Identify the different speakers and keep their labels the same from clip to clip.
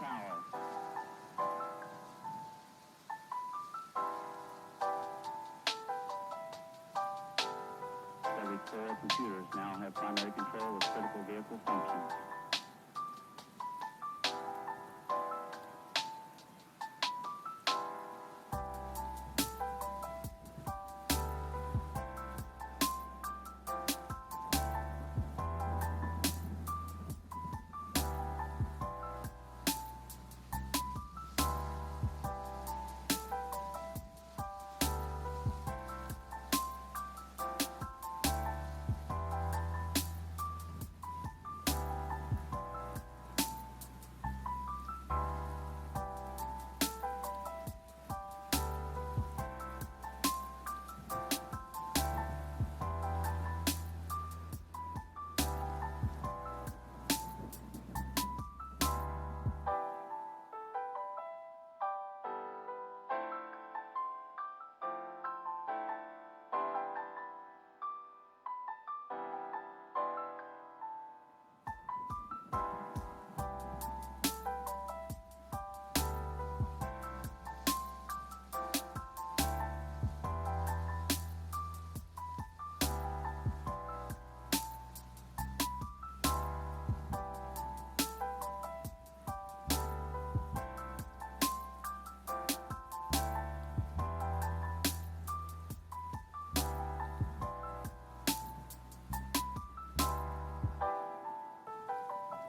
Speaker 1: Tower. Every 4 computers now have primary control of critical vehicle functions.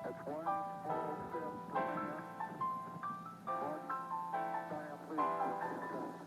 Speaker 2: That's one small step for man, one giant leap for mankind.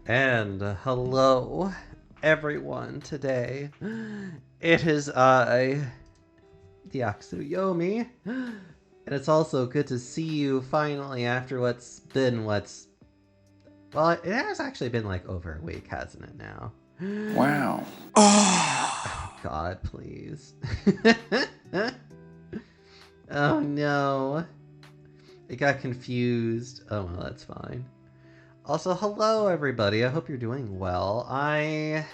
Speaker 3: And hello, everyone, today. It is I, the Aksuyomi, and it's also good to see you finally after well, it has actually been like over a week, hasn't it now?
Speaker 4: Wow.
Speaker 3: Oh, God, please. Oh no. It got confused. Oh well, that's fine. Also, hello everybody. I hope you're doing well. I'm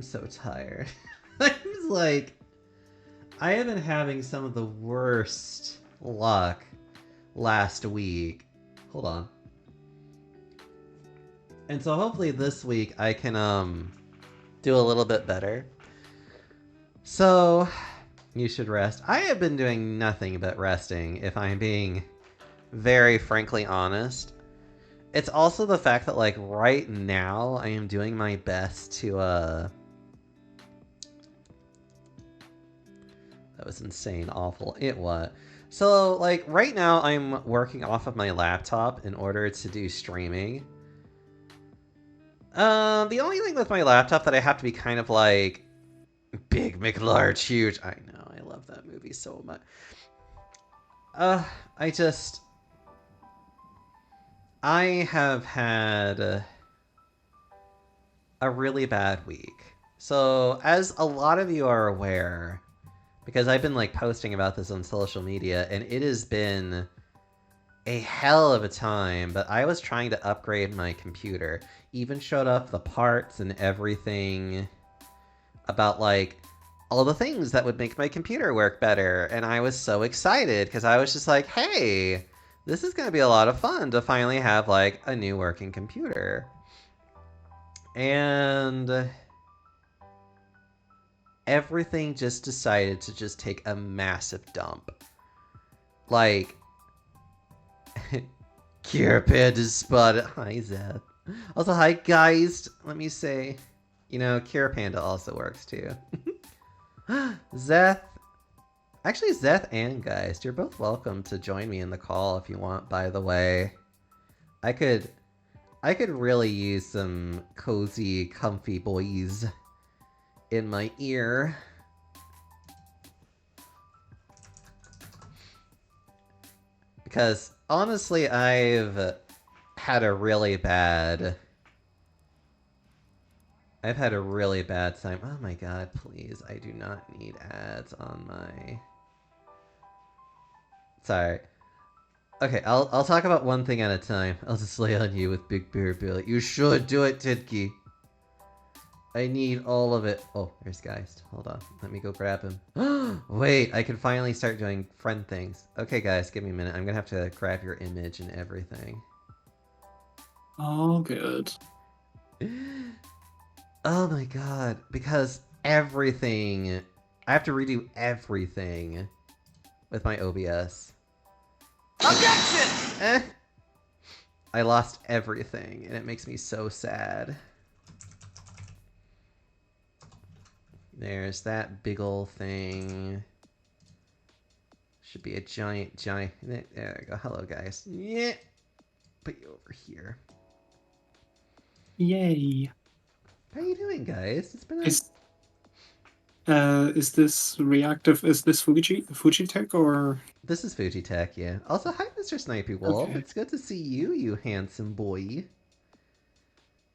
Speaker 3: so tired. I was like, I have been having some of the worst luck last week. Hold on. And so hopefully this week I can do a little bit better. So you should rest. I have been doing nothing but resting, if I'm being very frankly honest. It's also the fact that, like, right now I am doing my best to, that was insane, awful. It what? So, like, right now I'm working off of my laptop in order to do streaming. The only thing with my laptop that I have to be kind of, like, big, McLarge, huge. I know, I love that movie so much. I have had a really bad week. So, as a lot of you are aware, because I've been like posting about this on social media, and it has been a hell of a time, but I was trying to upgrade my computer. Even showed up the parts and everything about like all the things that would make my computer work better, and I was so excited because I was just like, hey, this is going to be a lot of fun to finally have like a new working computer. And everything just decided to just take a massive dump. Like, Cure Panda spotted. Hi, Zeth. Also, hi, guys. Let me say, you know, Cure Panda also works too. Zeth. Actually, Zeth and Geist, you're both welcome to join me in the call if you want, by the way. I could really use some cozy, comfy boys in my ear. Because, honestly, I've had a really bad time. Oh my god, please. I do not need ads on my... Sorry. Okay, I'll talk about one thing at a time. I'll just lay on you with Big Bear Bill. You should do it, Tidkey. I need all of it. Oh, there's Geist. Hold on. Let me go grab him. Wait, I can finally start doing friend things. Okay, guys, give me a minute. I'm gonna have to grab your image and everything.
Speaker 5: Oh, good.
Speaker 3: Oh my god. Because everything... I have to redo everything with my OBS. Objection! I lost everything, and it makes me so sad. There's that big ol' thing. Should be a giant... There we go. Hello, guys. Yeah. Put you over here.
Speaker 5: Yay.
Speaker 3: How you doing, guys? It's been
Speaker 5: Is this reactive? Is this Fujitech or?
Speaker 3: This is Fujitech, yeah. Also, hi, Mr. Snipey Wolf.
Speaker 5: Okay.
Speaker 3: It's good to see you, you handsome boy. You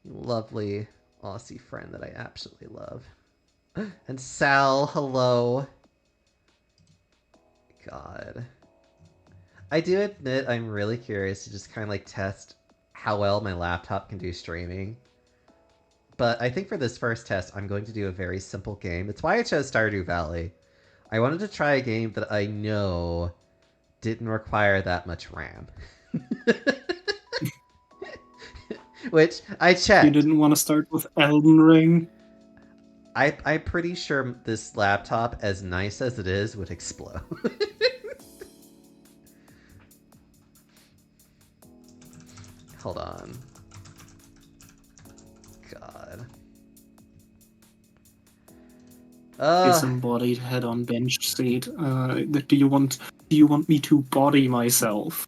Speaker 3: lovely Aussie friend that I absolutely love. And Sal, hello. God. I do admit I'm really curious to just kind of like test how well my laptop can do streaming. But I think for this first test, I'm going to do a very simple game. It's why I chose Stardew Valley. I wanted to try a game that I know didn't require that much RAM. Which, I checked.
Speaker 5: You didn't want to start with Elden Ring?
Speaker 3: I'm pretty sure this laptop, as nice as it is, would explode. Hold on. God.
Speaker 5: Disembodied head on bench seat. Do you want me to body myself?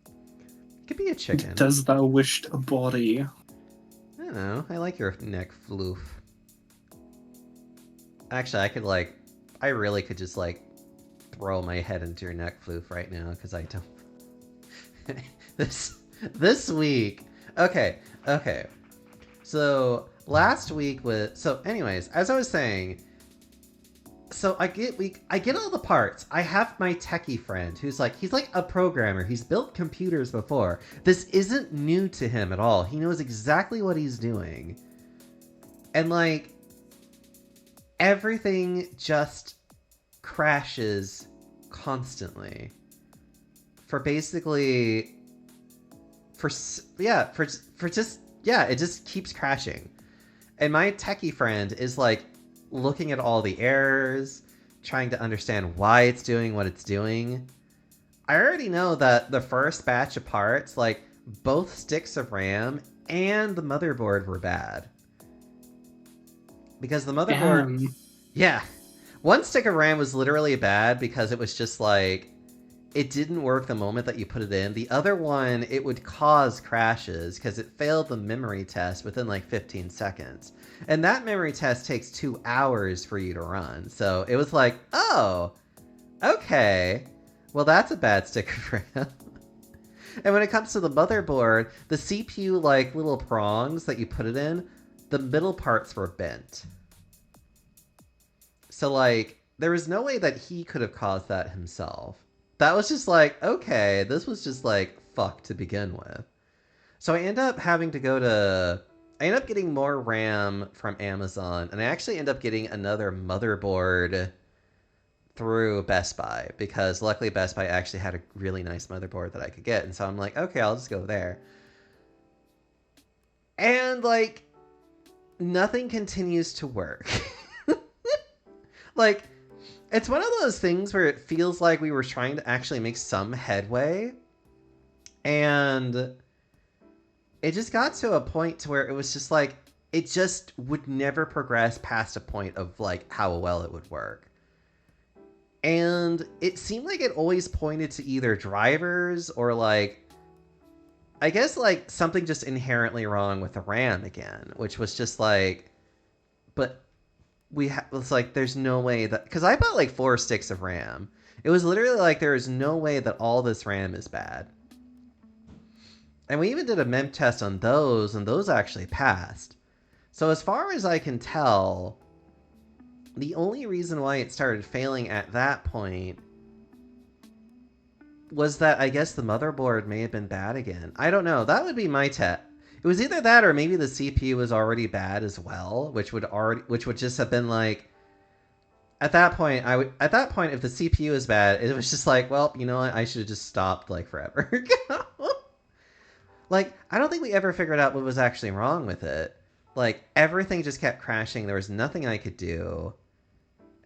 Speaker 3: Could be a chicken.
Speaker 5: Does thou wish a body?
Speaker 3: I don't know. I like your neck floof. Actually, I really could just throw my head into your neck floof right now because I don't. this week. Okay. So last week anyways, as I was saying, so I get all the parts. I have my techie friend who's he's a programmer. He's built computers before. This isn't new to him at all. He knows exactly what he's doing. And everything just crashes constantly. It just keeps crashing. And my techie friend is looking at all the errors, trying to understand why it's doing what it's doing. I already know that the first batch of parts, both sticks of RAM and the motherboard were bad. Because the motherboard...
Speaker 5: Damn.
Speaker 3: Yeah. One stick of RAM was literally bad because it was just it didn't work the moment that you put it in. The other one, it would cause crashes because it failed the memory test within 15 seconds. And that memory test takes 2 hours for you to run. So it was oh, okay. Well, that's a bad stick of RAM. And when it comes to the motherboard, the CPU, little prongs that you put it in, the middle parts were bent. So, there was no way that he could have caused that himself. That was just okay, this was just fuck to begin with. So I end up having to I end up getting more RAM from Amazon, and I actually end up getting another motherboard through Best Buy, because luckily Best Buy actually had a really nice motherboard that I could get, and so I'm okay, I'll just go there. And, nothing continues to work. It's one of those things where it feels like we were trying to actually make some headway, and it just got to a point to where it was just it just would never progress past a point of how well it would work. And it seemed like it always pointed to either drivers or I guess something just inherently wrong with the RAM again, which was just but it's there's no way that, because I bought 4 sticks of RAM. It was literally there is no way that all this RAM is bad. And we even did a mem test on those, and those actually passed. So as far as I can tell, the only reason why it started failing at that point was that I guess the motherboard may have been bad again. I don't know. That would be my test. It was either that or maybe the CPU was already bad as well, which would just have been at that point, if the CPU is bad, it was just well, you know what, I should have just stopped forever ago. I don't think we ever figured out what was actually wrong with it. Everything just kept crashing. There was nothing I could do.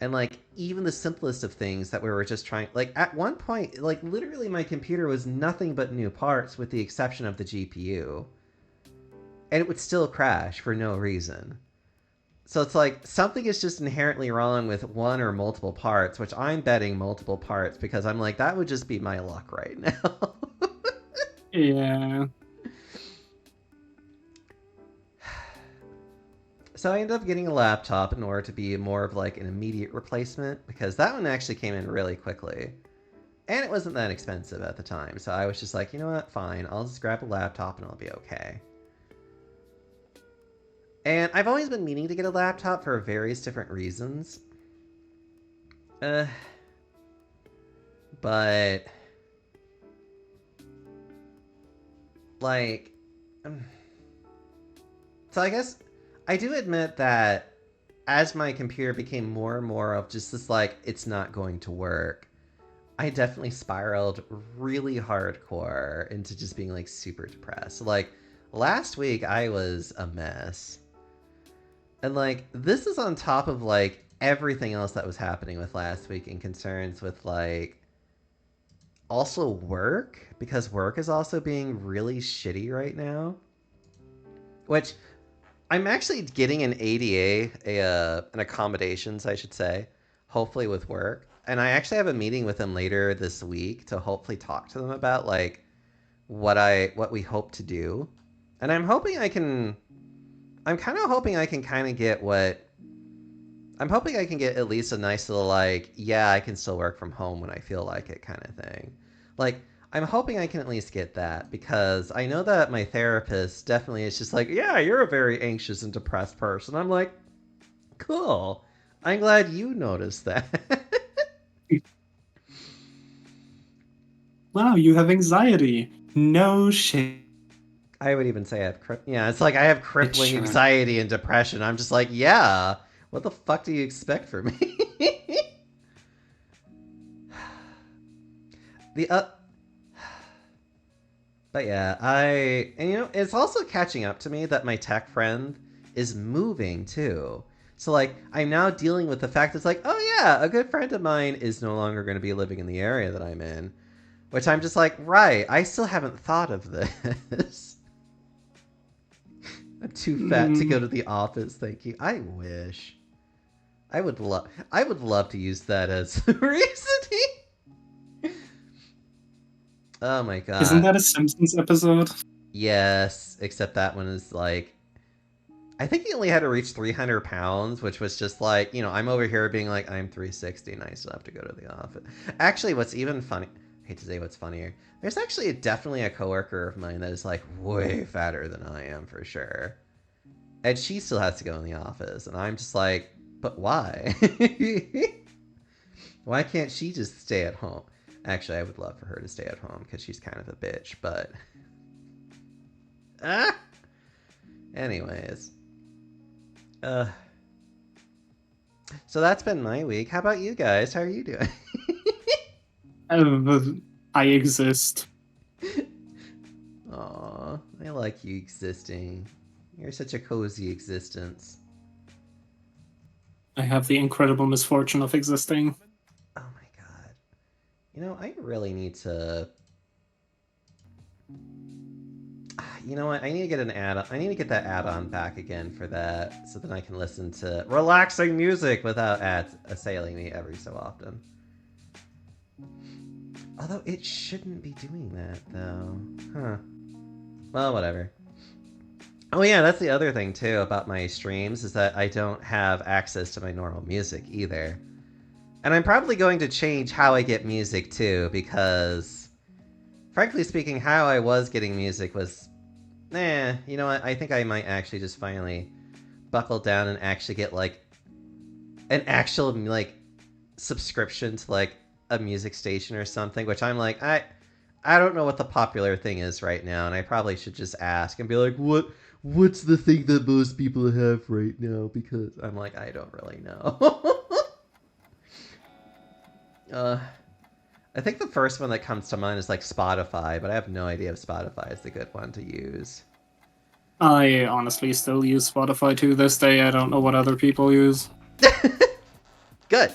Speaker 3: And even the simplest of things that we were just trying, at one point, literally my computer was nothing but new parts with the exception of the GPU. And it would still crash for no reason. So it's something is just inherently wrong with one or multiple parts, which I'm betting multiple parts because I'm that would just be my luck right now.
Speaker 5: Yeah.
Speaker 3: So I ended up getting a laptop in order to be more of an immediate replacement, because that one actually came in really quickly. And it wasn't that expensive at the time. So I was just you know what, fine, I'll just grab a laptop and I'll be okay. And I've always been meaning to get a laptop for various different reasons. But... So I guess I do admit that as my computer became more and more of just this it's not going to work, I definitely spiraled really hardcore into just being super depressed. Last week I was a mess. And this is on top of everything else that was happening with last week in concerns with also work, because work is also being really shitty right now. Which I'm actually getting an ADA, an accommodations, I should say, hopefully with work. And I actually have a meeting with them later this week to hopefully talk to them about what we hope to do. And I'm kind of hoping I can kind of get I'm hoping I can get at least a nice little, like, yeah, I can still work from home when I feel like it kind of thing. Like, I'm hoping I can at least get that, because I know that my therapist definitely is just like, yeah, you're a very anxious and depressed person. I'm like, cool. I'm glad you noticed that.
Speaker 5: Wow, you have anxiety. No shit.
Speaker 3: I would even say I have it's like I have crippling
Speaker 5: Sure.
Speaker 3: anxiety and depression. I'm just like, yeah, what the fuck do you expect from me? But yeah, and it's also catching up to me that my tech friend is moving too. So like, I'm now dealing with the fact it's like, oh yeah, a good friend of mine is no longer going to be living in the area that I'm in. Which I'm just like, right, I still haven't thought of this. I'm too fat to go to the office, thank you. I wish. I would love to use that as reasoning. Oh my god.
Speaker 5: Isn't that a Simpsons episode?
Speaker 3: Yes, except that one is like, I think he only had to reach 300 pounds, which was just like, I'm over here being like, I'm 360 and I still have to go to the office. Actually, what's even funny, I hate to say what's funnier, there's actually definitely a coworker of mine that is like way fatter than I am for sure. And she still has to go in the office. And I'm just like, but why? Why can't she just stay at home? Actually, I would love for her to stay at home because she's kind of a bitch, but... Anyways. So that's been my week. How about you guys? How are you doing?
Speaker 5: I exist.
Speaker 3: Aw, I like you existing. You're such a cozy existence.
Speaker 5: I have the incredible misfortune of existing.
Speaker 3: Oh my god. I really need to... You know what? I need to get an add-on. I need to get that add-on back again for that, so then I can listen to relaxing music without ads assailing me every so often. Although it shouldn't be doing that, though. Huh. Well, whatever. Oh yeah, that's the other thing, too, about my streams, is that I don't have access to my normal music, either. And I'm probably going to change how I get music, too, because... Frankly speaking, how I was getting music was... you know what? I think I might actually just finally buckle down and actually get, like, an actual, like, subscription to, like, a music station or something, which I'm like, I don't know what the popular thing is right now, and I probably should just ask and be like, what's the thing that most people have right now? Because I'm like, I don't really know. I think the first one that comes to mind is like Spotify, but I have no idea if Spotify is the good one to use.
Speaker 5: I honestly still use Spotify to this day. I don't know what other people use.
Speaker 3: Good.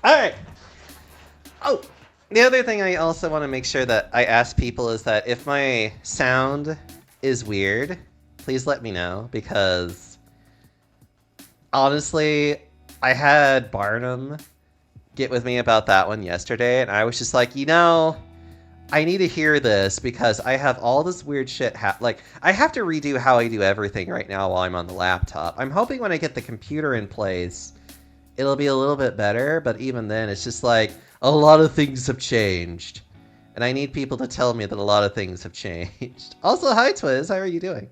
Speaker 3: Alright. Oh, the other thing I also want to make sure that I ask people is that if my sound is weird, please let me know, because honestly, I had Barnum get with me about that one yesterday, and I was just like, I need to hear this because I have all this weird shit like, I have to redo how I do everything right now while I'm on the laptop. I'm hoping when I get the computer in place, it'll be a little bit better, but even then, it's just like, a lot of things have changed. And I need people to tell me that a lot of things have changed. Also, hi Twiz, how are you doing?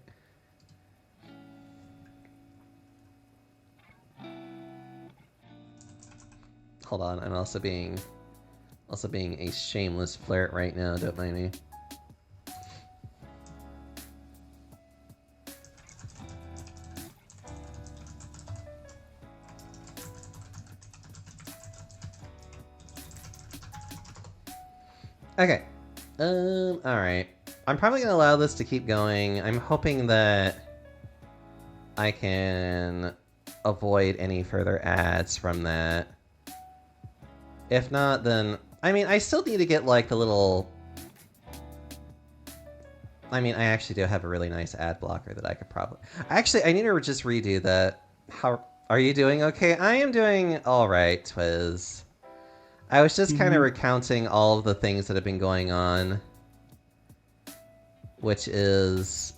Speaker 3: Hold on, I'm also being a shameless flirt right now, don't mind me. Okay. Alright. I'm probably gonna allow this to keep going. I'm hoping that I can avoid any further ads from that. If not, then... I mean, I still need to get, like, the little... I mean, I actually do have a really nice ad blocker that I could probably... Actually, I need to just redo that. How... Are you doing okay? I am doing alright, Twiz. I was just kind of recounting all of the things that have been going on. which is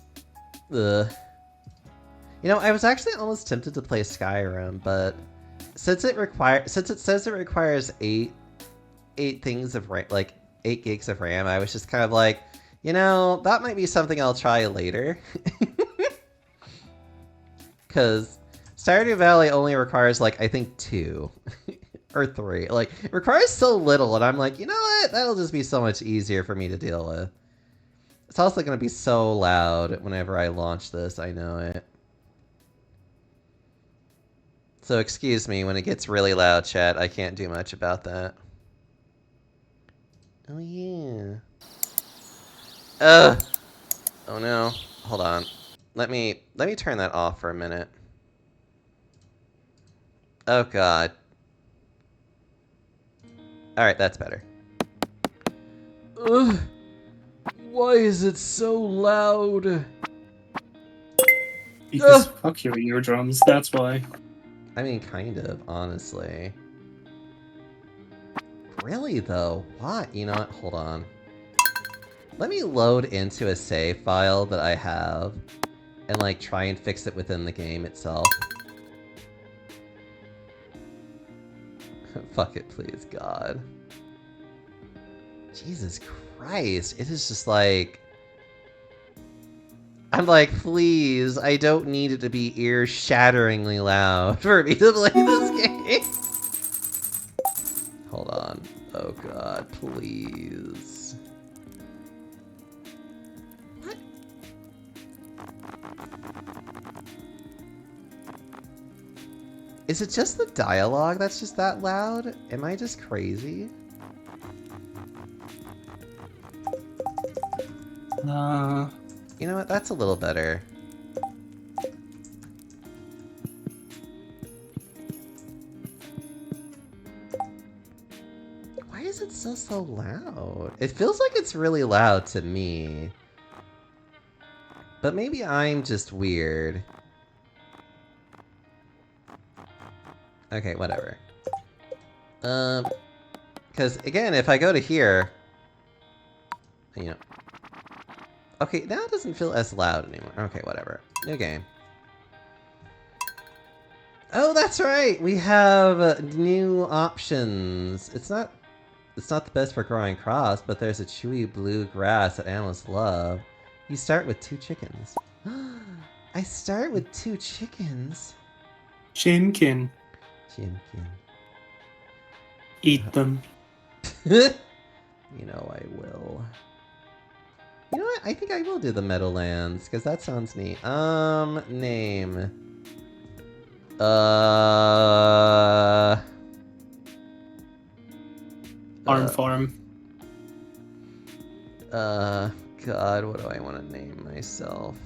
Speaker 3: the. You know, I was actually almost tempted to play Skyrim, but since it says it requires eight things of RAM, like 8 gigs of RAM, I was just kind of like, you know, that might be something I'll try later. Because Stardew Valley only requires, like, I think 2 or 3. Like, it requires so little, and I'm like, you know what? That'll just be so much easier for me to deal with. It's also going to be so loud whenever I launch this, I know it. So excuse me, when it gets really loud, chat, I can't do much about that. Oh yeah. Ugh! Oh no. Hold on. Let me turn that off for a minute. Oh god. Alright, that's better. Ugh! Why is it so loud?
Speaker 5: Because fuck your eardrums, that's why.
Speaker 3: I mean, kind of, honestly. Really, though? What? You know what? Hold on. Let me load into a save file that I have and, like, try and fix it within the game itself. Fuck it, please, God. Jesus Christ. It is just like... I'm like, please, I don't need it to be ear-shatteringly loud for me to play this game. Hold on. Oh god, please. What? Is it just the dialogue that's just that loud? Am I just crazy? You know what? That's a little better. Why is it still so loud? It feels like it's really loud to me. But maybe I'm just weird. Okay, whatever. Because again, if I go to here, you know. Okay, now it doesn't feel as loud anymore. Okay, whatever. New game. Oh, that's right! We have new options. It's not the best for growing crops, but there's a chewy blue grass that animals love. You start with 2 chickens. I start with 2 chickens.
Speaker 5: Chinkin.
Speaker 3: Chinkin.
Speaker 5: Eat them.
Speaker 3: You know I will. You know what? I think I will do the Meadowlands, because that sounds neat. Name.
Speaker 5: Farm.
Speaker 3: God, what do I want to name myself?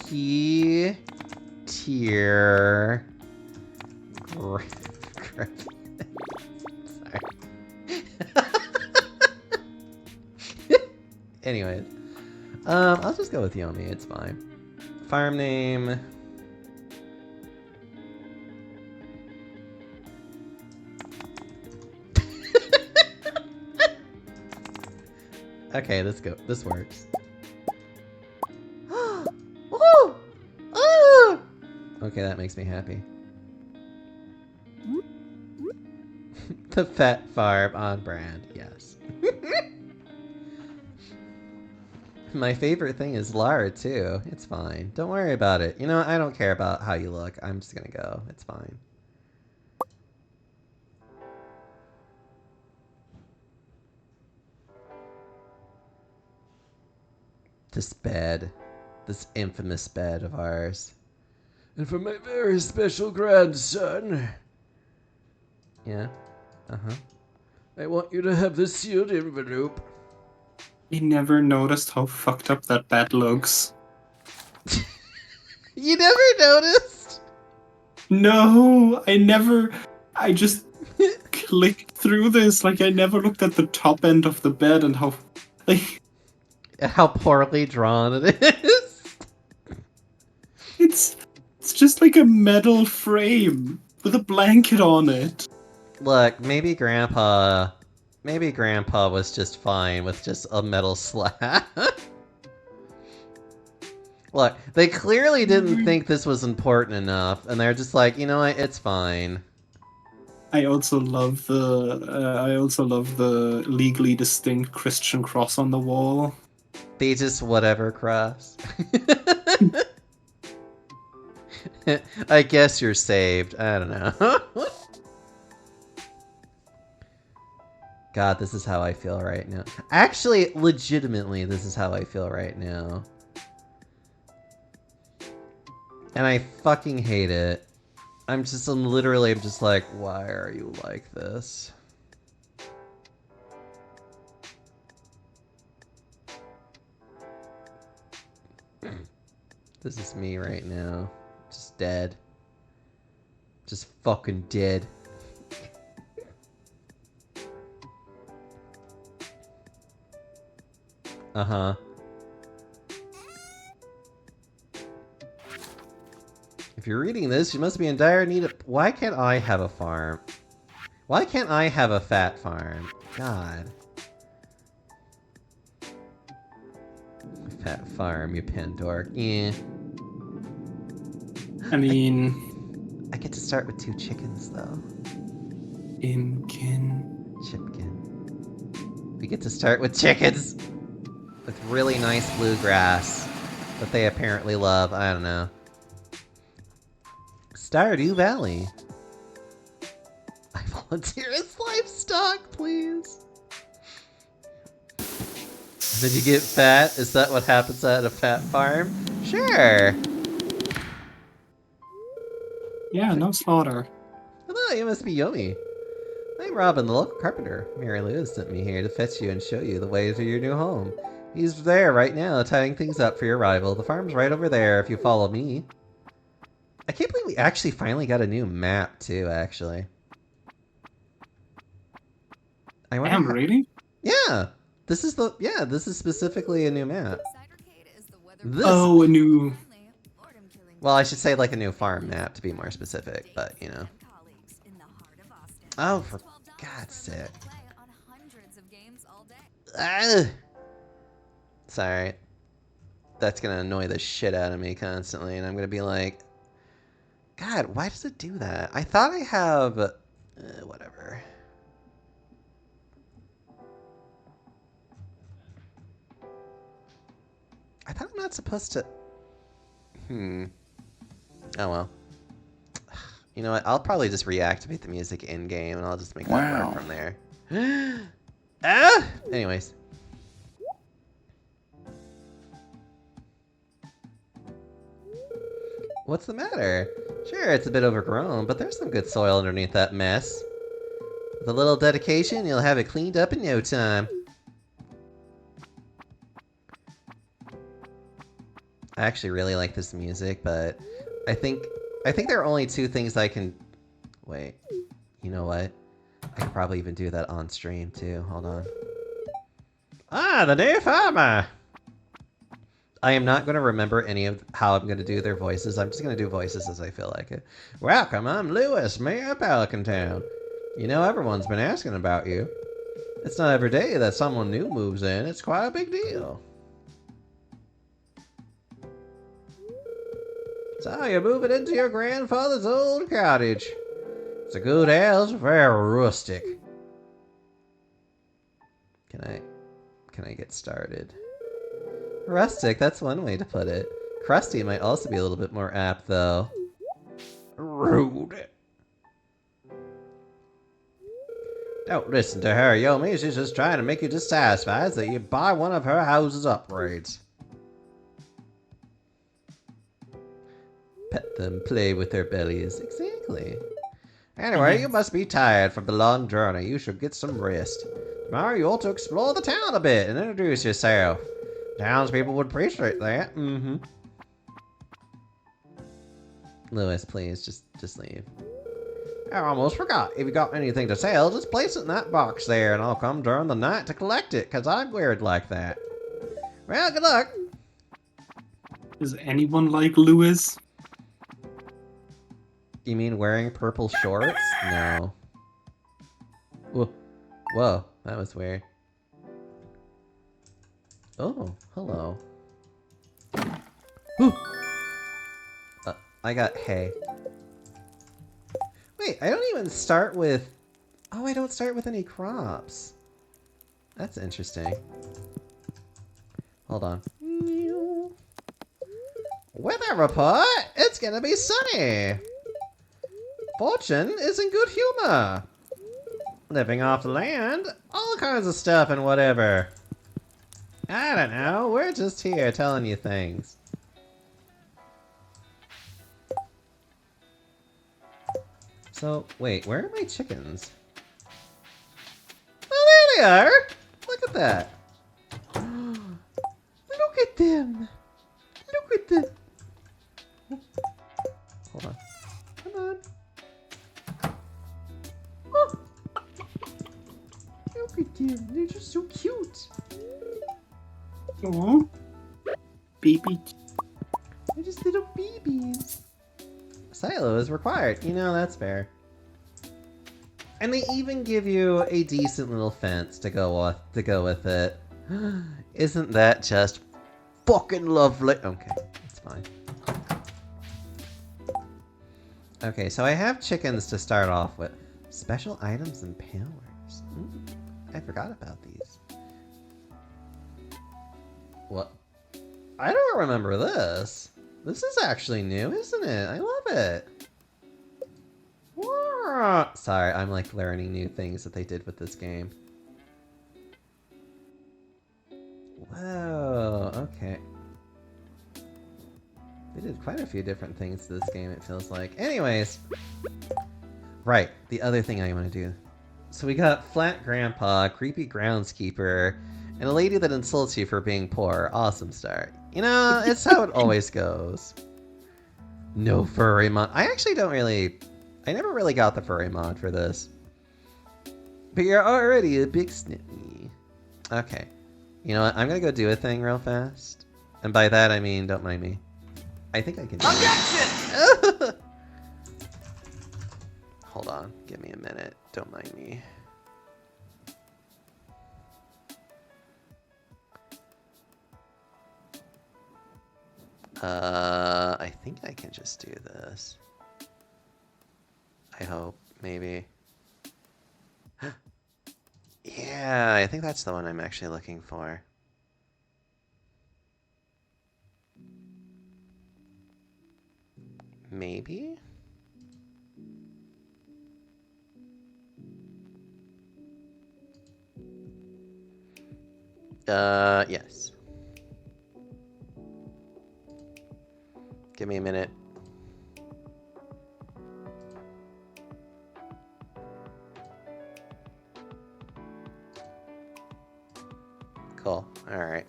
Speaker 3: P tier. Sorry. Anyways, I'll just go with Yomi. It's fine. Farm name. Okay, let's go. This works. Woo! Ah! Okay, that makes me happy. The Fat Farm on brand, yes. My favorite thing is lard, too. It's fine. Don't worry about it. You know, I don't care about how you look. I'm just gonna go. It's fine. This bed. This infamous bed of ours. And for my very special grandson. Yeah. Uh-huh. I want you to have this sealed envelope.
Speaker 5: I never noticed how fucked up that bed looks.
Speaker 3: You never noticed?
Speaker 5: No, I just clicked through this. Like, I never looked at the top end of the bed and how, like...
Speaker 3: How poorly drawn it is.
Speaker 5: It's just like a metal frame. with a blanket on it.
Speaker 3: Look, maybe Grandpa was just fine with just a metal slab. Look, they clearly didn't think this was important enough, and they're just like, you know what, it's fine.
Speaker 5: I also love the legally distinct Christian cross on the wall.
Speaker 3: They just whatever cross. I guess you're saved. I don't know. God, this is how I feel right now. Actually, legitimately, this is how I feel right now. And I fucking hate it. I'm just like, why are you like this? This is me right now. Just dead. Just fucking dead. Uh-huh. If you're reading this, you must be in dire need of... Why can't I have a farm? Why can't I have a fat farm? God. Fat farm, you Pandork. Yeah.
Speaker 5: I mean...
Speaker 3: I get to start with 2 chickens, though.
Speaker 5: Imkin.
Speaker 3: Chipkin. We get to start with chickens! With really nice bluegrass that they apparently love. I don't know. Stardew Valley. I volunteer as livestock, please. Did you get fat? Is that what happens at a fat farm? Sure.
Speaker 5: Yeah, no slaughter.
Speaker 3: Hello, you must be Yomi. I'm Robin, the local carpenter. Mary Lou sent me here to fetch you and show you the way to your new home. He's there right now, tying things up for your arrival. The farm's right over there if you follow me. I can't believe we actually finally got a new map, too, actually. I wonder
Speaker 5: Damn, really?
Speaker 3: Yeah! This is specifically a new map. This...
Speaker 5: Oh, a new...
Speaker 3: Well, I should say like a new farm map to be more specific, but, you know. Oh, for God's sake. Ah! Sorry. That's gonna annoy the shit out of me constantly, and I'm gonna be like... God, why does it do that? I thought I have... whatever. I thought I'm not supposed to... Oh well. You know what? I'll probably just reactivate the music in-game, and I'll just make that work from there. Ah! Anyways. What's the matter? Sure, it's a bit overgrown, but there's some good soil underneath that mess. With a little dedication, you'll have it cleaned up in no time. I actually really like this music, but I think there are only 2 things I can... Wait, you know what? I could probably even do that on stream, too. Hold on. Ah, the new farmer! I am not going to remember any of how I'm going to do their voices. I'm just going to do voices as I feel like it. Welcome, I'm Lewis, Mayor of Pelican Town. You know, everyone's been asking about you. It's not every day that someone new moves in. It's quite a big deal. So, you're moving into your grandfather's old cottage. It's a good house, very rustic. Can I get started? Rustic, that's one way to put it. Crusty might also be a little bit more apt, though. Rude. Don't listen to her, Yomi. She's just trying to make you dissatisfied so that you buy one of her house's upgrades. Pet them, play with their bellies. Exactly. Anyway, you must be tired from the long journey. You should get some rest. Tomorrow you ought to explore the town a bit and introduce yourself. Townspeople would appreciate that. Mm-hmm. Lewis, please, just leave. I almost forgot. If you got anything to sell, just place it in that box there, and I'll come during the night to collect it, because I'm weird like that. Well, good luck.
Speaker 5: Is anyone like Lewis?
Speaker 3: You mean wearing purple shorts? No. Whoa. Whoa, that was weird. Oh, hello. Ooh. I got hay. Wait, I don't even start with... Oh, I don't start with any crops. That's interesting. Hold on. Weather report! It's gonna be sunny! Fortune is in good humor! Living off the land, all kinds of stuff and whatever. I don't know, we're just here telling you things. So, wait, where are my chickens? Oh, there they are! Look at that! Look at them! Look at them! Hold on. Come on. Oh. Look at them, they're just so cute!
Speaker 5: Oh, baby.
Speaker 3: They're just little babies. Silo is required. You know, that's fair. And they even give you a decent little fence to go with it. Isn't that just fucking lovely? Okay, that's fine. Okay, so I have chickens to start off with. Special items and powers. I forgot about these. What? I don't remember this. This is actually new, isn't it? I love it. Sorry, I'm like learning new things that they did with this game. Whoa, okay. They did quite a few different things to this game, it feels like. Anyways. Right, the other thing I want to do. So we got Flat Grandpa, Creepy Groundskeeper, and a lady that insults you for being poor. Awesome start. You know, it's how it always goes. No furry mod. I actually don't really... I never really got the furry mod for this. But you're already a big snippy. Okay. You know what? I'm gonna go do a thing real fast. And by that I mean, don't mind me. I think I can do it. Hold on. Give me a minute. Don't mind me. I think I can just do this. I hope, maybe. Yeah, I think that's the one I'm actually looking for. Maybe? Yes. Give me a minute. Cool. Alright.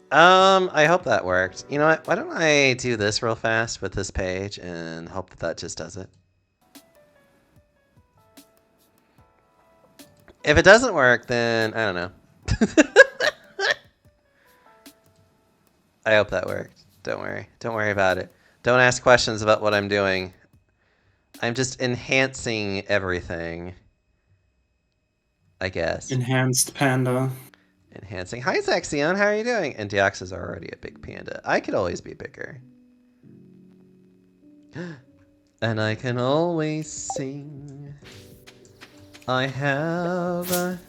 Speaker 3: I hope that worked. You know what? Why don't I do this real fast with this page and hope that that just does it. If it doesn't work, then I don't know. I hope that worked. Don't worry. Don't worry about it. Don't ask questions about what I'm doing. I'm just enhancing everything. I guess.
Speaker 5: Enhanced panda.
Speaker 3: Enhancing. Hi, Zexion. How are you doing? And Deox is already a big panda. I could always be bigger. And I can always sing. I have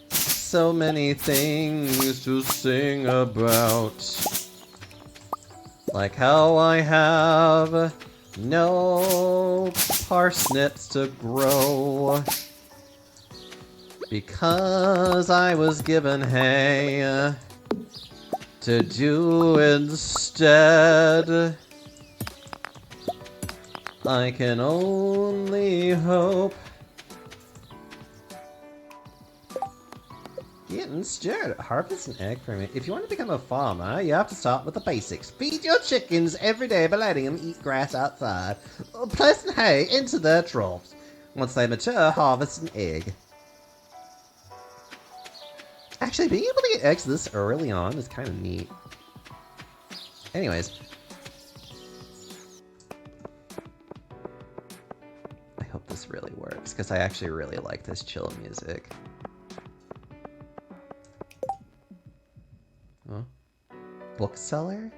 Speaker 3: so many things to sing about. Like how I have no parsnips to grow. Because I was given hay to do instead. I can only hope. Getting stirred. Harvest an egg for me. If you want to become a farmer, you have to start with the basics. Feed your chickens every day by letting them eat grass outside. Place hay into their troughs. Once they mature, harvest an egg. Actually, being able to get eggs this early on is kind of neat. Anyways. because I actually really like this chill music. Huh? Bookseller?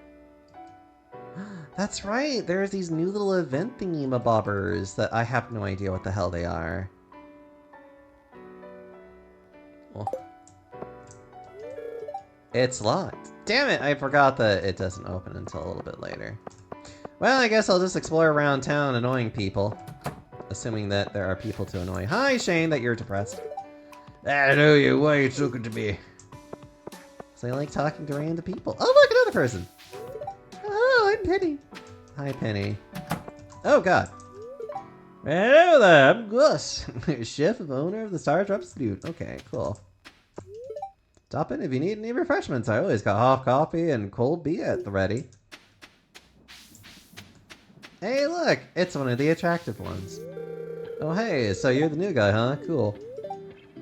Speaker 3: That's right! There's these new little event thingy-mabobbers that I have no idea what the hell they are. Oh. It's locked. Damn it! I forgot that it doesn't open until a little bit later. Well, I guess I'll just explore around town annoying people. Assuming that there are people to annoy. Hi, Shane, that you're depressed. I know you. Why are you talking to me? So I like talking to random people. Oh, look, another person! Oh, I'm Penny. Hi, Penny. Oh, God. Hello there, I'm Gus. Chef and owner of the Star Drop Salute. Okay, cool. Stop in if you need any refreshments. I always got hot coffee and cold beer at the ready. Hey, look! It's one of the attractive ones. Oh, hey, so you're the new guy, huh? Cool.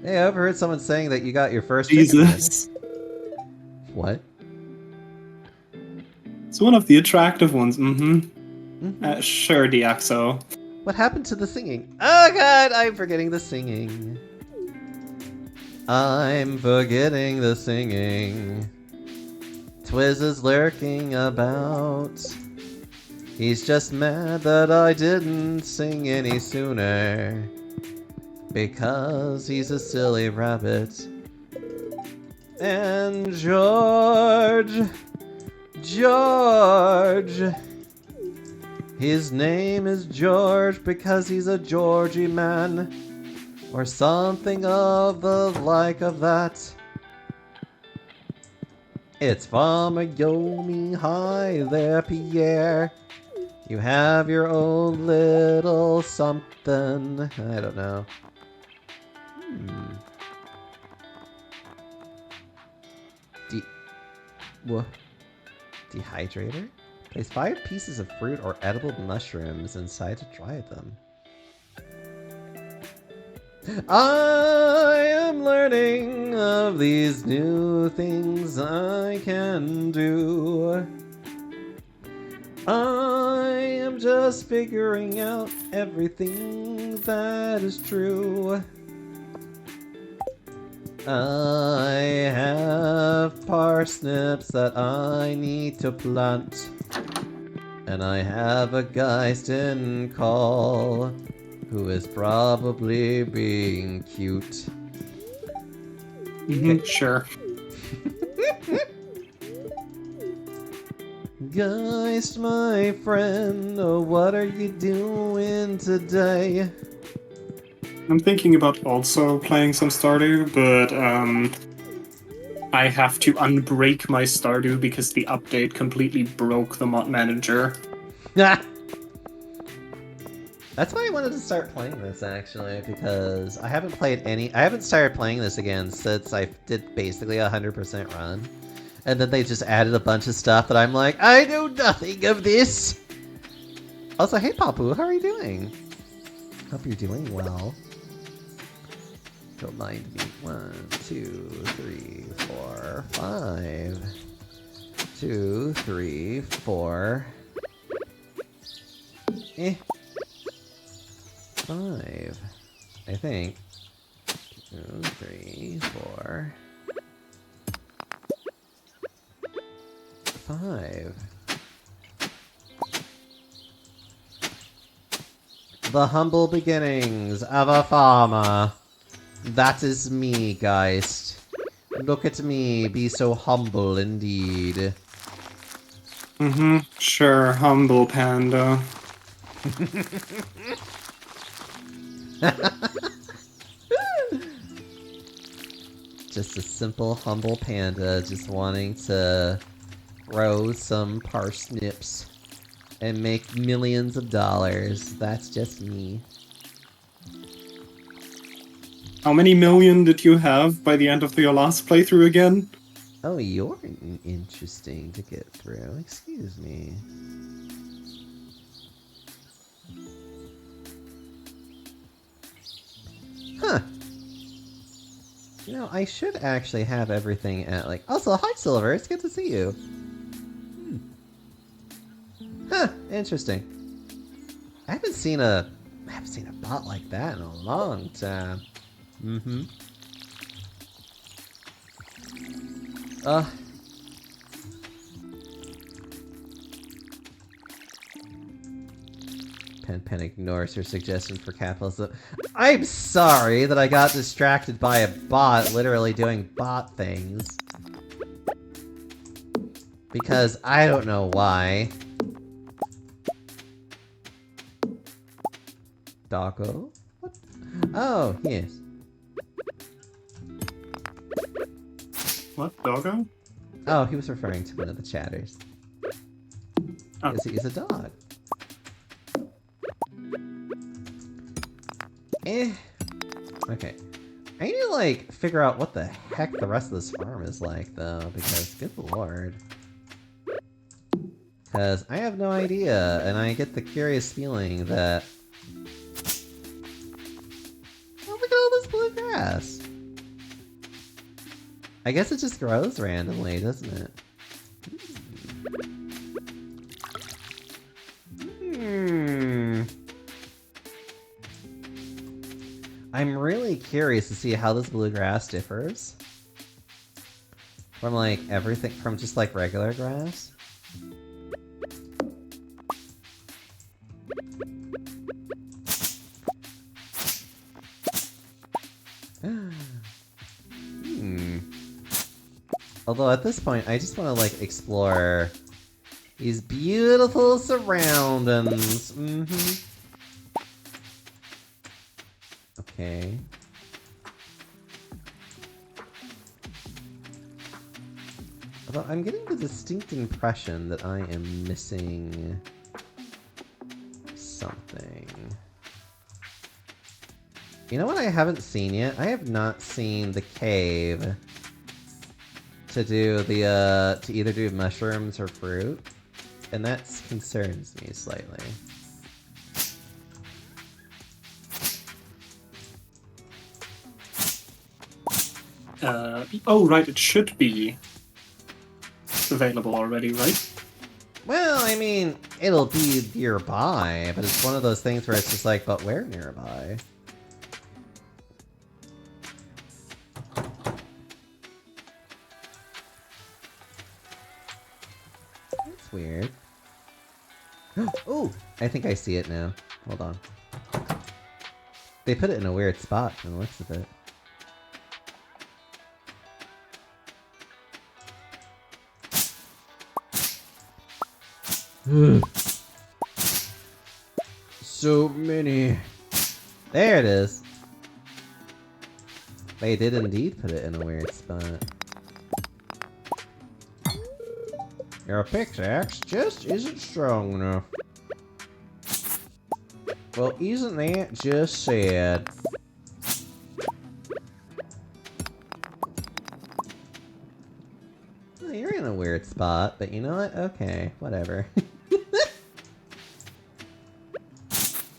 Speaker 3: Hey, I overheard someone saying that you got your first
Speaker 5: Jesus.
Speaker 3: What?
Speaker 5: It's one of the attractive ones, mm-hmm.
Speaker 3: Mm-hmm.
Speaker 5: Sure, DxO.
Speaker 3: What happened to the singing? Oh god, I'm forgetting the singing. I'm forgetting the singing. Twiz is lurking about. He's just mad that I didn't sing any sooner. Because he's a silly rabbit. And George... His name is George because he's a Georgie man. Or something of the like of that. It's Farmer Yomi. Hi there, Pierre. You have your own little something. I don't know. What? Dehydrator? Place 5 pieces of fruit or edible mushrooms inside to dry them. I am learning of these new things I can do. I am just figuring out everything that is true. I have parsnips that I need to plant. And I have a Geisten call who is probably being cute.
Speaker 5: Mm-hmm, sure.
Speaker 3: Geist, my friend, oh, what are you doing today?
Speaker 5: I'm thinking about also playing some Stardew, but I have to unbreak my Stardew because the update completely broke the mod manager.
Speaker 3: That's why I wanted to start playing this, actually, because I haven't started playing this again since I did basically a 100% run. And then they just added a bunch of stuff that I'm like, I know nothing of this! Also, hey Papu, how are you doing? Hope you're doing well. Don't mind me. 1, 2, 3, 4, 5. 2, 3, 4. 5. I think. 2, 3, 4. 5. The humble beginnings of a farmer. That is me, Geist. Look at me, be so humble indeed.
Speaker 5: Mm-hmm, sure, humble panda.
Speaker 3: Just a simple, humble panda just wanting to grow some parsnips and make millions of dollars. That's just me.
Speaker 5: How many million did you have by the end of your last playthrough again?
Speaker 3: Oh, you're interesting to get through. Excuse me. Huh. You know, I should actually have everything at, like... Also, hi, Silver. It's good to see you. Huh. Interesting. I haven't seen a spot like that in a long time. Mm-hmm. Pen ignores her suggestion for capitalism. I'm sorry that I got distracted by a bot literally doing bot things. Because I don't know why. Doggo? What? Oh, yes.
Speaker 5: What, doggo?
Speaker 3: Oh, he was referring to one of the chatters.
Speaker 5: Oh.
Speaker 3: Because he's a dog. Okay. I need to, like, figure out what the heck the rest of this farm is like, though, because, good lord. Because I have no idea, and I get the curious feeling that... Oh, look at all this blue grass! I guess it just grows randomly, doesn't it? I'm really curious to see how this bluegrass differs from, like, everything, from just, like, regular grass. Although at this point, I just want to, like, explore these beautiful surroundings. Okay. Although I'm getting the distinct impression that I am missing something. You know what I haven't seen yet? I have not seen the cave to do the, to either do mushrooms or fruit. And that concerns me slightly.
Speaker 5: Oh, right, it should be available already, right?
Speaker 3: Well, I mean, it'll be nearby, but it's one of those things where it's just like, but where nearby? That's weird. Oh, I think I see it now. Hold on. They put it in a weird spot from the looks of it. So many. There it is. They did indeed put it in a weird spot. Your pickaxe just isn't strong enough. Well, isn't that just sad? Well, you're in a weird spot, but you know what? Okay, whatever.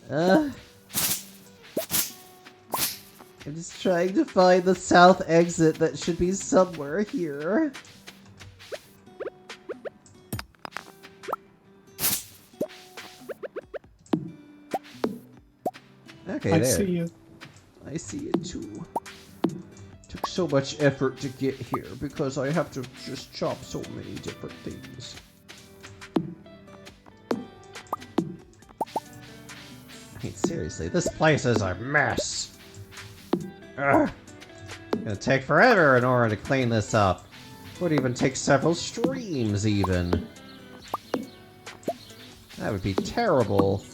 Speaker 3: I'm just trying to find the south exit that should be somewhere here. Okay,
Speaker 5: I
Speaker 3: there.
Speaker 5: see it.
Speaker 3: I see it too. Took so much effort to get here because I have to just chop so many different things. I mean, seriously, this place is a mess. Ugh. It's gonna take forever in order to clean this up. Would even take several streams, even. That would be terrible.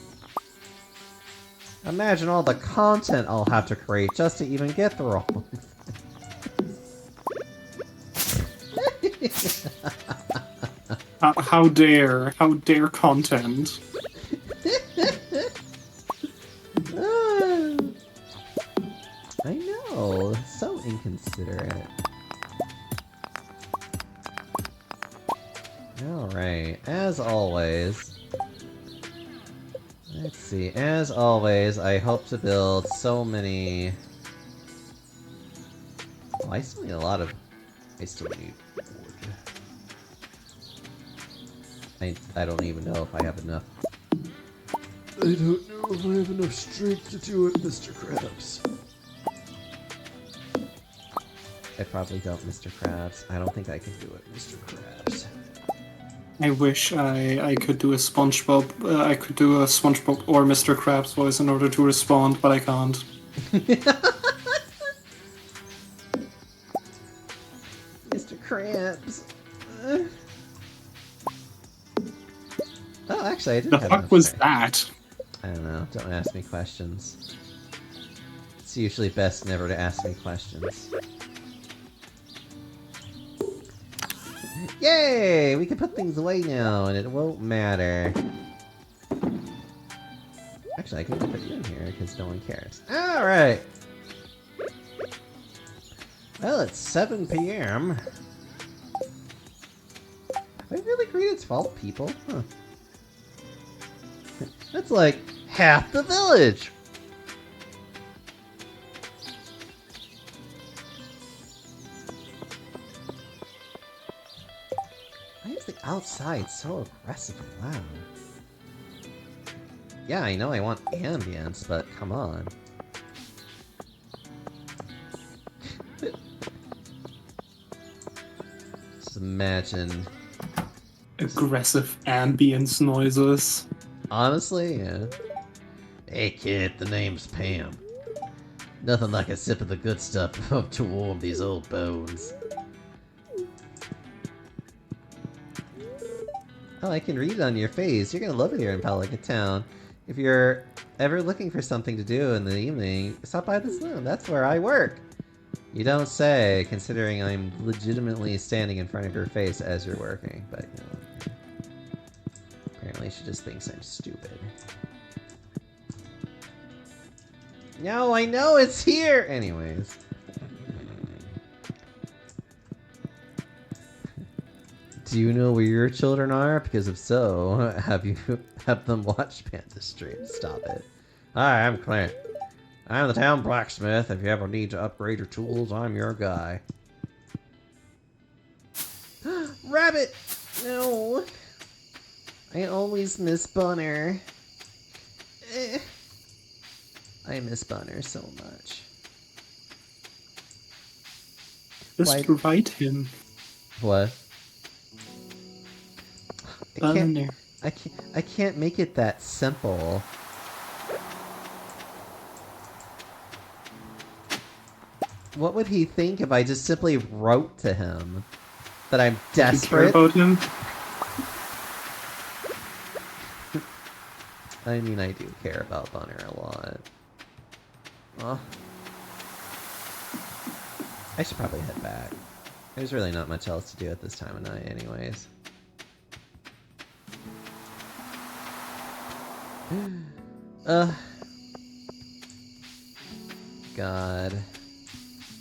Speaker 3: Imagine all the content I'll have to create just to even get through all of this.
Speaker 5: How dare content.
Speaker 3: I know, so inconsiderate. Alright, as always. Let's see, as always, I hope to build so many... Oh, I still need a lot of... I still need wood. I don't even know if I have enough I don't know if I have enough strength to do it, Mr. Krabs. I probably don't, Mr. Krabs. I don't think I can do it, Mr. Krabs.
Speaker 5: I wish I could do a SpongeBob. I could do a SpongeBob or Mr. Krabs voice in order to respond, but I can't.
Speaker 3: Mr. Krabs. Oh, actually, I didn't
Speaker 5: The
Speaker 3: have
Speaker 5: fuck
Speaker 3: enough
Speaker 5: was
Speaker 3: strength.
Speaker 5: that?
Speaker 3: I don't know. Don't ask me questions. It's usually best never to ask me questions. Yay! We can put things away now, and it won't matter. Actually, I can put you in here, because no one cares. Alright! Well, it's 7 p.m. Have I really greeted 12 people? Huh. That's like half the village! Why is the outside so aggressively loud? Yeah, I know I want ambience, but come on. Just imagine.
Speaker 5: Aggressive ambience noises.
Speaker 3: Honestly, yeah. Hey kid, the name's Pam. Nothing like a sip of the good stuff to warm these old bones. Oh, I can read it on your face. You're gonna love it here in Pelican Town. If you're ever looking for something to do in the evening, stop by the saloon. That's where I work. You don't say, considering I'm legitimately standing in front of your face as you're working, but you know. Apparently she just thinks I'm stupid. No, I know it's here! Anyways. Do you know where your children are? Because if so, have them watch Panda stream. Stop it. Hi, I'm Clint. I'm the town blacksmith. If you ever need to upgrade your tools, I'm your guy. Rabbit! No! I always miss Bunner. I miss Bunner so much.
Speaker 5: Just write him.
Speaker 3: What?
Speaker 5: Bunner.
Speaker 3: I can't make it that simple. What would he think if I just simply wrote to him that I'm desperate?
Speaker 5: You care about him?
Speaker 3: I mean, I do care about Bunner a lot. Oh. I should probably head back. There's really not much else to do at this time of night anyways. God.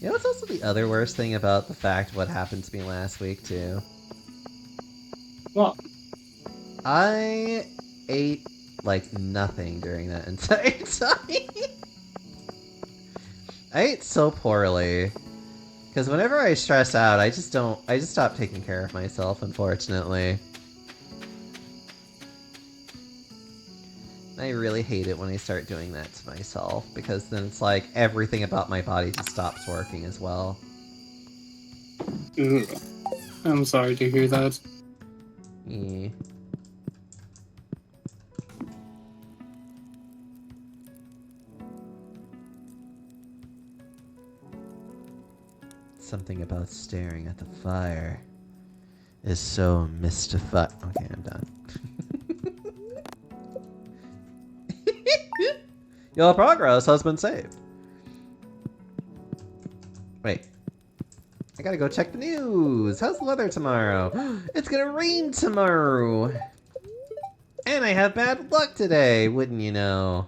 Speaker 3: You know what's also the other worst thing about the fact what happened to me last week, too?
Speaker 5: What?
Speaker 3: I ate, like, nothing during that entire time. I ate so poorly. Because whenever I stress out, I just stop taking care of myself, unfortunately. I really hate it when I start doing that to myself, because then it's like everything about my body just stops working as well.
Speaker 5: Ugh. I'm sorry to hear that.
Speaker 3: Yeah. Something about staring at the fire is so mystifying. Okay, I'm done. Your progress has been saved. Wait. I gotta go check the news. How's the weather tomorrow? It's gonna rain tomorrow. And I have bad luck today, wouldn't you know?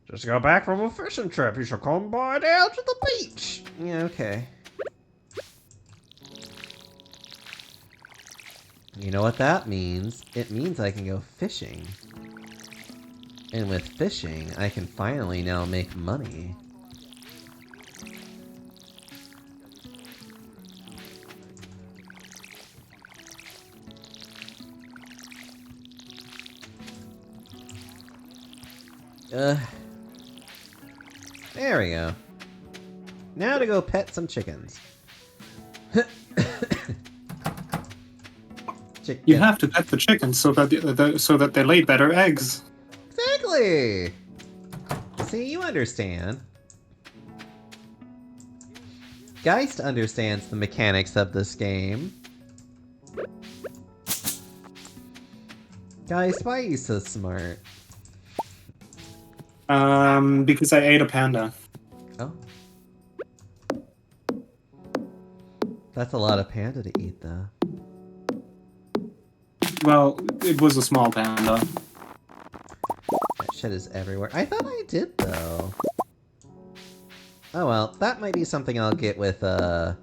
Speaker 3: Just got back from a fishing trip. You should come by down to the beach. Yeah, okay. You know what that means? It means I can go fishing. And with fishing, I can finally now make money. There we go. Now to go pet some chickens. Chicken.
Speaker 5: You have to pet the chickens so that they lay better eggs.
Speaker 3: Exactly! See, you understand. Geist understands the mechanics of this game. Geist, why are you so smart?
Speaker 5: Because I ate a panda.
Speaker 3: Oh. That's a lot of panda to eat, though.
Speaker 5: Well, it was a small panda.
Speaker 3: That shit is everywhere. I thought I did, though. Oh well, that might be something I'll get with, I'll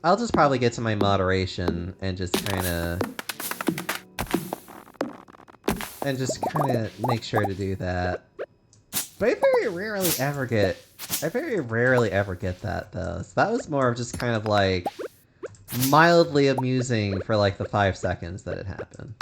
Speaker 3: just probably get to my moderation and just kinda make sure to do that. But I very rarely ever get that, though. So that was more of just kind of like mildly amusing for like the 5 seconds that it happened.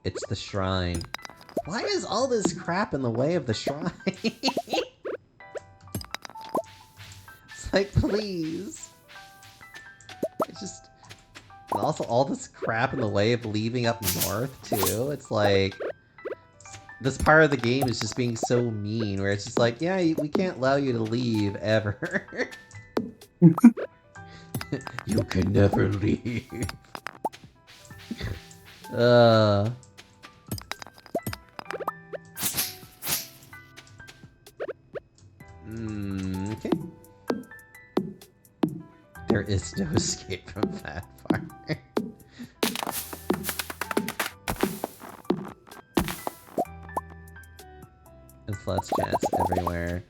Speaker 3: It's the shrine. Why is all this crap in the way of the shrine? It's like, please. It's just... And also all this crap in the way of leaving up north, too. It's like... This part of the game is just being so mean, where it's just like, yeah, we can't allow you to leave, ever. You can never leave. Okay. There is no escape from that far. And sluts chats everywhere.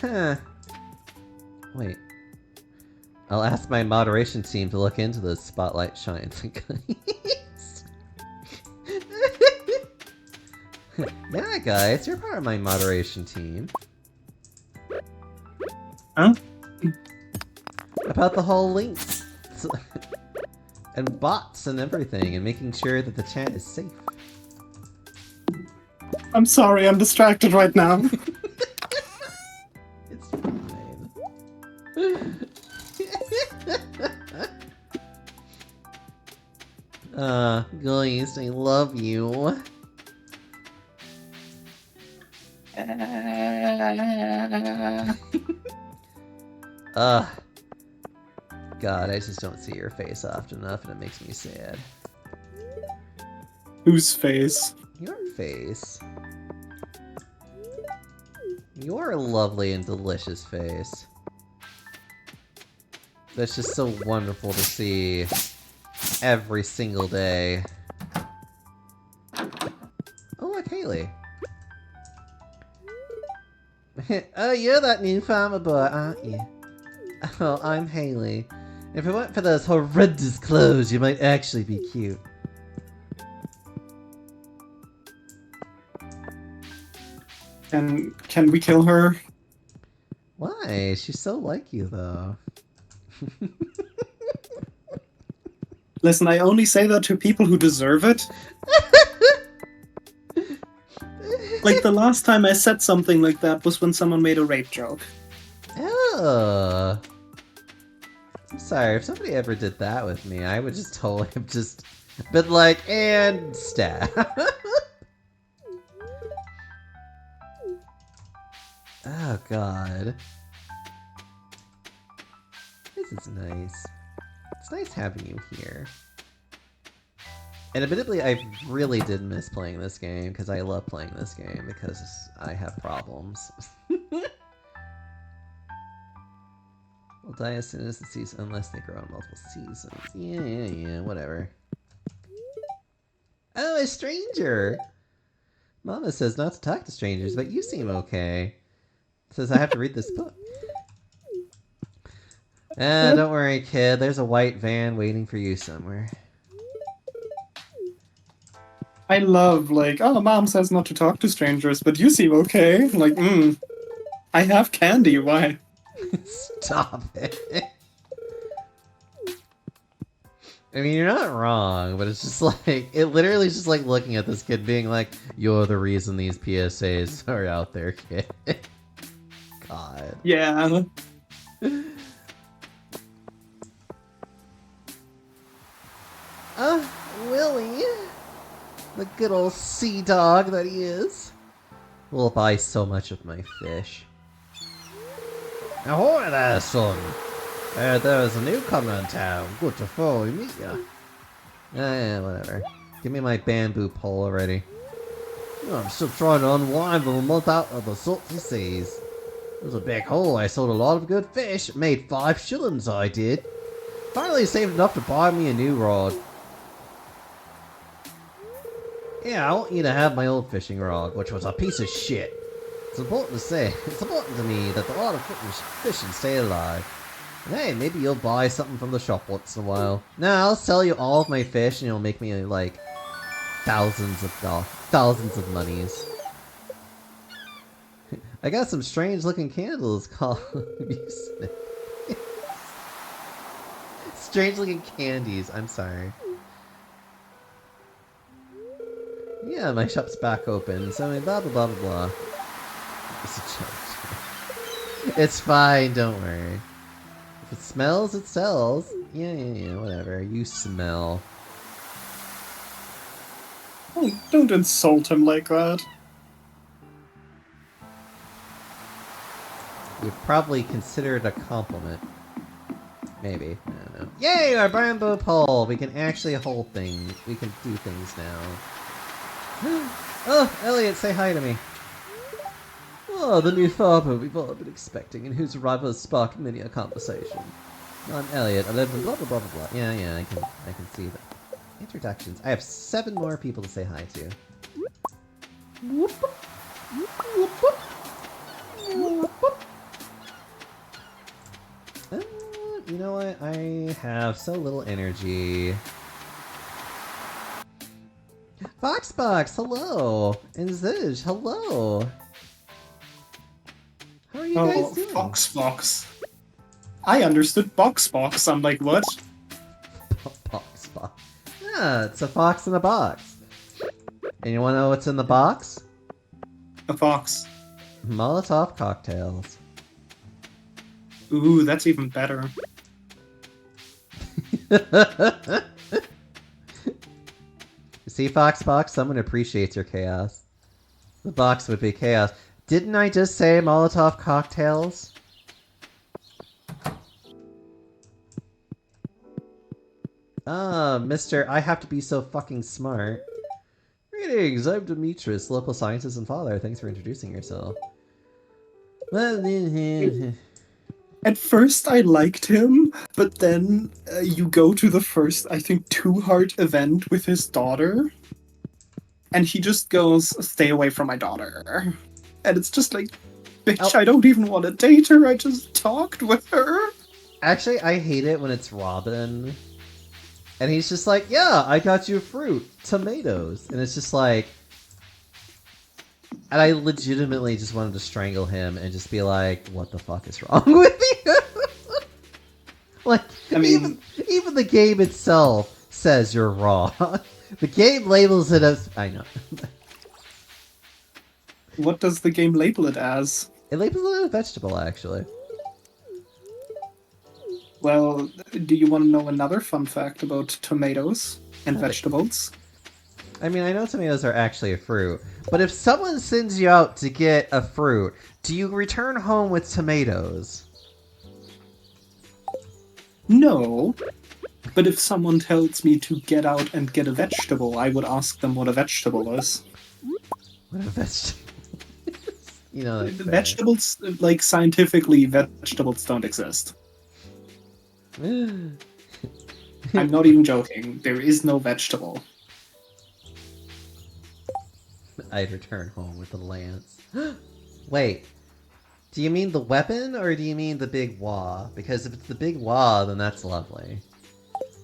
Speaker 3: Huh. Wait. I'll ask my moderation team to look into those spotlight shines. Yeah, guys, you're part of my moderation team.
Speaker 5: Huh?
Speaker 3: About the whole links and bots and everything, and making sure that the chat is safe.
Speaker 5: I'm sorry, I'm distracted right now.
Speaker 3: It's fine. Guys, I love you. God, I just don't see your face often enough, and it makes me sad.
Speaker 5: Whose face?
Speaker 3: Your face. Your lovely and delicious face. That's just so wonderful to see every single day. Oh, look, Haley. Oh, you're that new farmer boy, aren't you? Oh, I'm Haley. If it weren't for those horrendous clothes, you might actually be cute.
Speaker 5: Can we kill her?
Speaker 3: Why? She's so like you, though.
Speaker 5: Listen, I only say that to people who deserve it. Like, the last time I said something like that was when someone made a rape joke.
Speaker 3: Oh. I'm sorry, if somebody ever did that with me, I would just totally have just been like, and stab. Oh, God. This is nice. It's nice having you here. And admittedly, I really did miss playing this game, because I love playing this game, because I have problems. Will die as soon as the season, unless they grow in multiple seasons. Yeah, whatever. Oh, a stranger! Mama says not to talk to strangers, but you seem okay. Says I have to read this book. Ah, don't worry, kid. There's a white van waiting for you somewhere.
Speaker 5: I love, like, oh, Mom says not to talk to strangers, but you seem okay. Like, I have candy, why?
Speaker 3: Stop it. I mean, you're not wrong, but it's just like, it literally is just like looking at this kid being like, you're the reason these PSAs are out there, kid. God.
Speaker 5: Yeah.
Speaker 3: Willie. The good old sea dog that he is. Will buy so much of my fish. Ahoy there, son! There's a newcomer in town. Good to finally meet ya. Yeah, whatever. Give me my bamboo pole already. I'm still trying to unwind from a month out of the salty seas. It was a big haul. I sold a lot of good fish. Made 5 shillings, I did. Finally saved enough to buy me a new rod. Yeah, I want you to have my old fishing rod, which was a piece of shit. It's important to me that the art of fishing stay alive. And hey, maybe you'll buy something from the shop once in a while. Nah, I'll sell you all of my fish and you'll make me, like, thousands of monies. I got some strange looking candles called strange looking candies, I'm sorry. Yeah, my shop's back open, so blah blah blah blah blah. It's a joke. It's fine, don't worry. If it smells, it sells. Yeah, whatever. You smell.
Speaker 5: Oh, don't insult him like that.
Speaker 3: You'd probably consider it a compliment. Maybe. I don't know. Yay! Our bamboo pole! We can actually hold things. We can do things now. Oh, Elliot, say hi to me. Oh, the new farmer we've all been expecting and whose arrival has sparked many a conversation. I'm Elliot. I live in blah blah blah blah blah. Yeah, I can see that. Introductions. I have 7 more people to say hi to. Whoop, whoop, whoop, whoop, whoop. You know what? I have so little energy. Foxbox, hello! And Zidge, hello! How are you guys doing?
Speaker 5: Foxbox. I understood Boxbox. I'm like, what?
Speaker 3: Box. Yeah, it's a fox in a box. And you wanna know what's in the box?
Speaker 5: A fox.
Speaker 3: Molotov cocktails.
Speaker 5: Ooh, that's even better.
Speaker 3: See, Foxbox, someone appreciates your chaos. The box would be chaos. Didn't I just say Molotov cocktails? Ah, Mr. I have to be so fucking smart. Greetings, I'm Demetrius, local scientist and father. Thanks for introducing yourself.
Speaker 5: At first I liked him, but then you go to the first, I think, 2-heart event with his daughter, and he just goes, stay away from my daughter. And it's just like, bitch, I don't even want to date her, I just talked with her.
Speaker 3: Actually, I hate it when it's Robin. And he's just like, yeah, I got you fruit, tomatoes. And it's just like... And I legitimately just wanted to strangle him and just be like, what the fuck is wrong with you? Like, I mean, even the game itself says you're wrong. The game labels it as... I know.
Speaker 5: What does the game label it as?
Speaker 3: It labels it as a vegetable, actually.
Speaker 5: Well, do you want to know another fun fact about tomatoes and vegetables?
Speaker 3: I mean, I know tomatoes are actually a fruit, but if someone sends you out to get a fruit, do you return home with tomatoes?
Speaker 5: No. But if someone tells me to get out and get a vegetable, I would ask them what a vegetable is.
Speaker 3: What a vegetable is? You know, that's fair.
Speaker 5: Vegetables, like, scientifically, vegetables don't exist. I'm not even joking. There is no vegetable.
Speaker 3: I'd return home with a lance. Wait, do you mean the weapon or do you mean the big wah? Because if it's the big wah, then that's lovely.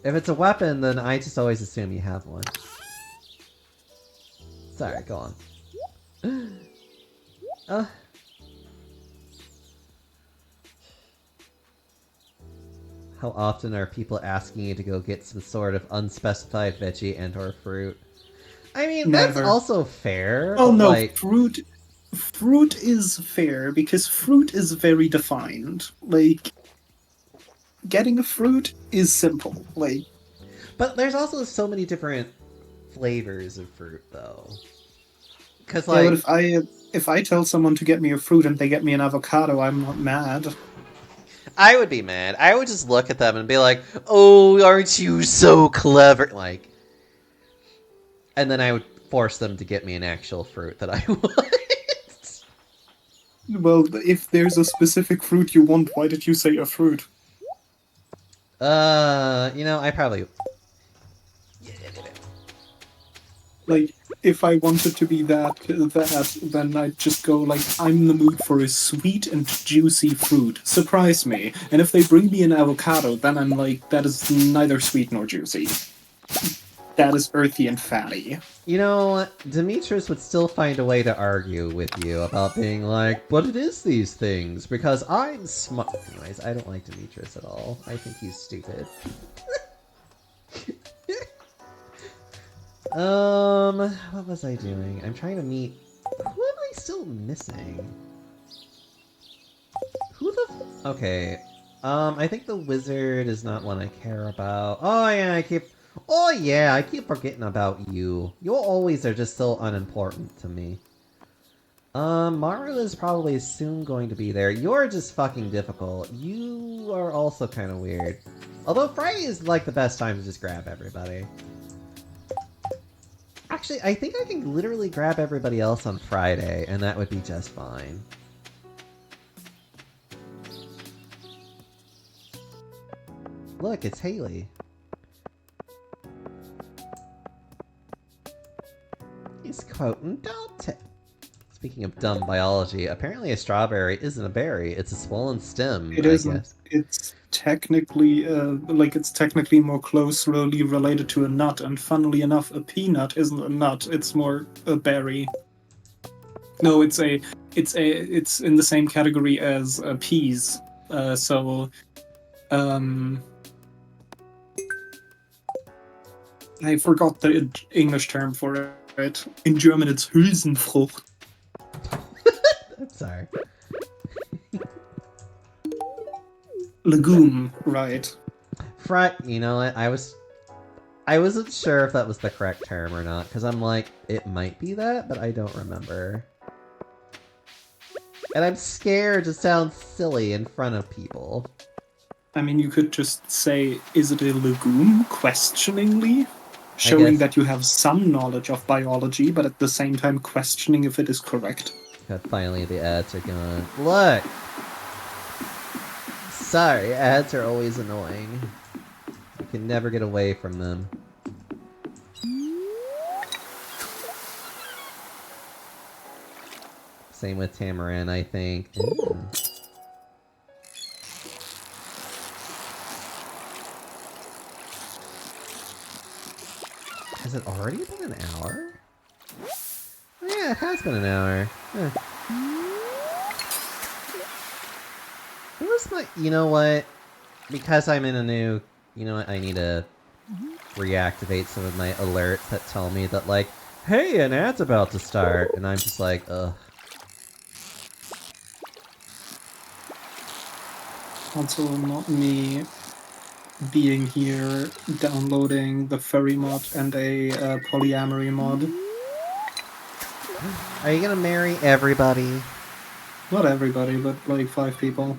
Speaker 3: If it's a weapon, then I just always assume you have one. Sorry, go on. How often are people asking you to go get some sort of unspecified veggie and or fruit? I mean, that's
Speaker 5: Never.
Speaker 3: also fair.
Speaker 5: Oh
Speaker 3: but,
Speaker 5: no,
Speaker 3: like,
Speaker 5: fruit is fair because fruit is very defined. Like, getting a fruit is simple. Like,
Speaker 3: but there's also so many different flavors of fruit, though. Because,
Speaker 5: yeah,
Speaker 3: like,
Speaker 5: but if I tell someone to get me a fruit and they get me an avocado, I'm not mad.
Speaker 3: I would be mad. I would just look at them and be like, "Oh, aren't you so clever?" Like, and then I would force them to get me an actual fruit that I want.
Speaker 5: Well, if there's a specific fruit you want, why did you say a fruit?
Speaker 3: I probably.
Speaker 5: Like, if I wanted to be that, then I'd just go like, I'm in the mood for a sweet and juicy fruit. Surprise me. And if they bring me an avocado, then I'm like, that is neither sweet nor juicy. That is earthy and fatty.
Speaker 3: Demetrius would still find a way to argue with you about being like, but it is these things, because I'm smart. Anyways, I don't like Demetrius at all. I think he's stupid. What was I doing? I'm trying to meet... Who am I still missing? Who the Okay. I think the wizard is not one I care about. Oh yeah, I keep forgetting about you. You always are just so unimportant to me. Maru is probably soon going to be there. You're just fucking difficult. You are also kind of weird. Although Friday is like the best time to just grab everybody. Actually, I think I can literally grab everybody else on Friday, and that would be just fine. Look, it's Haley. He's quoting Dante. Speaking of dumb biology, apparently a strawberry isn't a berry, it's a swollen stem,
Speaker 5: It
Speaker 3: I
Speaker 5: isn't.
Speaker 3: guess.
Speaker 5: It's technically, it's technically more closely related to a nut, and funnily enough, a peanut isn't a nut, it's more a berry. No, it's in the same category as peas. I forgot the English term for it. In German, it's Hülsenfrucht.
Speaker 3: I'm sorry.
Speaker 5: Legume, right.
Speaker 3: You know what? I wasn't sure if that was the correct term or not, because I'm like, it might be that, but I don't remember. And I'm scared to sound silly in front of people.
Speaker 5: I mean, you could just say, is it a legume? Questioningly. Showing that you have some knowledge of biology, but at the same time questioning if it is correct.
Speaker 3: God, finally the ads are gone. Look! Sorry, ads are always annoying. You can never get away from them. Same with Tamarin, I think. Ooh. Has it already been an hour? Oh yeah, it has been an hour. Huh. Who's my... You know what? Because I'm in a new... You know what? I need to reactivate some of my alerts that tell me that, like, hey, an ad's about to start. And I'm just like, ugh.
Speaker 5: Also, not me being here, downloading the furry mod and a polyamory mod.
Speaker 3: Are you gonna marry everybody?
Speaker 5: Not everybody, but like 5 people.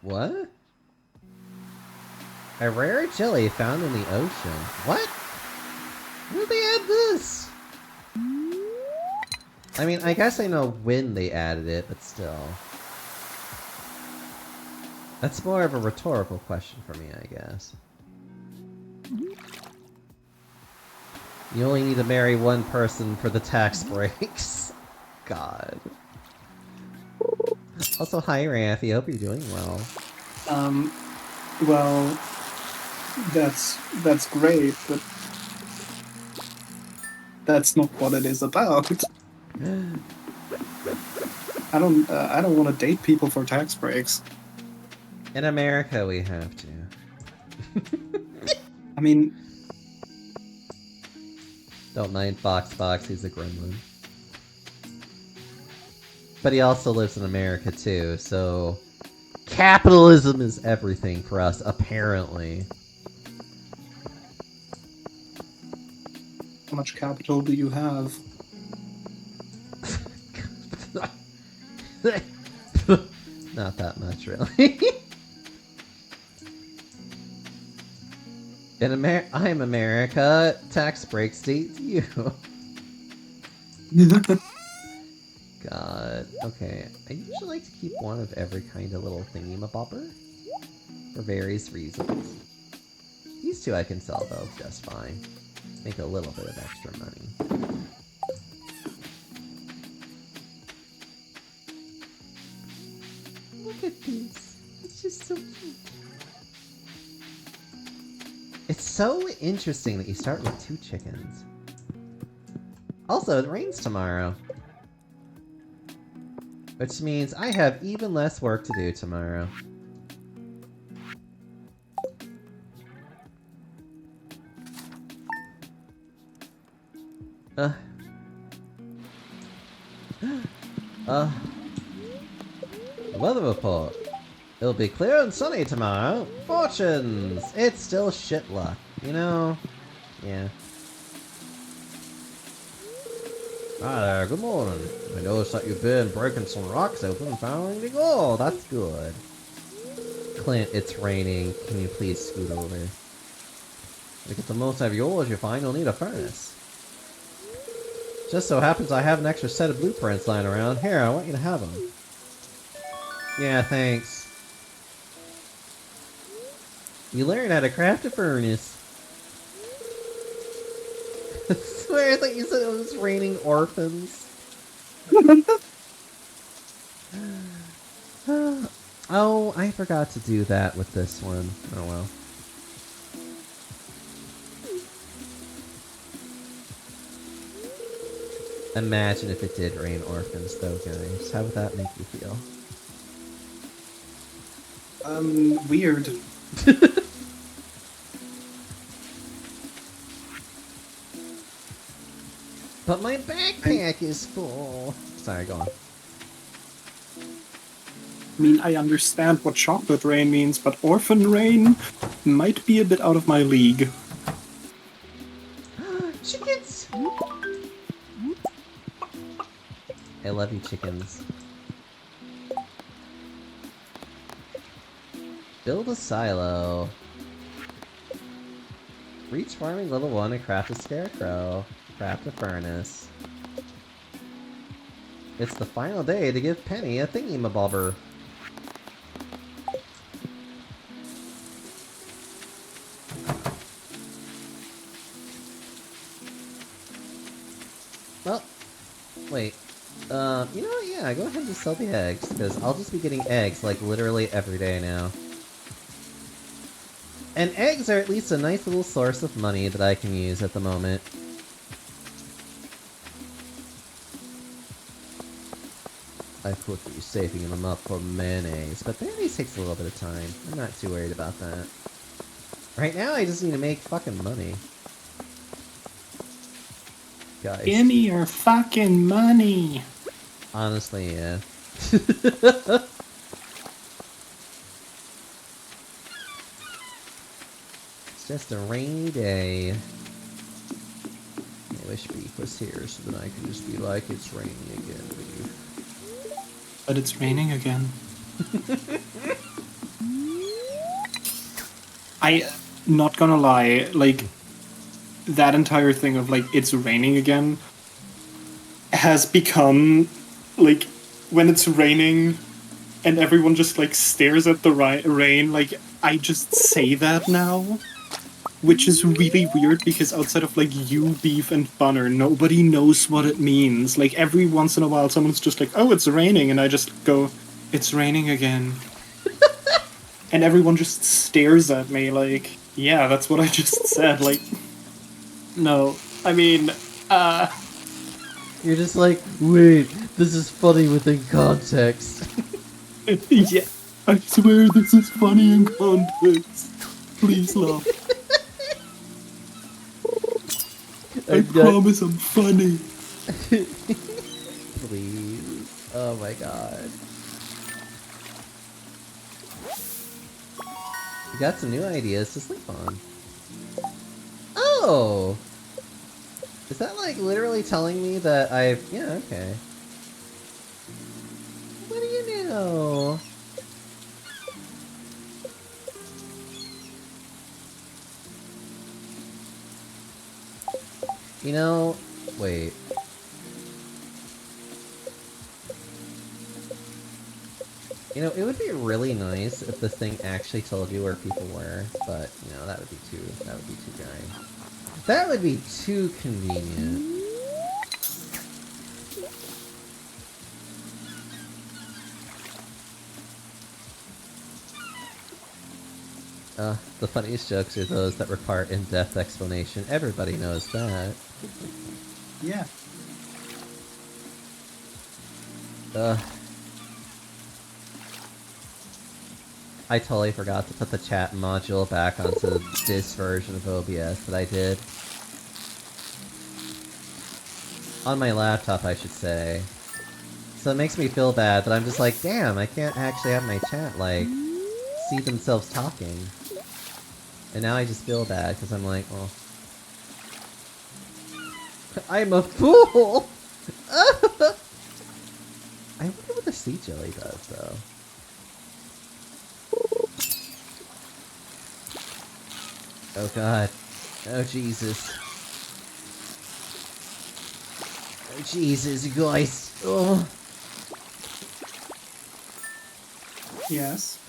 Speaker 3: What? A rare jelly found in the ocean. What? Where did they add this? I mean, I guess I know when they added it, but still. That's more of a rhetorical question for me, I guess. You only need to marry one person for the tax breaks. God. Also, hi, Raffy. Hope you're doing well.
Speaker 5: Well, that's great, but that's not what it is about. I don't want to date people for tax breaks.
Speaker 3: In America, we have to.
Speaker 5: I mean,
Speaker 3: Don't mind Fox, he's a gremlin. But he also lives in America too, so... Capitalism is everything for us, apparently.
Speaker 5: how much capital do you have?
Speaker 3: Not that much, really. I'm America. Tax breaks date you. God. Okay. I usually like to keep one of every kind of little thingy-mabobber. For various reasons. These two I can sell, though, just fine. Make a little bit of extra money. Look at these. It's just so cute. It's so interesting that you start with 2 chickens. Also, it rains tomorrow. Which means I have even less work to do tomorrow. Weather report. It'll be clear and sunny tomorrow. Fortunes! It's still shit luck. You know? Yeah. Hi there, good morning. I noticed that you've been breaking some rocks open and finding the gold. That's good. Clint, it's raining. Can you please scoot over? To get the most out of yours, you find you'll need a furnace. Just so happens I have an extra set of blueprints lying around. Here, I want you to have them. Yeah, thanks. You learn how to craft a furnace. I swear, I thought you said it was raining orphans. Oh, I forgot to do that with this one. Oh well. Imagine if it did rain orphans, though, guys. How would that make you feel?
Speaker 5: Weird.
Speaker 3: But my backpack is full. Sorry, go on.
Speaker 5: I mean, I understand what chocolate rain means, but orphan rain might be a bit out of my league.
Speaker 3: Chickens! I love you, chickens. Build a silo. Reach farming level 1 and craft a scarecrow. Craft a furnace. It's the final day to give Penny a thingy-mabobber. Well, wait. You know what? Yeah, go ahead and just sell the eggs, because I'll just be getting eggs, like, literally every day now. And eggs are at least a nice little source of money that I can use at the moment. I could be saving them up for mayonnaise, but mayonnaise takes a little bit of time. I'm not too worried about that. Right now, I just need to make fucking money. Guys.
Speaker 5: Give me your fucking money!
Speaker 3: Honestly, yeah. It's just a rainy day. I wish Beef was here so that I could just be like, it's raining again, Beef.
Speaker 5: But it's raining again. Not gonna lie, like, that entire thing of, like, it's raining again has become, like, when it's raining and everyone just, like, stares at the rain, like, I just say that now. Which is really weird because outside of, like, you, Beef, and Bunner, nobody knows what it means. Like, every once in a while someone's just like, oh, it's raining, and I just go, It's raining again. And everyone just stares at me like, yeah, that's what I just said. Like, no. I mean,
Speaker 4: You're just like, wait, this is funny within context.
Speaker 5: yeah. I swear this is funny in context. Please laugh. I promise I'm funny.
Speaker 4: Please. Oh my god. You got some new ideas to sleep on. Oh! Is that like literally telling me that I've... Yeah, okay. What do you know? You know... Wait. You know, it would be really nice if this thing actually told you where people were, but, you know, that would be too dry. That would be too convenient. The funniest jokes are those that require in-depth explanation. Everybody knows that.
Speaker 5: Yeah.
Speaker 4: I totally forgot to put the chat module back onto this version of OBS that I did. On my laptop, I should say. So it makes me feel bad, but I'm just like, damn, I can't actually have my chat, like, see themselves talking. And now I just feel bad, because I'm like, well... I'm a fool! I wonder what the sea jelly does, though. Oh god. Oh Jesus. Oh Jesus, you guys. Oh.
Speaker 5: Yes.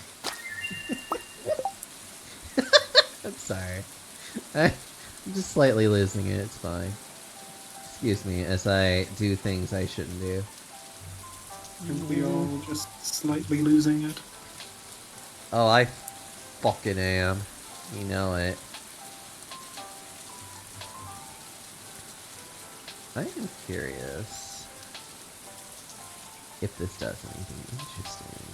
Speaker 4: I'm sorry. I'm just slightly losing it, it's fine. Excuse me as I do things I shouldn't do.
Speaker 5: Aren't we all just slightly losing it?
Speaker 4: Oh, I fucking am. You know it. I am curious if this does anything interesting.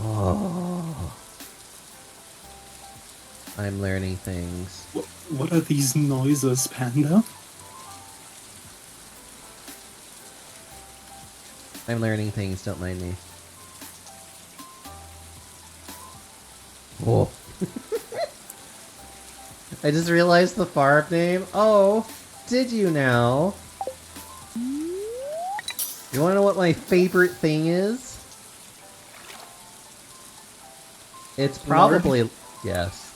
Speaker 4: Oh. I'm learning things.
Speaker 5: What are these noises, Panda?
Speaker 4: I'm learning things, don't mind me. Whoa. I just realized the farm name. Oh, did you now? You wanna know what my favorite thing is? It's probably... Yes.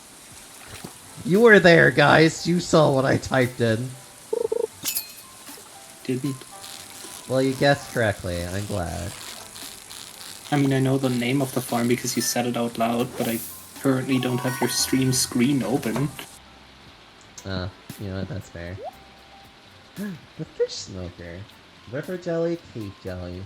Speaker 4: You were there, guys. You saw what I typed in.
Speaker 5: Didn't.
Speaker 4: Well, you guessed correctly. I'm glad.
Speaker 5: I mean, I know the name of the farm because you said it out loud, but I currently don't have your stream screen open.
Speaker 4: You know what? That's fair. The fish smoker. River jelly, cave jelly.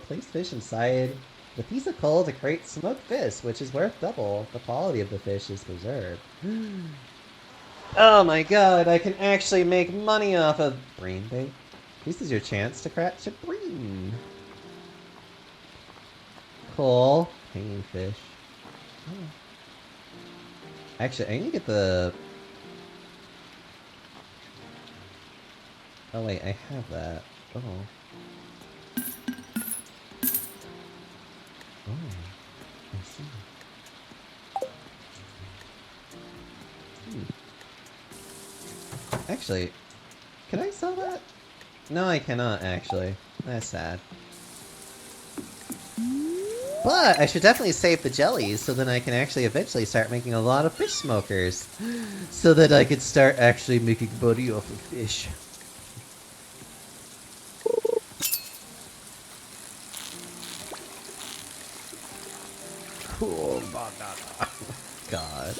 Speaker 4: Place fish inside the piece of coal to create smoked fish, which is worth double. The quality of the fish is preserved. Oh my god, I can actually make money off of brain bait. This is your chance to catch a brain. Coal, hanging fish. Oh. Actually, I need to get the... Oh wait, I have that. Oh. Oh, I see. Actually, can I sell that? No, I cannot, actually. That's sad.
Speaker 3: But I should definitely save the jellies so then I can actually eventually start making a lot of fish smokers. So that I could start actually making money off of fish. Cool banana. God.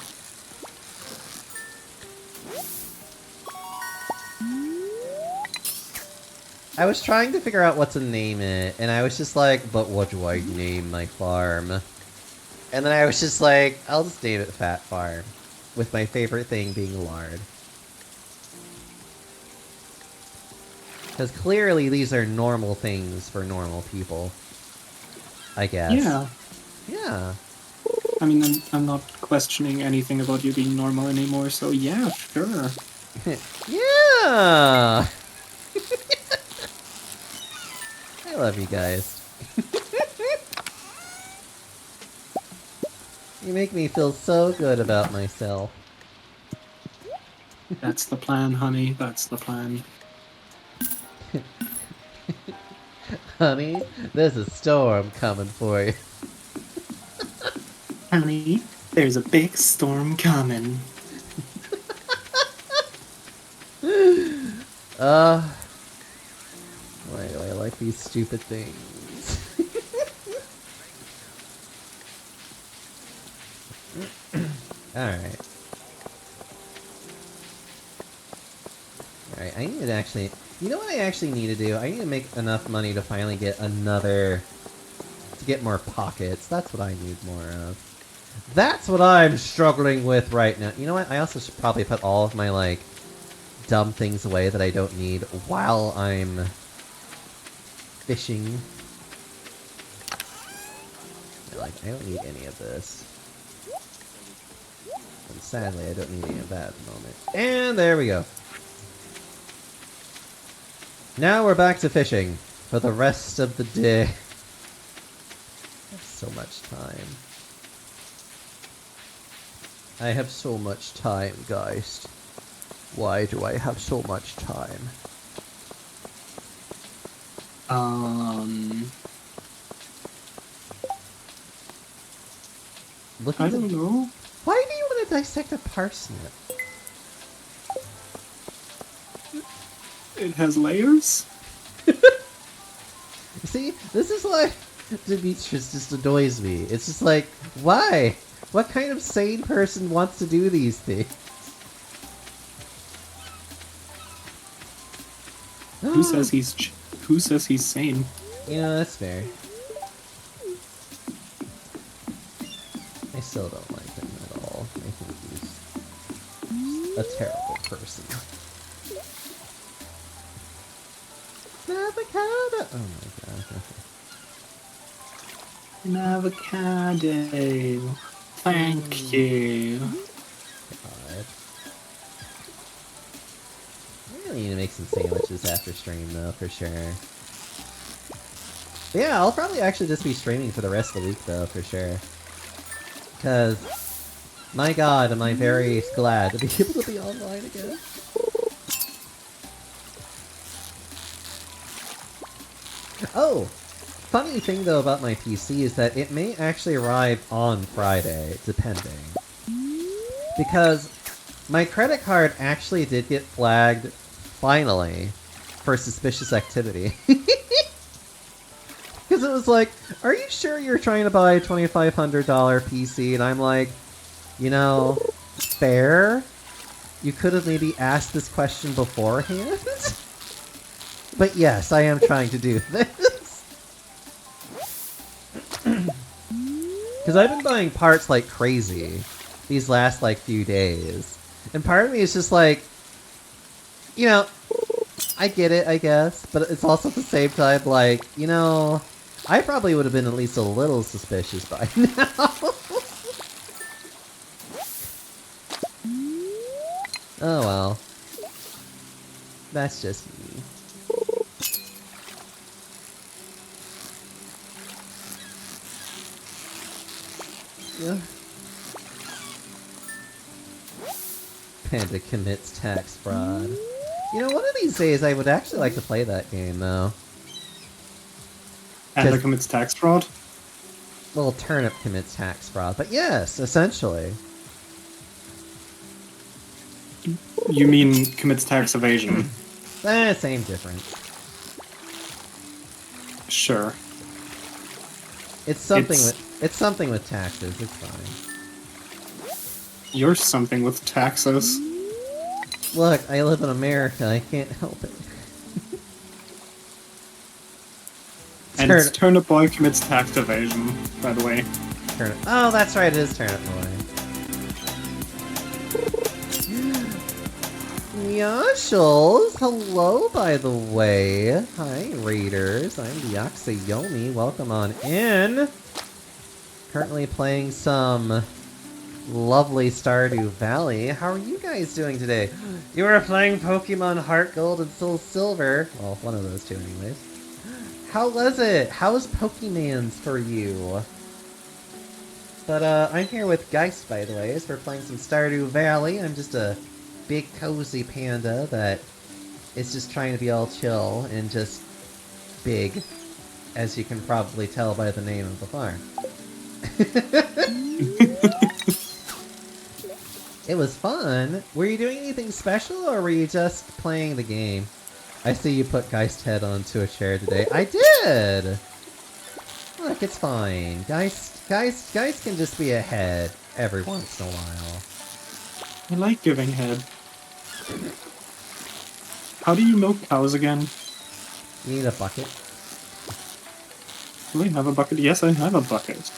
Speaker 3: I was trying to figure out what to name it, and I was just like, but what do I name my farm? And then I was just like, I'll just name it Fat Farm, with my favorite thing being lard. Because clearly these are normal things for normal people. I guess.
Speaker 5: Yeah.
Speaker 3: Yeah.
Speaker 5: I mean, I'm not questioning anything about you being normal anymore, so yeah, sure.
Speaker 3: Yeah! I love you guys. You make me feel so good about myself.
Speaker 5: That's the plan, honey. That's the plan.
Speaker 3: Honey, there's a storm coming for you.
Speaker 5: Honey, there's a big storm coming.
Speaker 3: Why do I like these stupid things? Alright. Alright, I need to actually... You know what I actually need to do? I need to make enough money to finally get another... To get more pockets. That's what I need more of. That's what I'm struggling with right now. You know what? I also should probably put all of my, like, dumb things away that I don't need while I'm fishing. Like, I don't need any of this. And sadly, I don't need any of that at the moment. And there we go. Now we're back to fishing for the rest of the day. I have so much time. I have so much time, guys. Why do I have so much time? Look
Speaker 5: I
Speaker 3: at
Speaker 5: don't
Speaker 3: the...
Speaker 5: know.
Speaker 3: Why do you want to dissect a parsnip?
Speaker 5: It has layers?
Speaker 3: See, this is why Demetrius just annoys me. It's just like, why? What kind of sane person wants to do these things?
Speaker 5: Who says he's sane?
Speaker 3: Yeah, that's fair. I still don't like him at all. I think he's a terrible person. Avocado! Oh my god.
Speaker 5: An avocado. Thank you.
Speaker 3: God. I really need to make some sandwiches after stream though, for sure. Yeah, I'll probably actually just be streaming for the rest of the week though, for sure. Because, my god, am I very glad to be able to be online again. Oh! Funny thing though about my PC is that it may actually arrive on Friday, depending. Because my credit card actually did get flagged, finally, for suspicious activity. Because it was like, are you sure you're trying to buy a $2,500 PC? And I'm like, you know, fair? You could have maybe asked this question beforehand? But yes, I am trying to do this. Because I've been buying parts like crazy these last, like, few days. And part of me is just like, you know, I get it, I guess. But it's also at the same time like, you know, I probably would have been at least a little suspicious by now. Oh well. That's just me. Yeah. Panda commits tax fraud. You know, one of these days I would actually like to play that game, though.
Speaker 5: Panda
Speaker 3: 'Cause-
Speaker 5: commits tax fraud?
Speaker 3: Well, turnip commits tax fraud, but yes, essentially.
Speaker 5: You mean commits tax evasion?
Speaker 3: Same difference.
Speaker 5: Sure.
Speaker 3: It's something
Speaker 5: It's-
Speaker 3: with taxes. It's fine.
Speaker 5: You're something with taxes.
Speaker 3: Look, I live in America. I can't help it.
Speaker 5: And it's Turnip Boy commits tax evasion, by the way.
Speaker 3: Turnip. Oh, that's right. It is Turnip Boy. Yashals! Hello, by the way. Hi, Raiders. I'm Deoxyomi. Welcome on in. Currently playing some lovely Stardew Valley. How are you guys doing today? You are playing Pokemon Heart Gold and Soul Silver. Well, one of those two anyways. How was it? How was Pokemans for you? But I'm here with Geist, by the way, as we're playing some Stardew Valley. I'm just a big cozy panda that is just trying to be all chill and just big, as you can probably tell by the name of the farm. It was fun. Were you doing anything special, or were you just playing the game? I see you put Geist head onto a chair today. I did! Look, it's fine. Geist can just be a head every once in a while.
Speaker 5: I like giving head. How do you milk cows again?
Speaker 3: You need a bucket.
Speaker 5: Do I have a bucket? Yes, I have a bucket.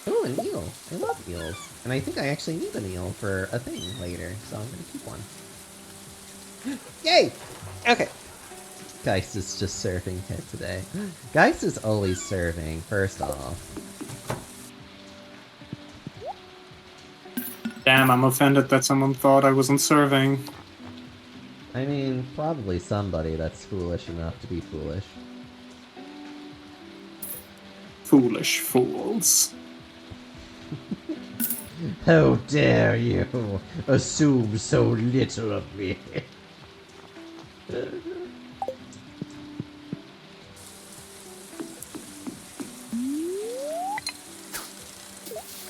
Speaker 3: Ooh, an eel. I love eels. And I think I actually need an eel for a thing later, so I'm gonna keep one. Yay! Okay. Geist is just serving head today. Geist is always serving, first off.
Speaker 5: Damn, I'm offended that someone thought I wasn't serving.
Speaker 3: I mean, probably somebody that's foolish enough to be foolish.
Speaker 5: Foolish fools.
Speaker 3: How dare you assume so little of me?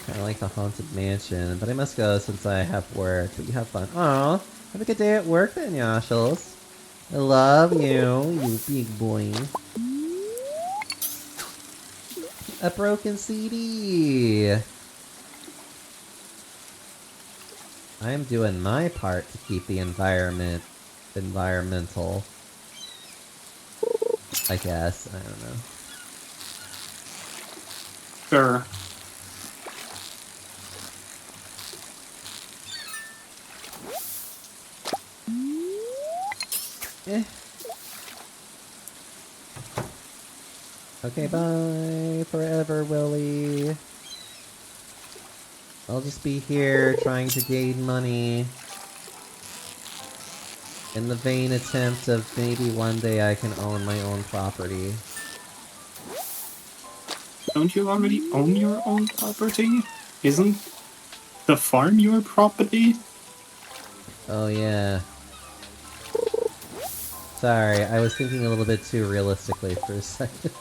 Speaker 3: Kinda like the Haunted Mansion, but I must go since I have work, but you have fun. Aw, have a good day at work then, Yashals. I love you, you big boy. A broken CD! I'm doing my part to keep the environment environmental. I guess. I don't know.
Speaker 5: Sure.
Speaker 3: Eh. Okay, bye forever, Willy. I'll just be here trying to gain money in the vain attempt of maybe one day I can own my own property.
Speaker 5: Don't you already own your own property? Isn't the farm your property?
Speaker 3: Oh yeah. Sorry, I was thinking a little bit too realistically for a second.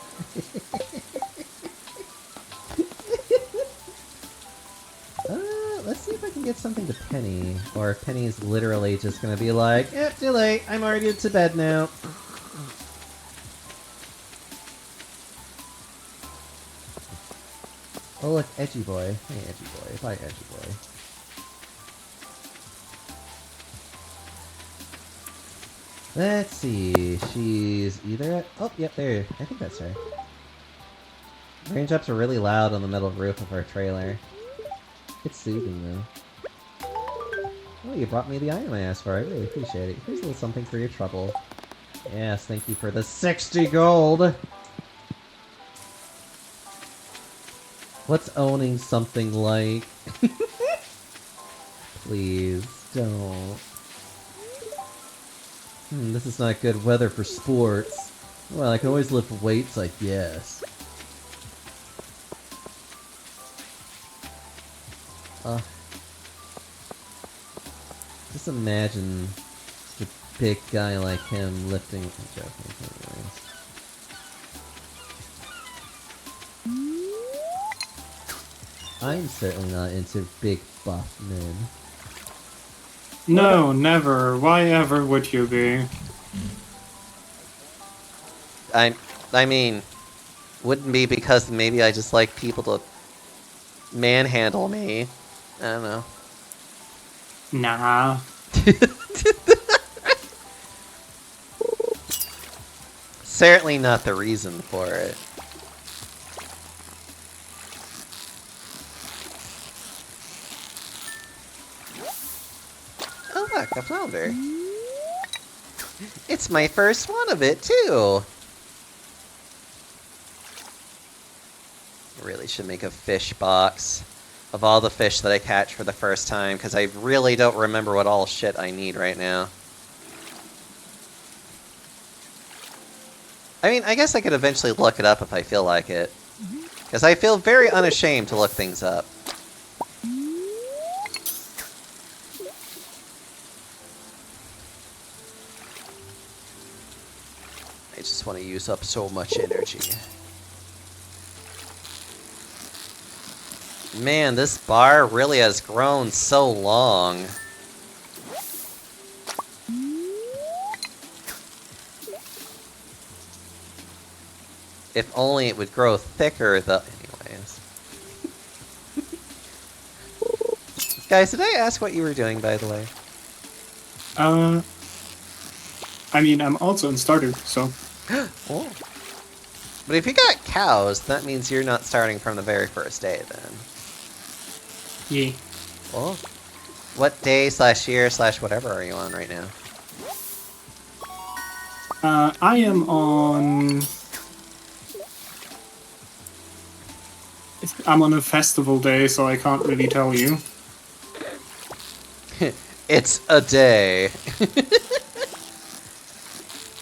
Speaker 3: Let's see if I can get something to Penny. Or if Penny's literally just gonna be like, eh, too late, I'm already to bed now. Oh look, Edgy Boy. Hey Edgy Boy. Bye Edgy Boy. Let's see, she's either at... Oh, yep, there. I think that's her. Raindrops are really loud on the metal roof of our trailer. It's soothing, though. Oh, you brought me the item I asked for. I really appreciate it. Here's a little something for your trouble. Yes, thank you for the 60 gold! What's owning something like? Please, don't. This is not good weather for sports. Well, I can always lift weights, I guess. Just imagine the
Speaker 4: big guy like him lifting. I'm joking, anyways. I'm certainly not into big buff men.
Speaker 5: No, never. Why ever would you be?
Speaker 3: I mean, wouldn't be because maybe I just like people to manhandle me. I don't know.
Speaker 5: Nah.
Speaker 3: Certainly not the reason for it. Oh look, a flounder. It's my first one of it, too! I really should make a fish box of all the fish that I catch for the first time, because I really don't remember what all shit I need right now. I mean, I guess I could eventually look it up if I feel like it. Because I feel very unashamed to look things up. I just want to use up so much energy. Man, this bar really has grown so long. If only it would grow thicker, though. Anyways. Guys, did I ask what you were doing, by the way?
Speaker 5: I mean, I'm also in starter, so.
Speaker 3: Oh. But if you got cows, that means you're not starting from the very first day, then.
Speaker 5: Yeah.
Speaker 3: Oh. What day / year / whatever are you on right now?
Speaker 5: I am on. I'm on a festival day, so I can't really tell you.
Speaker 3: It's a day.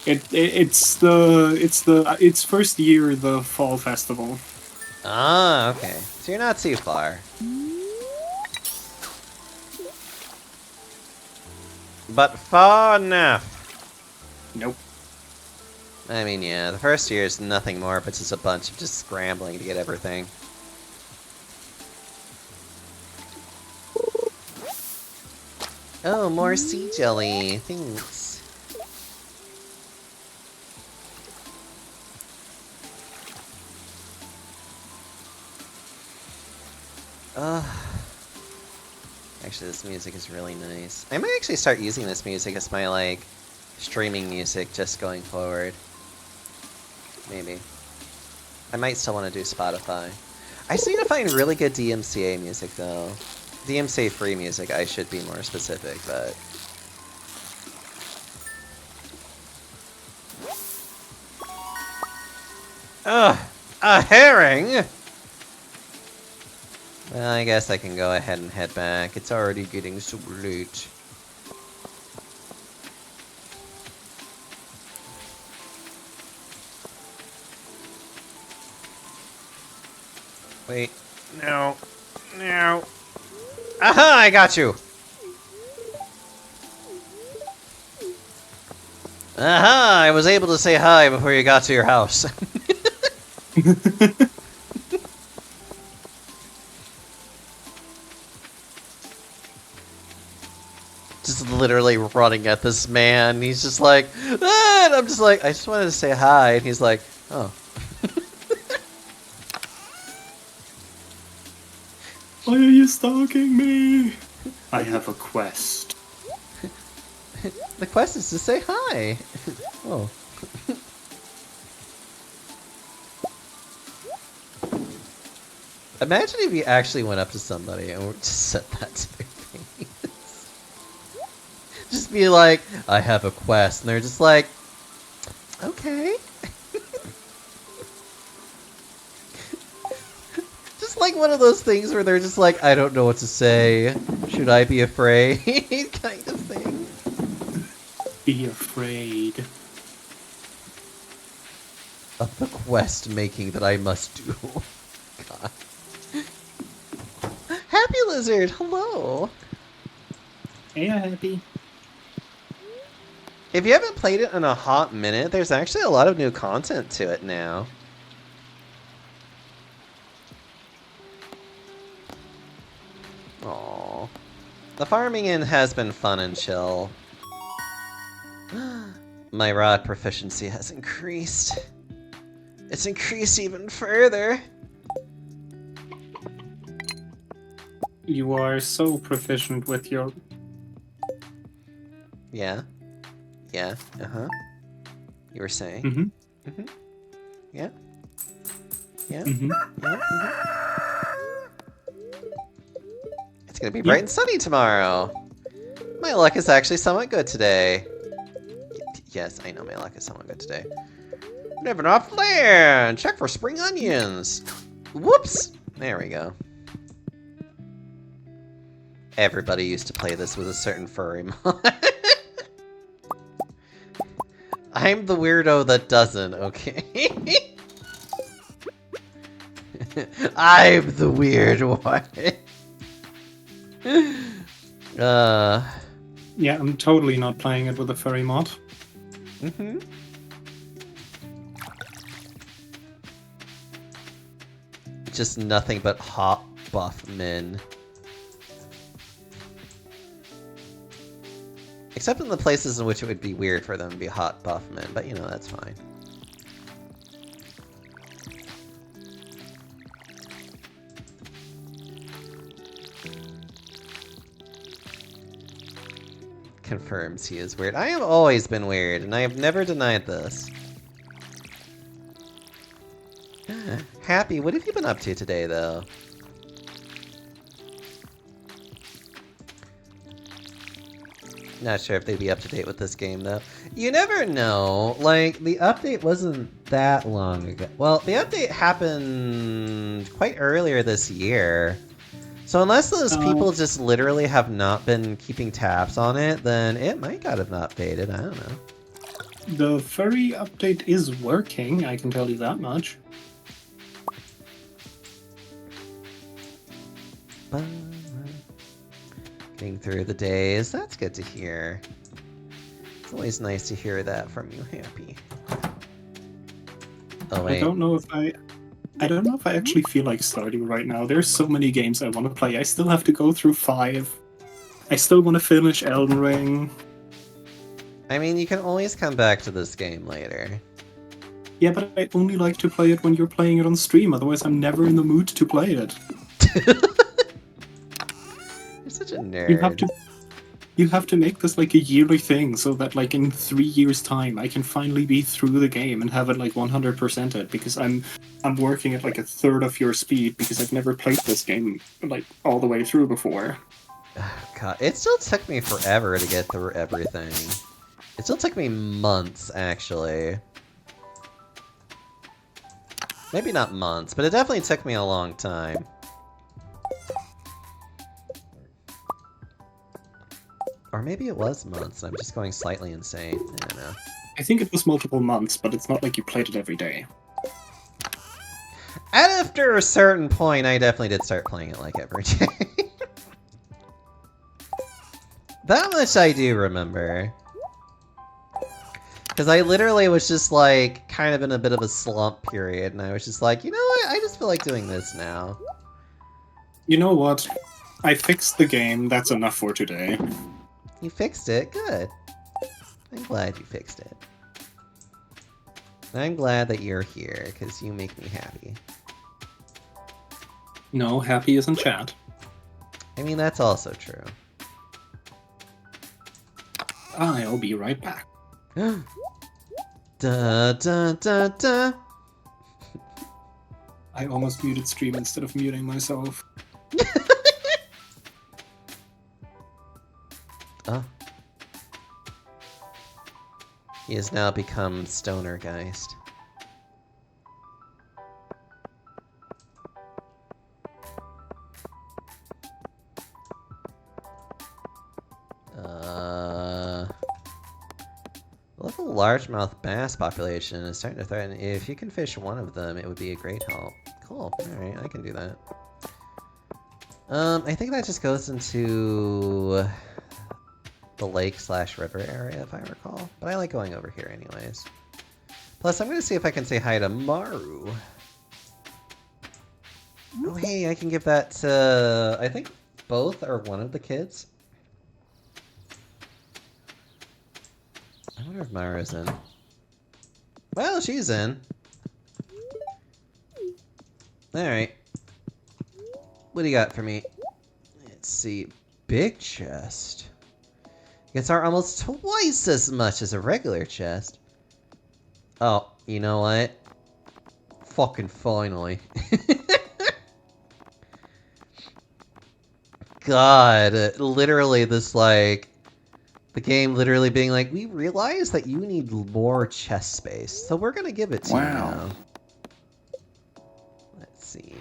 Speaker 5: It's first year the fall festival.
Speaker 3: Ah, okay. So you're not too far. But far enough.
Speaker 5: Nope.
Speaker 3: I mean, yeah, the first year is nothing more but just a bunch of just scrambling to get everything. Oh, more sea jelly. Thanks. Actually, this music is really nice. I might actually start using this music as my, like, streaming music just going forward. Maybe. I might still want to do Spotify. I just need to find really good DMCA music, though. DMCA free music, I should be more specific, but... Ugh! A herring?! Well, I guess I can go ahead and head back. It's already getting super late. Wait. No. No. Aha! I got you! Aha! I was able to say hi before you got to your house. Just literally running at this man. He's just like, ah! And I'm just like, I just wanted to say hi. And he's like, oh.
Speaker 5: Why are you stalking me? I have a quest.
Speaker 3: The quest is to say hi. Oh. Imagine if you actually went up to somebody and just said that to their face. Just be like, I have a quest. And they're just like, okay. Just like one of those things where they're just like, I don't know what to say. Should I be afraid? Kind of thing.
Speaker 5: Be afraid.
Speaker 3: Of the quest making that I must do. God. Happy Lizard, hello!
Speaker 5: Hey, Happy.
Speaker 3: If you haven't played it in a hot minute, there's actually a lot of new content to it now. Aww. The farming in has been fun and chill. My rod proficiency has increased. It's increased even further.
Speaker 5: You are so proficient with your...
Speaker 3: Yeah. Yeah. Uh-huh. You were saying?
Speaker 5: Mm-hmm.
Speaker 3: Mm-hmm. Yeah. Yeah.
Speaker 5: Mm-hmm.
Speaker 3: Yeah. It's gonna be bright and sunny tomorrow. My luck is actually somewhat good today. Yes, I know my luck is somewhat good today. Living off land! Check for spring onions! Whoops! There we go. Everybody used to play this with a certain furry mod. I'm the weirdo that doesn't, okay? I'm the weird one.
Speaker 5: Yeah, I'm totally not playing it with a furry mod.
Speaker 3: Mm-hmm. Just nothing but hot buff men. Except in the places in which it would be weird for them to be hot buff men, but you know, that's fine. Confirms he is weird. I have always been weird, and I have never denied this. Happy, what have you been up to today, though? Not sure if they'd be up to date with this game, though. You never know. Like, the update wasn't that long ago. Well, the update happened quite earlier this year. So unless those people just literally have not been keeping tabs on it, then it might not have updated. I don't know.
Speaker 5: The furry update is working, I can tell you that much.
Speaker 3: Getting through the days. That's good to hear. It's always nice to hear that from you, Happy. Oh wait.
Speaker 5: I don't know if I actually feel like starting right now. There's so many games I want to play. I still have to go through 5. I still want to finish Elden Ring.
Speaker 3: I mean, you can always come back to this game later.
Speaker 5: Yeah, but I only like to play it when you're playing it on stream. Otherwise, I'm never in the mood to play it.
Speaker 3: You're such a nerd.
Speaker 5: You have to make this like a yearly thing, so that like in 3 years' time, I can finally be through the game and have it like 100% it. Because I'm working at like a third of your speed because I've never played this game like all the way through before.
Speaker 3: God, it still took me forever to get through everything. It still took me months, actually. Maybe not months, but it definitely took me a long time. Or maybe it was months, and I'm just going slightly insane. I don't know.
Speaker 5: I think it was multiple months, but it's not like you played it every day.
Speaker 3: After a certain point, I definitely did start playing it like every day. That much I do remember. Because I literally was just like, kind of in a bit of a slump period, and I was just like, you know what, I just feel like doing this now.
Speaker 5: You know what? I fixed the game, that's enough for today.
Speaker 3: You fixed it? Good. I'm glad you fixed it. I'm glad that you're here, because you make me happy.
Speaker 5: No, Happy isn't chat.
Speaker 3: I mean, that's also true.
Speaker 5: I'll be right back.
Speaker 3: Da da da da.
Speaker 5: I almost muted stream instead of muting myself.
Speaker 3: Oh. He has now become Stoner Geist. The local largemouth bass population is starting to threaten. If you can fish one of them, it would be a great help. Cool. Alright, I can do that. I think that just goes into the lake/river area, if I recall. But I like going over here anyways. Plus, I'm going to see if I can say hi to Maru. Oh, hey, I can give that to... I think both or one of the kids. I wonder if Maru's in. Well, she's in. Alright. What do you got for me? Let's see. Big chest. Gets are almost twice as much as a regular chest. Oh, you know what? Fucking finally. God, literally this, like... The game literally being like, we realize that you need more chest space, so we're gonna give it to you now. Let's see.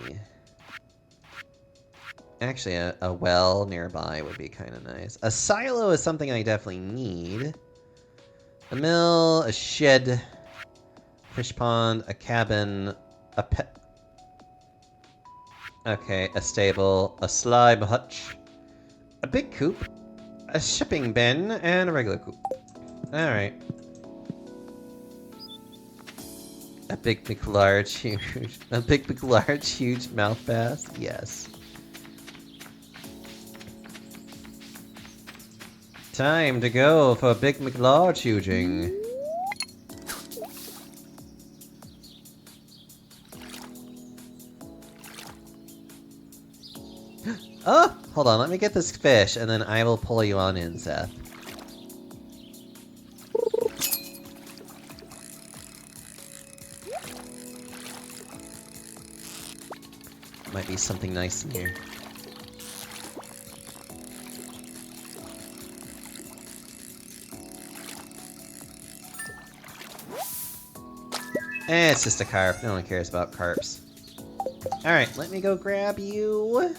Speaker 3: Actually, a well nearby would be kind of nice. A silo is something I definitely need. A mill, a shed, fish pond, a cabin, a pet... Okay, a stable, a slime hutch, a big coop, a shipping bin, and a regular coop. Alright. A big, large, huge... A big, large, huge mouth bass? Yes. Time to go for a big large huging. Oh! Hold on, let me get this fish, and then I will pull you on in, Seth. Might be something nice in here. It's just a carp. No one cares about carps. Alright, let me go grab you.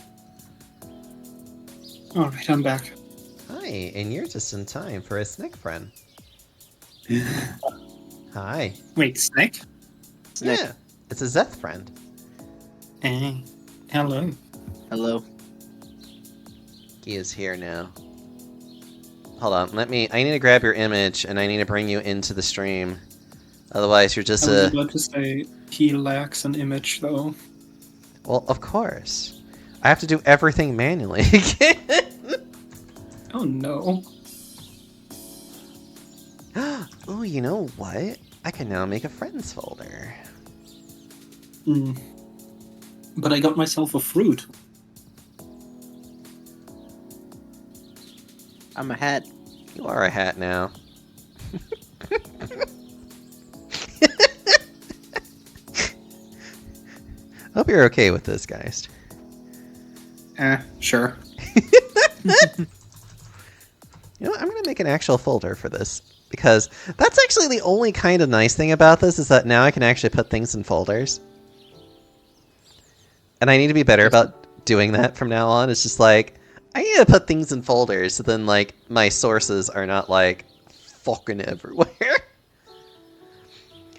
Speaker 5: Alright, I'm back.
Speaker 3: Hi, and you're just in time for a Snick friend. Hi.
Speaker 5: Wait, Snake?
Speaker 3: Yeah, it's a Zeth friend.
Speaker 5: Hey. Hello.
Speaker 6: Hello.
Speaker 3: He is here now. Hold on, I need to grab your image, and I need to bring you into the stream. Otherwise, you're just
Speaker 5: I was about to say, he lacks an image, though.
Speaker 3: Well, of course. I have to do everything manually again.
Speaker 5: Oh no.
Speaker 3: Oh, you know what? I can now make a friends folder.
Speaker 5: But I got myself a fruit.
Speaker 6: I'm a hat.
Speaker 3: You are a hat now. Hope you're okay with this, guys.
Speaker 5: Sure.
Speaker 3: You know what? I'm going to make an actual folder for this. Because that's actually the only kind of nice thing about this, is that now I can actually put things in folders. And I need to be better about doing that from now on. It's just like, I need to put things in folders so then, like, my sources are not, like, fucking everywhere.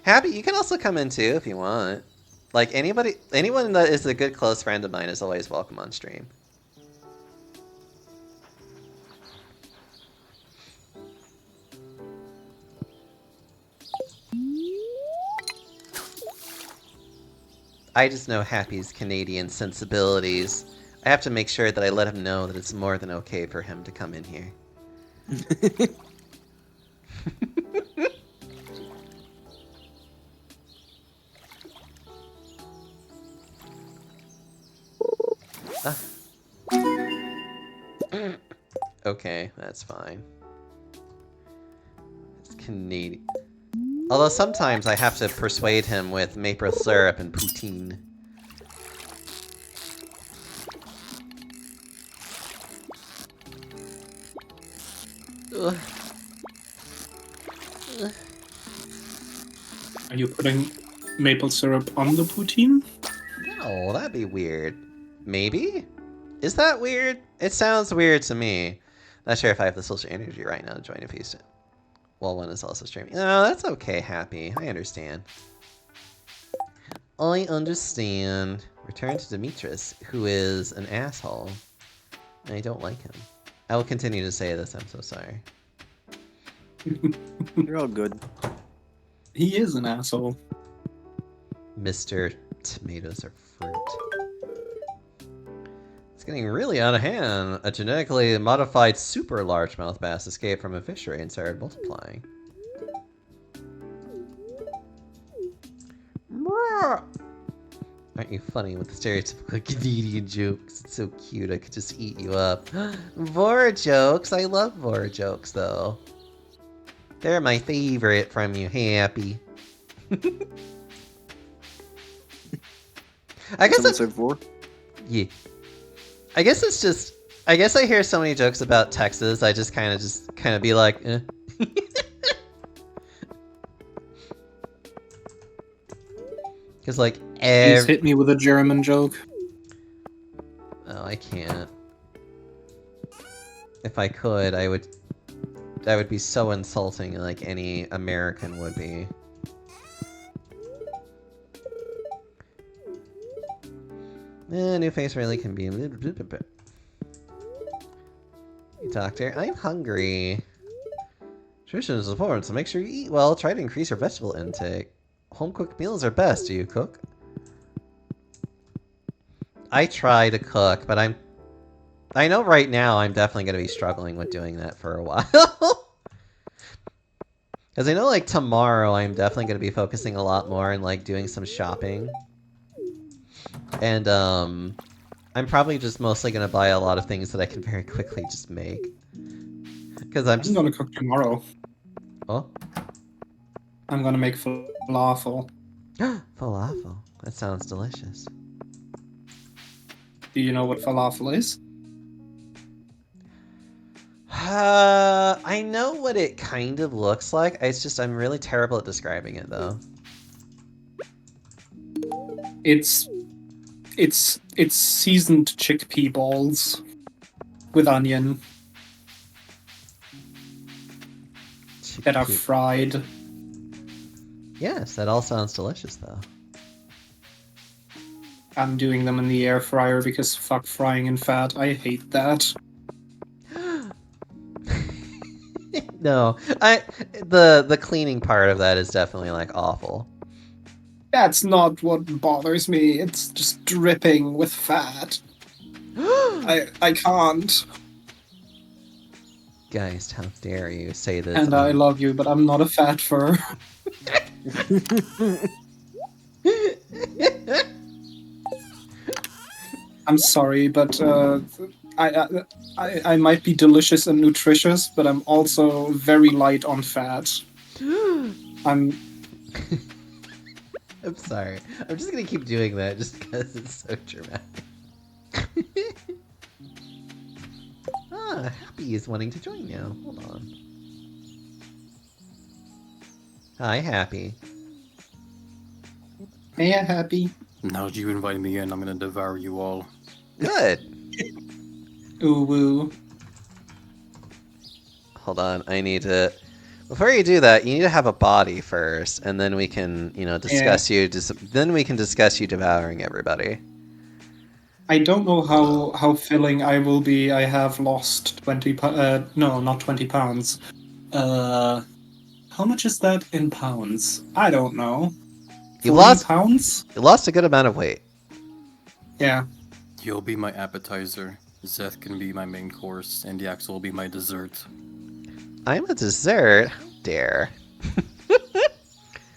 Speaker 3: Happy, you can also come in too if you want. Like, anyone that is a good close friend of mine is always welcome on stream. I just know Happy's Canadian sensibilities. I have to make sure that I let him know that it's more than okay for him to come in here. Okay, that's fine. It's Canadian. Although sometimes I have to persuade him with maple syrup and poutine. Ugh.
Speaker 5: Are you putting maple syrup on the poutine?
Speaker 3: No, that'd be weird. Maybe? Is that weird? It sounds weird to me. Not sure if I have the social energy right now to join a feast. Well, one is also streaming. No, that's okay, Happy. I understand. I understand. Return to Demetrius, who is an asshole. And I don't like him. I will continue to say this. I'm so sorry.
Speaker 6: You're all good.
Speaker 5: He is an asshole.
Speaker 3: Mr. Tomatoes are fruit. It's getting really out of hand. A genetically modified super largemouth bass escaped from a fishery and started multiplying. Aren't you funny with the stereotypical Canadian jokes? It's so cute, I could just eat you up. Vora jokes! I love Vora jokes, though. They're my favorite from you, Happy. I guess
Speaker 6: Someone
Speaker 3: it's...
Speaker 6: said 4?
Speaker 3: Yeah. I guess it's just... I guess I hear so many jokes about Texas, I just kind of be like, eh. Because, like,
Speaker 5: Please hit me with a German joke.
Speaker 3: Oh, I can't. If I could, I would... That would be so insulting, like any American would be. New face really can be... Doctor, I'm hungry. Nutrition is important, so make sure you eat well. Try to increase your vegetable intake. Home-cooked meals are best. Do you cook? I try to cook, but I know right now I'm definitely going to be struggling with doing that for a while. Because I know, like, tomorrow I'm definitely going to be focusing a lot more on, like, doing some shopping. And, I'm probably just mostly going to buy a lot of things that I can very quickly just make. Because I'm just...
Speaker 5: gonna cook tomorrow.
Speaker 3: Oh?
Speaker 5: I'm gonna make falafel.
Speaker 3: Falafel. That sounds delicious.
Speaker 5: Do you know what falafel is?
Speaker 3: I know what it kind of looks like. It's just I'm really terrible at describing it, though.
Speaker 5: It's seasoned chickpea balls with onion that are fried.
Speaker 3: Yes, that all sounds delicious, though.
Speaker 5: I'm doing them in the air fryer because fuck frying in fat. I hate that.
Speaker 3: No, the cleaning part of that is definitely like awful.
Speaker 5: That's not what bothers me. It's just dripping with fat. I can't.
Speaker 3: Guys, how dare you say this?
Speaker 5: And I love you, but I'm not a fat fur. I'm sorry, but I might be delicious and nutritious, but I'm also very light on fat. I'm
Speaker 3: sorry. I'm just gonna keep doing that just because it's so dramatic. Happy is wanting to join now. Hold on. Hi, Happy.
Speaker 5: Hey, Happy.
Speaker 6: Now that you invite me in, I'm gonna devour you all.
Speaker 3: Good.
Speaker 5: Ooh woo.
Speaker 3: Hold on, I need to... Before you do that, you need to have a body first, and then we can, you know, discuss you. Then we can discuss you devouring everybody.
Speaker 5: I don't know how filling I will be. I have lost 20 no, not 20 pounds. How much is that in pounds? I don't know.
Speaker 3: You lost
Speaker 5: pounds?
Speaker 3: You lost a good amount of weight.
Speaker 5: Yeah.
Speaker 6: You'll be my appetizer, Zeth can be my main course, and the Axel will be my dessert.
Speaker 3: I'm a dessert? How dare.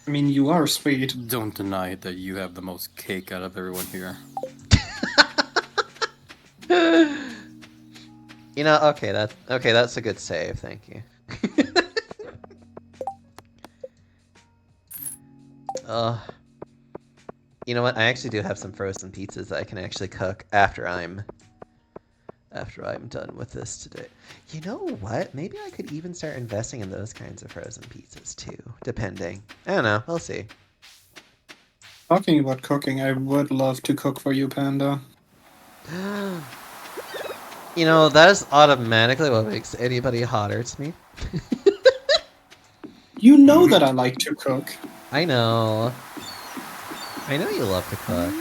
Speaker 5: I mean, you are sweet.
Speaker 6: Don't deny that you have the most cake out of everyone here.
Speaker 3: You know, okay, that's a good save, thank you. You know what? I actually do have some frozen pizzas that I can actually cook after I'm done with this today. You know what? Maybe I could even start investing in those kinds of frozen pizzas too, depending. I don't know. We'll see.
Speaker 5: Talking about cooking, I would love to cook for you, Panda.
Speaker 3: You know, that is automatically what makes anybody hotter to me.
Speaker 5: You know that I like to cook.
Speaker 3: I know. I know you love to cook.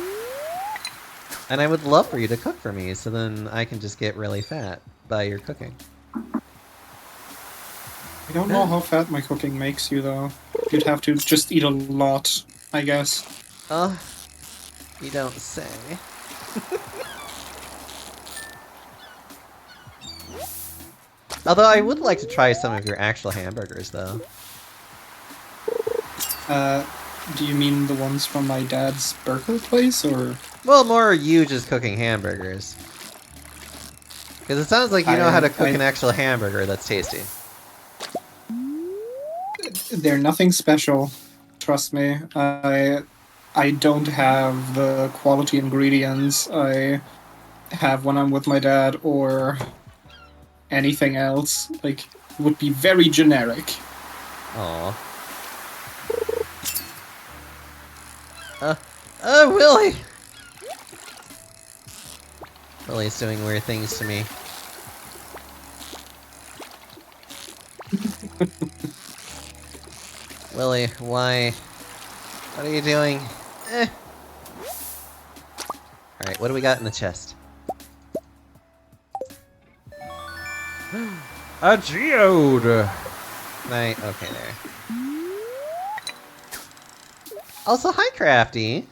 Speaker 3: And I would love for you to cook for me, so then I can just get really fat. by your cooking.
Speaker 5: I don't know how fat my cooking makes you, though. You'd have to just eat a lot, I guess.
Speaker 3: Oh, you don't say. Although I would like to try some of your actual hamburgers, though.
Speaker 5: Do you mean the ones from my dad's burger place, or...?
Speaker 3: Well, more you just cooking hamburgers. Because it sounds like you know how to cook an actual hamburger that's tasty.
Speaker 5: They're nothing special, trust me. I don't have the quality ingredients I have when I'm with my dad, or anything else. Like, it would be very generic.
Speaker 3: Aww. Willie! Willie's doing weird things to me. Willie, why? What are you doing? Alright, what do we got in the chest? A geode! Right, okay, there. Also, hi, Crafty!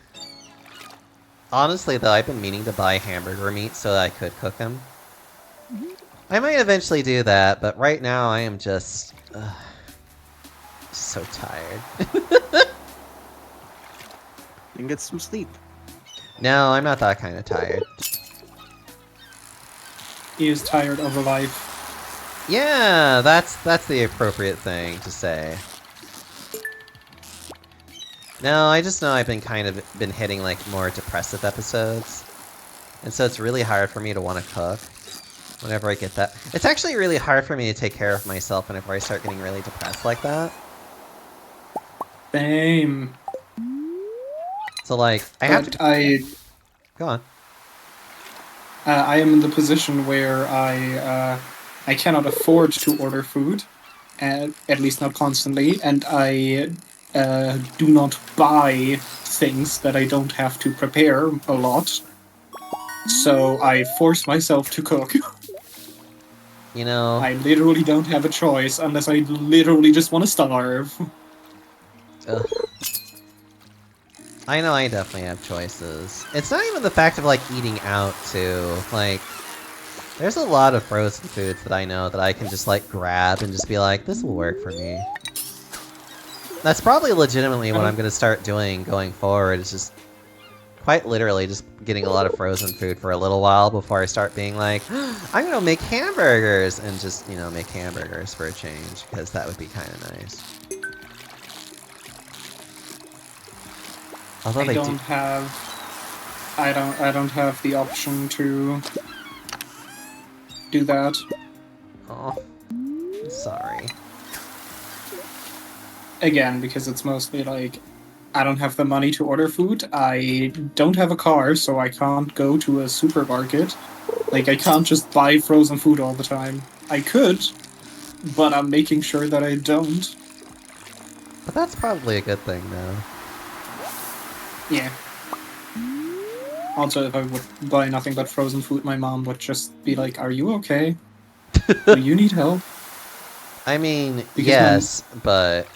Speaker 3: Honestly, though, I've been meaning to buy hamburger meat so that I could cook them. I might eventually do that, but right now I am just... so tired.
Speaker 7: You can get some sleep.
Speaker 3: No, I'm not that kind of tired.
Speaker 5: He is tired of life.
Speaker 3: Yeah, that's the appropriate thing to say. No, I just know I've been been hitting like more depressive episodes. And so it's really hard for me to want to cook whenever I get that. It's actually really hard for me to take care of myself whenever I start getting really depressed like that.
Speaker 5: Same.
Speaker 3: So like, I have to... Go on.
Speaker 5: I am in the position where I cannot afford to order food, at least not constantly, and I do not buy things that I don't have to prepare a lot. So I force myself to cook.
Speaker 3: You know...
Speaker 5: I literally don't have a choice unless I literally just want to starve.
Speaker 3: Ugh. I know I definitely have choices. It's not even the fact of, like, eating out, too. Like, there's a lot of frozen foods that I know that I can just, like, grab and just be like, this will work for me. That's probably legitimately what I'm gonna start doing going forward, is just quite literally just getting a lot of frozen food for a little while before I start being like, I'm gonna make hamburgers! And just, you know, make hamburgers for a change, because that would be kind of nice. Although
Speaker 5: I don't have the option to do that.
Speaker 3: Oh, sorry.
Speaker 5: Again, because it's mostly like, I don't have the money to order food, I don't have a car, so I can't go to a supermarket. Like, I can't just buy frozen food all the time. I could, but I'm making sure that I don't.
Speaker 3: But that's probably a good thing, though.
Speaker 5: Yeah. Also, if I would buy nothing but frozen food, my mom would just be like, are you okay? Do you need help?
Speaker 3: I mean,
Speaker 5: Because
Speaker 3: yes, but...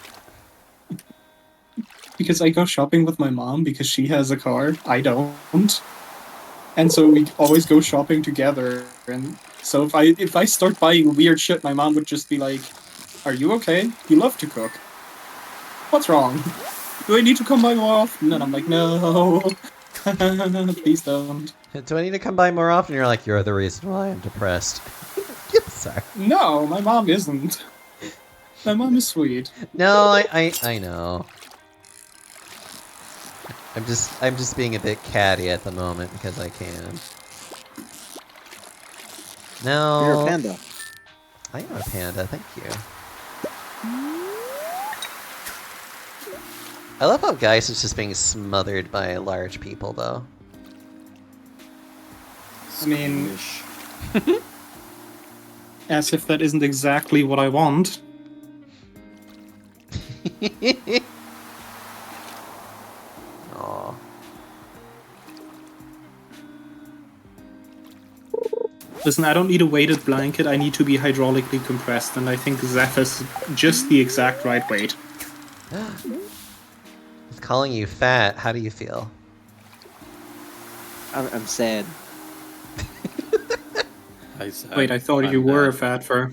Speaker 5: Because I go shopping with my mom because she has a car, I don't. And so we always go shopping together. And so if I start buying weird shit, my mom would just be like, are you okay? You love to cook. What's wrong? Do I need to come by more often? And I'm like, no. Please don't.
Speaker 3: Do I need to come by more often? You're like, you're the reason why I'm depressed. Sorry.
Speaker 5: No, my mom isn't. My mom is sweet.
Speaker 3: No, I know. I'm just being a bit catty at the moment because I can. No.
Speaker 7: You're a panda.
Speaker 3: I am a panda, thank you. I love how Geist is just being smothered by large people, though.
Speaker 5: I mean,
Speaker 6: Squish.
Speaker 5: as if that isn't exactly what I want.
Speaker 3: Aw.
Speaker 5: Listen, I don't need a weighted blanket, I need to be hydraulically compressed, and I think Zeph is just the exact right weight.
Speaker 3: With calling you fat, how do you feel?
Speaker 7: I'm sad.
Speaker 5: Wait, I thought you were a fat fur.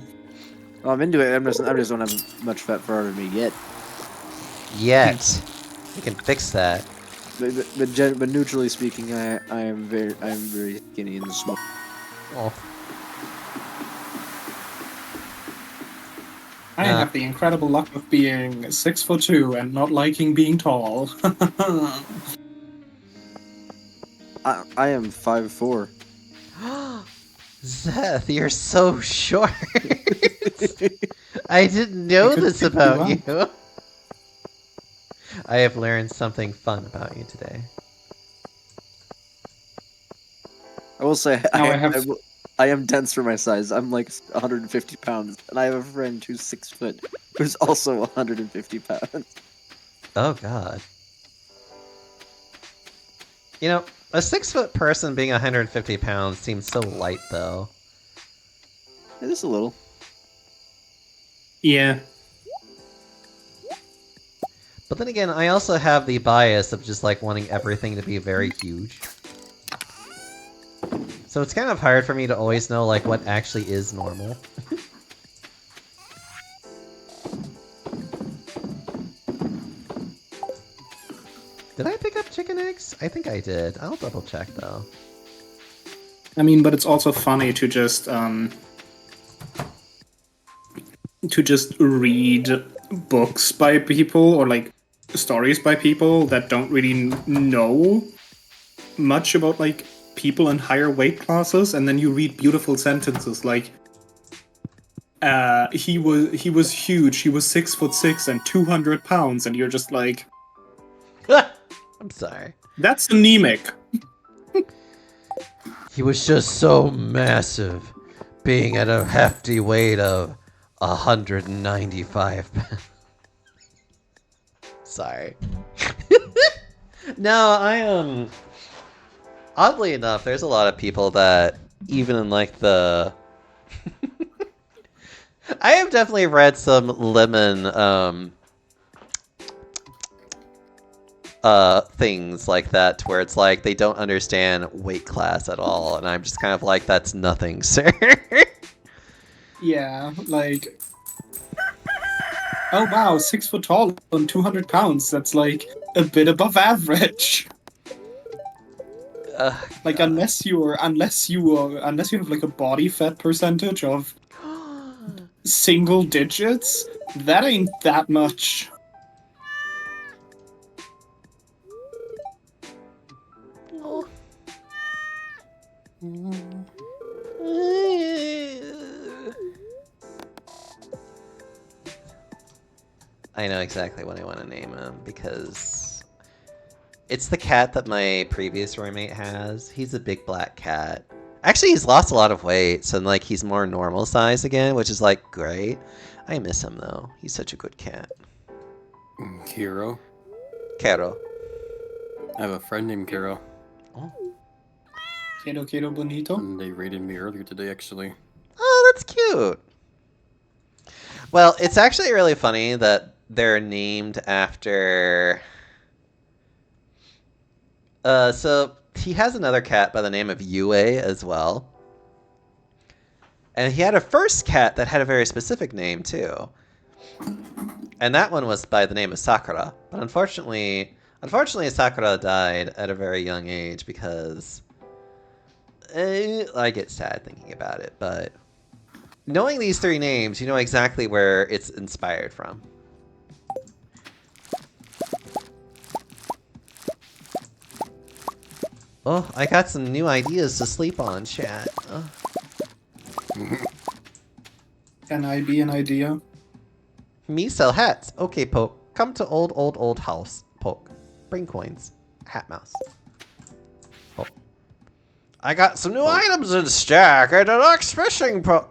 Speaker 7: Well, I'm into it. I just don't have much fat fur on me yet.
Speaker 3: Yet. We can fix that.
Speaker 7: But neutrally speaking, I am very skinny and small.
Speaker 3: Oh.
Speaker 5: I have the incredible luck of being 6'2" and not liking being tall.
Speaker 7: I am 5'4".
Speaker 3: Zeth, you're so short. I didn't know this about you. I have learned something fun about you today.
Speaker 7: I will say,
Speaker 5: Now
Speaker 7: I am dense for my size. I'm like 150 pounds, and I have a friend who's 6 foot, who's also 150 pounds.
Speaker 3: Oh god. You know, a 6-foot person being 150 pounds seems so light, though.
Speaker 7: Yeah, just a little.
Speaker 5: Yeah.
Speaker 3: But then again, I also have the bias of just like wanting everything to be very huge. So it's kind of hard for me to always know like what actually is normal. Did I pick up chicken eggs? I think I did. I'll double check though.
Speaker 5: I mean, but it's also funny to just read books by people or like stories by people that don't really know much about like people in higher weight classes, and then you read beautiful sentences like he was huge, he was 6'6" and 200 pounds, and you're just like,
Speaker 3: I'm sorry.
Speaker 5: that's anemic.
Speaker 3: He was just so massive, being at a hefty weight of 195 pounds. Sorry. No, I oddly enough, there's a lot of people that even in like the I have definitely read some lemon things like that to where it's like they don't understand weight class at all, and I'm just kind of like, that's nothing, sir.
Speaker 5: Yeah, like, oh wow, 6 foot tall and 200 pounds. That's like a bit above average. Like unless you have like a body fat percentage of single digits, that ain't that much.
Speaker 3: I know exactly what I want to name him because it's the cat that my previous roommate has. He's a big black cat. Actually, he's lost a lot of weight, so like he's more normal size again, which is like great. I miss him though. He's such a good cat.
Speaker 6: Kiro.
Speaker 3: Kero.
Speaker 6: I have a friend named Kiro.
Speaker 5: Quiero bonito.
Speaker 6: And they raided me earlier today, actually.
Speaker 3: Oh, that's cute. Well, it's actually really funny that they're named after... so he has another cat by the name of Yue as well. And he had a first cat that had a very specific name, too. And that one was by the name of Sakura. But unfortunately Sakura died at a very young age because... I get sad thinking about it, but... knowing these three names, you know exactly where it's inspired from. Oh, I got some new ideas to sleep on, chat. Oh.
Speaker 5: Can I be an idea?
Speaker 3: Me sell hats. Okay, Poke. Come to old house. Poke. Bring coins. Hat mouse. Oh. I got some new items in stack. I deluxe fishing pro...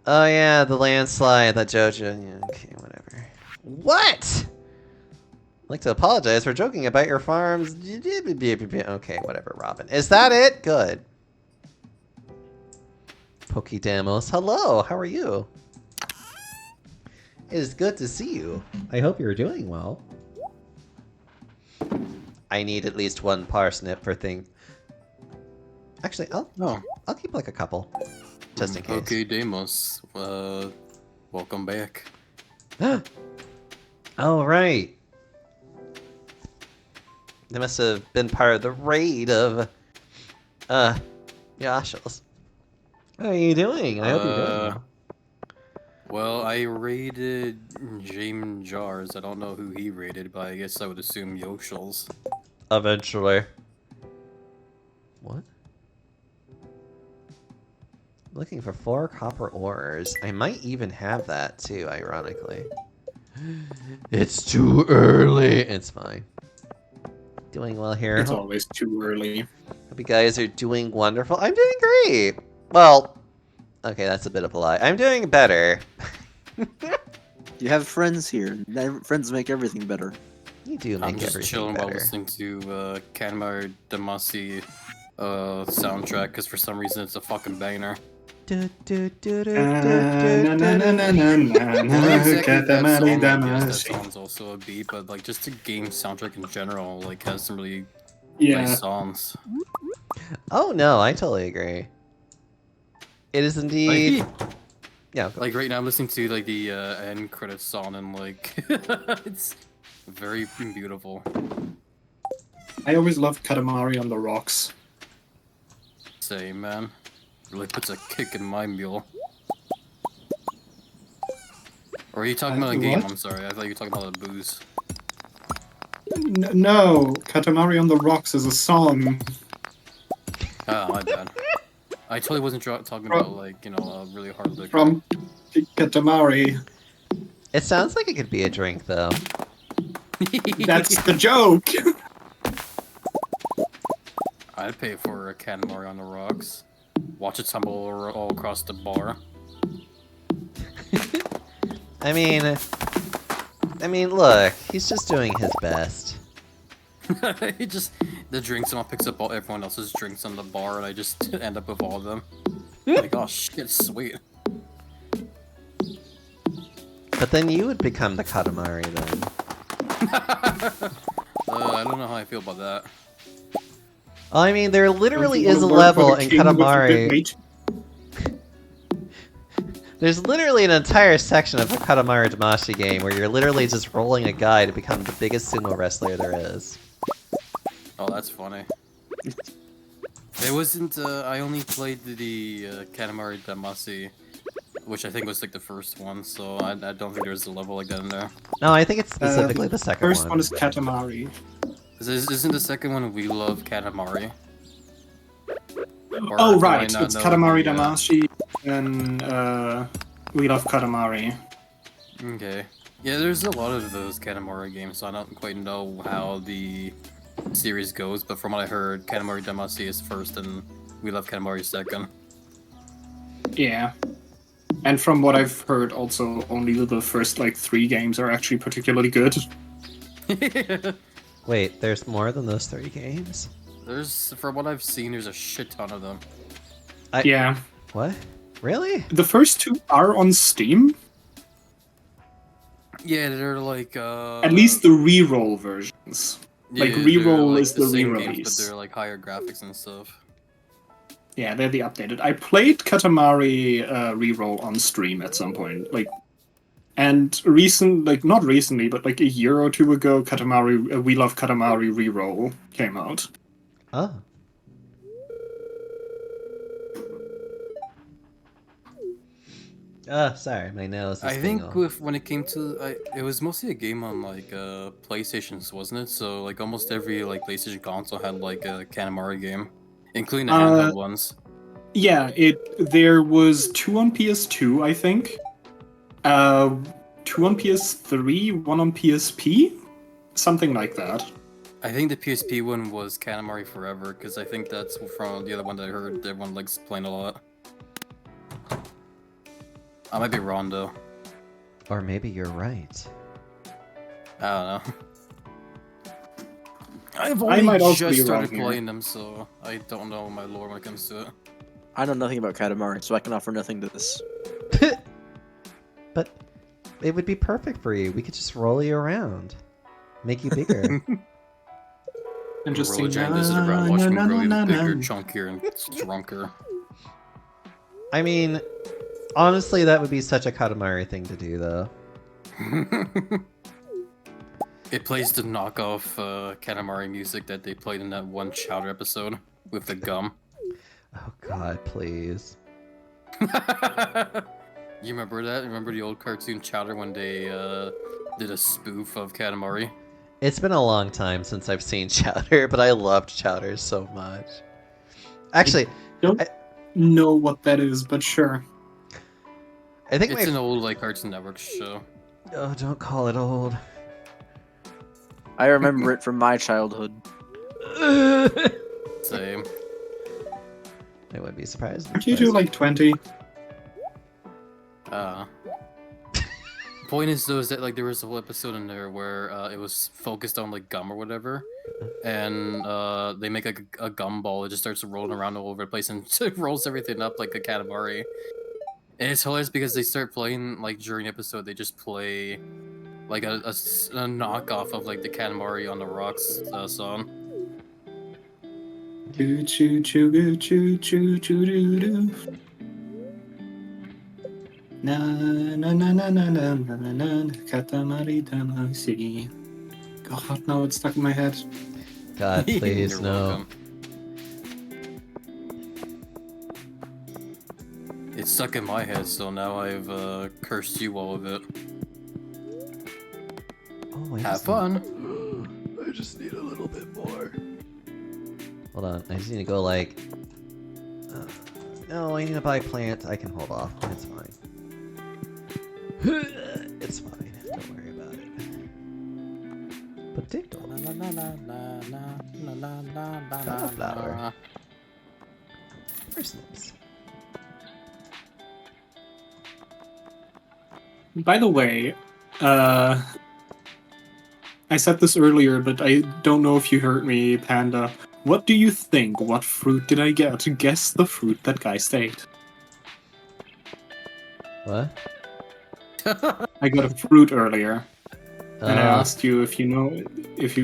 Speaker 3: Oh yeah, the landslide, that Jojo. Yeah, okay, whatever. What? like to apologize for joking about your farms. Okay, whatever, Robin. Is that it? Good. Pokedamos, hello, how are you? It is good to see you.
Speaker 4: I hope you're doing well.
Speaker 3: I need at least one parsnip for thing. Actually,
Speaker 6: Oh,
Speaker 3: I'll keep like a couple, just in case.
Speaker 6: okay, Deimos. Welcome back.
Speaker 3: Oh right. They must have been part of the raid of, Yashos.
Speaker 4: How are you doing? I hope you're doing well.
Speaker 6: Well, I raided James Jars. I don't know who he raided, but I guess I would assume Yoshels.
Speaker 3: Eventually. What? Looking for 4 copper ores. I might even have that too, ironically. It's too early. It's fine. Doing well here.
Speaker 5: It's always too early.
Speaker 3: Hope you guys are doing wonderful. I'm doing great. Well, okay, that's a bit of a lie. I'm doing better.
Speaker 7: You have friends here. Friends make everything better.
Speaker 3: You do make
Speaker 6: I'm just
Speaker 3: everything
Speaker 6: chilling while
Speaker 3: better.
Speaker 6: listening to Kanmar Damacy soundtrack, because for some reason it's a fucking banger.
Speaker 3: Do, do, do, do,
Speaker 5: Na,
Speaker 3: do,
Speaker 5: na,
Speaker 3: do,
Speaker 5: na, na,
Speaker 3: do.
Speaker 5: na, na, na,
Speaker 6: Not
Speaker 5: na,
Speaker 6: exactly that song,
Speaker 5: Katamari
Speaker 6: I guess that
Speaker 5: Damacy.
Speaker 6: song's also a beat, but like just the game soundtrack in general, like has some really
Speaker 5: Yeah.
Speaker 6: nice songs.
Speaker 3: Oh no, I totally agree. It is indeed.
Speaker 6: Like,
Speaker 3: Yeah. Go.
Speaker 6: like right now I'm listening to like the end credits song and like it's very beautiful.
Speaker 5: I always loved Katamari on the Rocks.
Speaker 6: Same, man. Really puts a kick in my mule. Or are you talking about a game?
Speaker 5: What?
Speaker 6: I'm sorry, I thought you were talking about a booze.
Speaker 5: No, Katamari on the Rocks is a song.
Speaker 6: Ah, my bad. I totally wasn't talking about like, you know, a really hard liquor.
Speaker 5: From Katamari.
Speaker 3: It sounds like it could be a drink, though.
Speaker 5: That's the joke!
Speaker 6: I'd pay for a Kanmari on the rocks. Watch it tumble all across the bar.
Speaker 3: I mean, look, he's just doing his best.
Speaker 6: He just the drink, someone picks up all everyone else's drinks on the bar, and I just end up with all of them. Like, oh shit, sweet.
Speaker 3: But then you would become the Katamari then.
Speaker 6: I don't know how I feel about that.
Speaker 3: Well, I mean, there literally
Speaker 5: Don't
Speaker 3: is
Speaker 5: you
Speaker 3: a
Speaker 5: wanna work for
Speaker 3: level
Speaker 5: the
Speaker 3: in
Speaker 5: king with a good
Speaker 3: Katamari.
Speaker 5: mate?
Speaker 3: There's literally an entire section of the Katamari Damacy game where you're literally just rolling a guy to become the biggest sumo wrestler there is.
Speaker 6: Oh, that's funny. It wasn't. I only played the Katamari Damacy, which I think was like the first one, so I don't think there's a level like that in there.
Speaker 3: No, I think it's specifically the second
Speaker 5: First
Speaker 3: one.
Speaker 5: one is Katamari.
Speaker 6: Isn't the second one We Love Katamari? Or
Speaker 5: Oh,
Speaker 6: do I
Speaker 5: right.
Speaker 6: not
Speaker 5: It's
Speaker 6: know
Speaker 5: Katamari
Speaker 6: the,
Speaker 5: Damacy and We Love Katamari.
Speaker 6: Okay. Yeah, there's a lot of those Katamari games, so I don't quite know how the series goes, but from what I heard, Katamari Damacy is first and We Love Katamari second.
Speaker 5: Yeah. And from what I've heard, also only the first like 3 games are actually particularly good.
Speaker 3: Wait, there's more than those 3 games?
Speaker 6: From what I've seen, there's a shit ton of them.
Speaker 5: Yeah.
Speaker 3: What? Really?
Speaker 5: The first 2 are on Steam.
Speaker 6: Yeah, they're like,
Speaker 5: At least the reroll versions. Like,
Speaker 6: they're,
Speaker 5: Reroll is the
Speaker 6: same
Speaker 5: re-release.
Speaker 6: games, but they're like higher graphics and stuff.
Speaker 5: Yeah, they're the updated. I played Katamari reroll on stream at some point, and not recently, but like a year or 2 ago, Katamari We Love Katamari reroll came out.
Speaker 3: Oh. Oh, sorry, my nose is
Speaker 6: I
Speaker 3: being
Speaker 6: think
Speaker 3: all...
Speaker 6: when it came to, it was mostly a game on like PlayStations, wasn't it? So like almost every like PlayStation console had like a Katamari game, including the handheld ones.
Speaker 5: Yeah, there was 2 on PS2, I think. 2 on PS3, 1 on PSP, something like that.
Speaker 6: I think the PSP one was Katamari Forever, because I think that's from the other one that I heard everyone likes playing a lot. I might be wrong though.
Speaker 3: Or maybe you're right.
Speaker 6: I don't know. I've
Speaker 5: I
Speaker 6: only
Speaker 5: might also
Speaker 6: just
Speaker 5: be wrong
Speaker 6: started
Speaker 5: here.
Speaker 6: playing them, so I don't know my lore when it comes to it.
Speaker 7: I know nothing about Katamari, so I can offer nothing to this.
Speaker 3: But it would be perfect for you. We could just roll you around, make you bigger.
Speaker 5: And just
Speaker 6: Roll
Speaker 5: sing,
Speaker 6: a giant lizard
Speaker 5: na,
Speaker 6: around, watch
Speaker 5: na,
Speaker 6: him
Speaker 5: na,
Speaker 6: grow
Speaker 5: na,
Speaker 6: even
Speaker 5: na,
Speaker 6: bigger,
Speaker 5: na.
Speaker 6: chunkier, and drunker.
Speaker 3: I mean, honestly, that would be such a Katamari thing to do, though.
Speaker 6: It plays the knockoff Katamari music that they played in that one Chowder episode with the gum.
Speaker 3: Oh God, please.
Speaker 6: You remember that? Remember the old cartoon Chowder when they did a spoof of Katamari?
Speaker 3: It's been a long time since I've seen Chowder, but I loved Chowder so much. Actually,
Speaker 5: Don't
Speaker 3: I-
Speaker 5: know what that is, but sure.
Speaker 3: I think
Speaker 6: It's
Speaker 3: my...
Speaker 6: an old like Cartoon Network show.
Speaker 3: Oh, don't call it old.
Speaker 7: I remember it from my childhood.
Speaker 6: Same.
Speaker 3: I wouldn't be surprised.
Speaker 5: Aren't you do like 20?
Speaker 6: Point is though is that like there was a whole episode in there where it was focused on like gum or whatever, and they make like a gum ball. It just starts rolling around all over the place and it rolls everything up like a Katamari. And it's hilarious because they start playing like during the episode. They just play like a knockoff of like the Katamari on the Rocks song.
Speaker 5: Choo choo choo goo choo choo choo doo doo. Na na na na na na na na na Katamari Damacy. God, now it's stuck in my head.
Speaker 3: God, please,
Speaker 6: You're
Speaker 3: no.
Speaker 6: welcome. It's stuck in my head, so now I've cursed you all of it.
Speaker 3: Oh, I
Speaker 6: Have
Speaker 3: just
Speaker 6: fun.
Speaker 3: I just need a little bit more. Hold on, I just need to go like... no, I need to buy plant. I can hold off. It's fine. It's fine. Don't worry about it. Potato. Cauliflower. Parsnips.
Speaker 5: By the way, I said this earlier, but I don't know if you heard me, Panda. What do you think? What fruit did I get? Guess the fruit that guy ate.
Speaker 3: What?
Speaker 5: I got a fruit earlier, and I
Speaker 3: Uh,
Speaker 5: asked you if you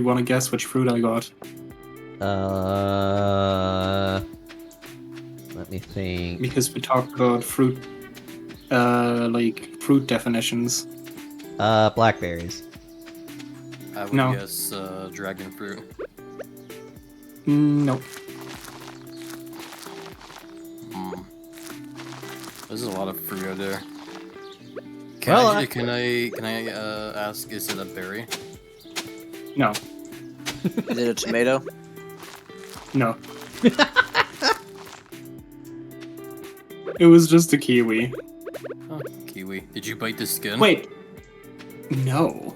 Speaker 5: want to guess which fruit I got.
Speaker 3: Let me think.
Speaker 5: Because we talked about fruit, like fruit definitions.
Speaker 3: Blackberries.
Speaker 6: I would
Speaker 5: No.
Speaker 6: guess dragon fruit.
Speaker 5: Nope.
Speaker 6: There's a lot of fruit out there.
Speaker 3: Well,
Speaker 6: Can I ask? Is it a berry?
Speaker 5: No.
Speaker 7: Is it a tomato?
Speaker 5: No. It was just a kiwi.
Speaker 6: Oh, kiwi. Did you bite the skin?
Speaker 5: Wait. No.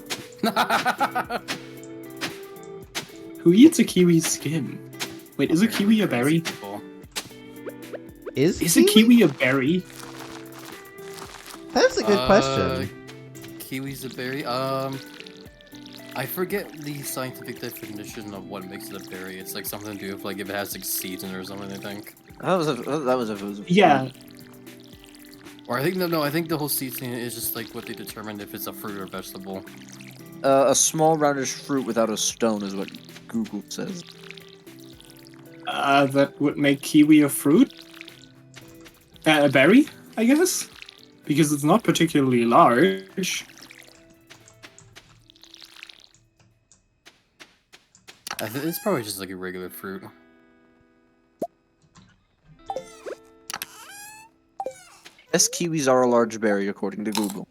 Speaker 5: Who eats a kiwi's skin? Wait, is a kiwi a berry? Is a kiwi a berry?
Speaker 3: That's a good question.
Speaker 6: Kiwi's a berry. I forget the scientific definition of what makes it a berry. It's like something to do with like if it has like seeds in it or something. I think.
Speaker 7: That was if it was a
Speaker 5: Yeah.
Speaker 6: Or I think no. I think the whole seed thing is just like what they determine if it's a fruit or vegetable.
Speaker 7: A small roundish fruit without a stone is what Google says.
Speaker 5: That would make kiwi a fruit? A berry, I guess? Because it's not particularly large.
Speaker 6: It's probably just like a regular fruit.
Speaker 7: Yes, kiwis are a large berry according to Google.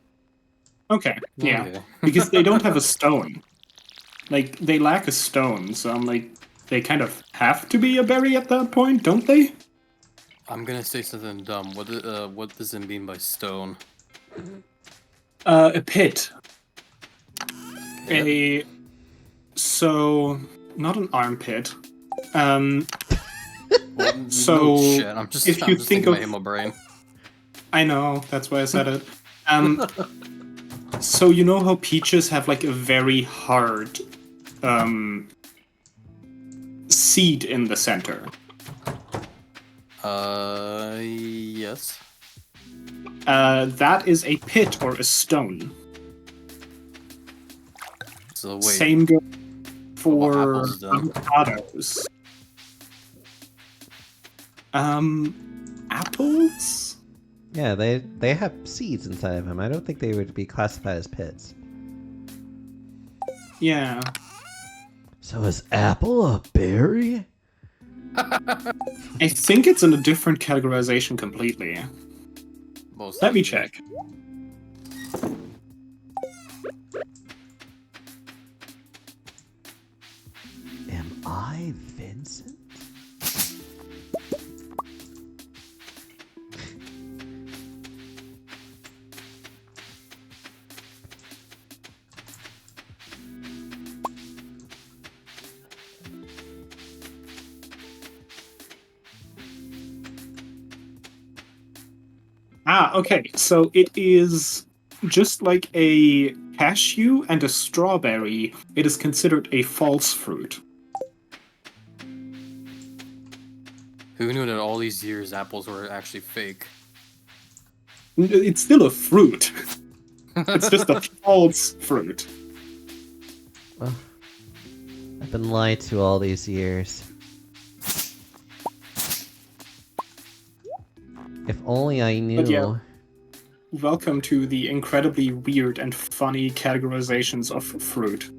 Speaker 5: Okay, yeah.
Speaker 6: Okay.
Speaker 5: Because they don't have a stone. Like, they lack a stone, so I'm like, they kind of have to be a berry at that point, don't they?
Speaker 6: I'm gonna say something dumb. What does it mean by stone?
Speaker 5: A pit. So, not an armpit.
Speaker 6: Well,
Speaker 5: So,
Speaker 6: no shit. I'm just
Speaker 5: if
Speaker 6: I'm
Speaker 5: you
Speaker 6: just
Speaker 5: think
Speaker 6: thinking
Speaker 5: of-
Speaker 6: my brain.
Speaker 5: I know, that's why I said it. So you know how peaches have like a very hard seed in the center.
Speaker 6: Yes.
Speaker 5: That is a pit or a stone.
Speaker 6: So wait.
Speaker 5: Same goes for
Speaker 6: apples, then?
Speaker 5: avocados. Apples?
Speaker 3: Yeah, they have seeds inside of them. I don't think they would be classified as pits.
Speaker 5: Yeah.
Speaker 3: So is apple a berry?
Speaker 5: I think it's in a different categorization completely.
Speaker 6: Most
Speaker 5: Let me
Speaker 6: likely.
Speaker 5: check.
Speaker 3: Am I Vincent?
Speaker 5: Ah, okay. So it is just like a cashew and a strawberry. It is considered a false fruit.
Speaker 6: Who knew that all these years apples were actually fake?
Speaker 5: It's still a fruit. It's just a false fruit.
Speaker 3: Well, I've been lied to all these years. If only I knew.
Speaker 5: But yeah. Welcome to the incredibly weird and funny categorizations of fruit.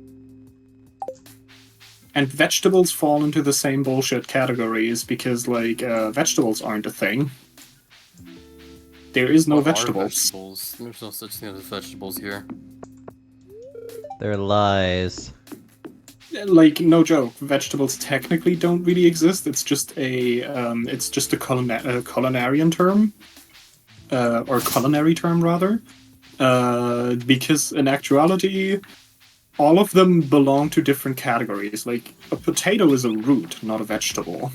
Speaker 5: And vegetables fall into the same bullshit categories because, like, vegetables aren't a thing. There is no
Speaker 6: What are
Speaker 5: vegetables.
Speaker 6: vegetables? There's no such thing as vegetables here.
Speaker 3: They're lies.
Speaker 5: Like, no joke, vegetables technically don't really exist. It's just a culinarian term, or culinary term rather, because in actuality, all of them belong to different categories. Like, a potato is a root, not a vegetable.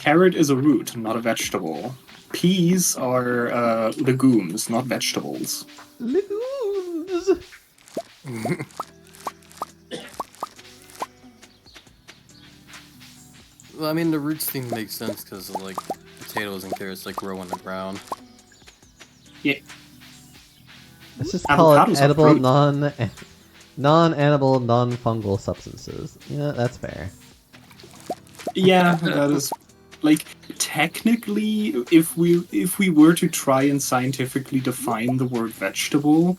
Speaker 5: Carrot is a root, not a vegetable. Peas are legumes, not vegetables.
Speaker 3: Legumes.
Speaker 6: Well, I mean, the roots thing makes sense because, like, potatoes and carrots like grow on the ground.
Speaker 5: Yeah.
Speaker 3: Let's just call
Speaker 5: Avocados
Speaker 3: it
Speaker 5: are
Speaker 3: edible,
Speaker 5: fruit.
Speaker 3: non-animal, non-fungal substances. Yeah, that's fair.
Speaker 5: Yeah, that is like technically if we were to try and scientifically define the word vegetable,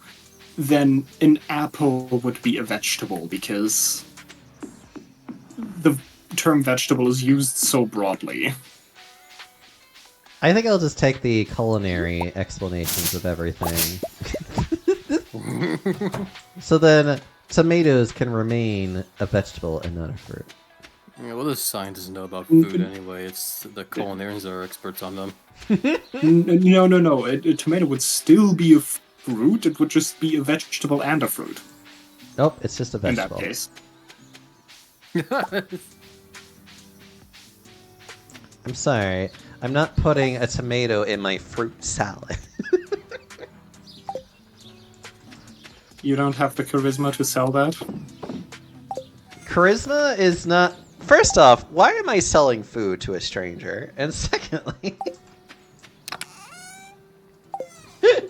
Speaker 5: then an apple would be a vegetable because the term vegetable is used so broadly.
Speaker 3: I think I'll just take the culinary explanations of everything. So then, tomatoes can remain a vegetable and not a fruit.
Speaker 6: Yeah, what does scientists know about food anyway? It's the culinarians that are experts on them.
Speaker 5: No. A tomato would still be a fruit. It would just be a vegetable and a fruit
Speaker 3: Nope, it's just a
Speaker 5: in that
Speaker 3: vegetable.
Speaker 5: case.
Speaker 3: I'm sorry, I'm not putting a tomato in my fruit salad.
Speaker 5: You don't have the charisma to sell that.
Speaker 3: Charisma is not... First off, why am I selling food to a stranger? And secondly...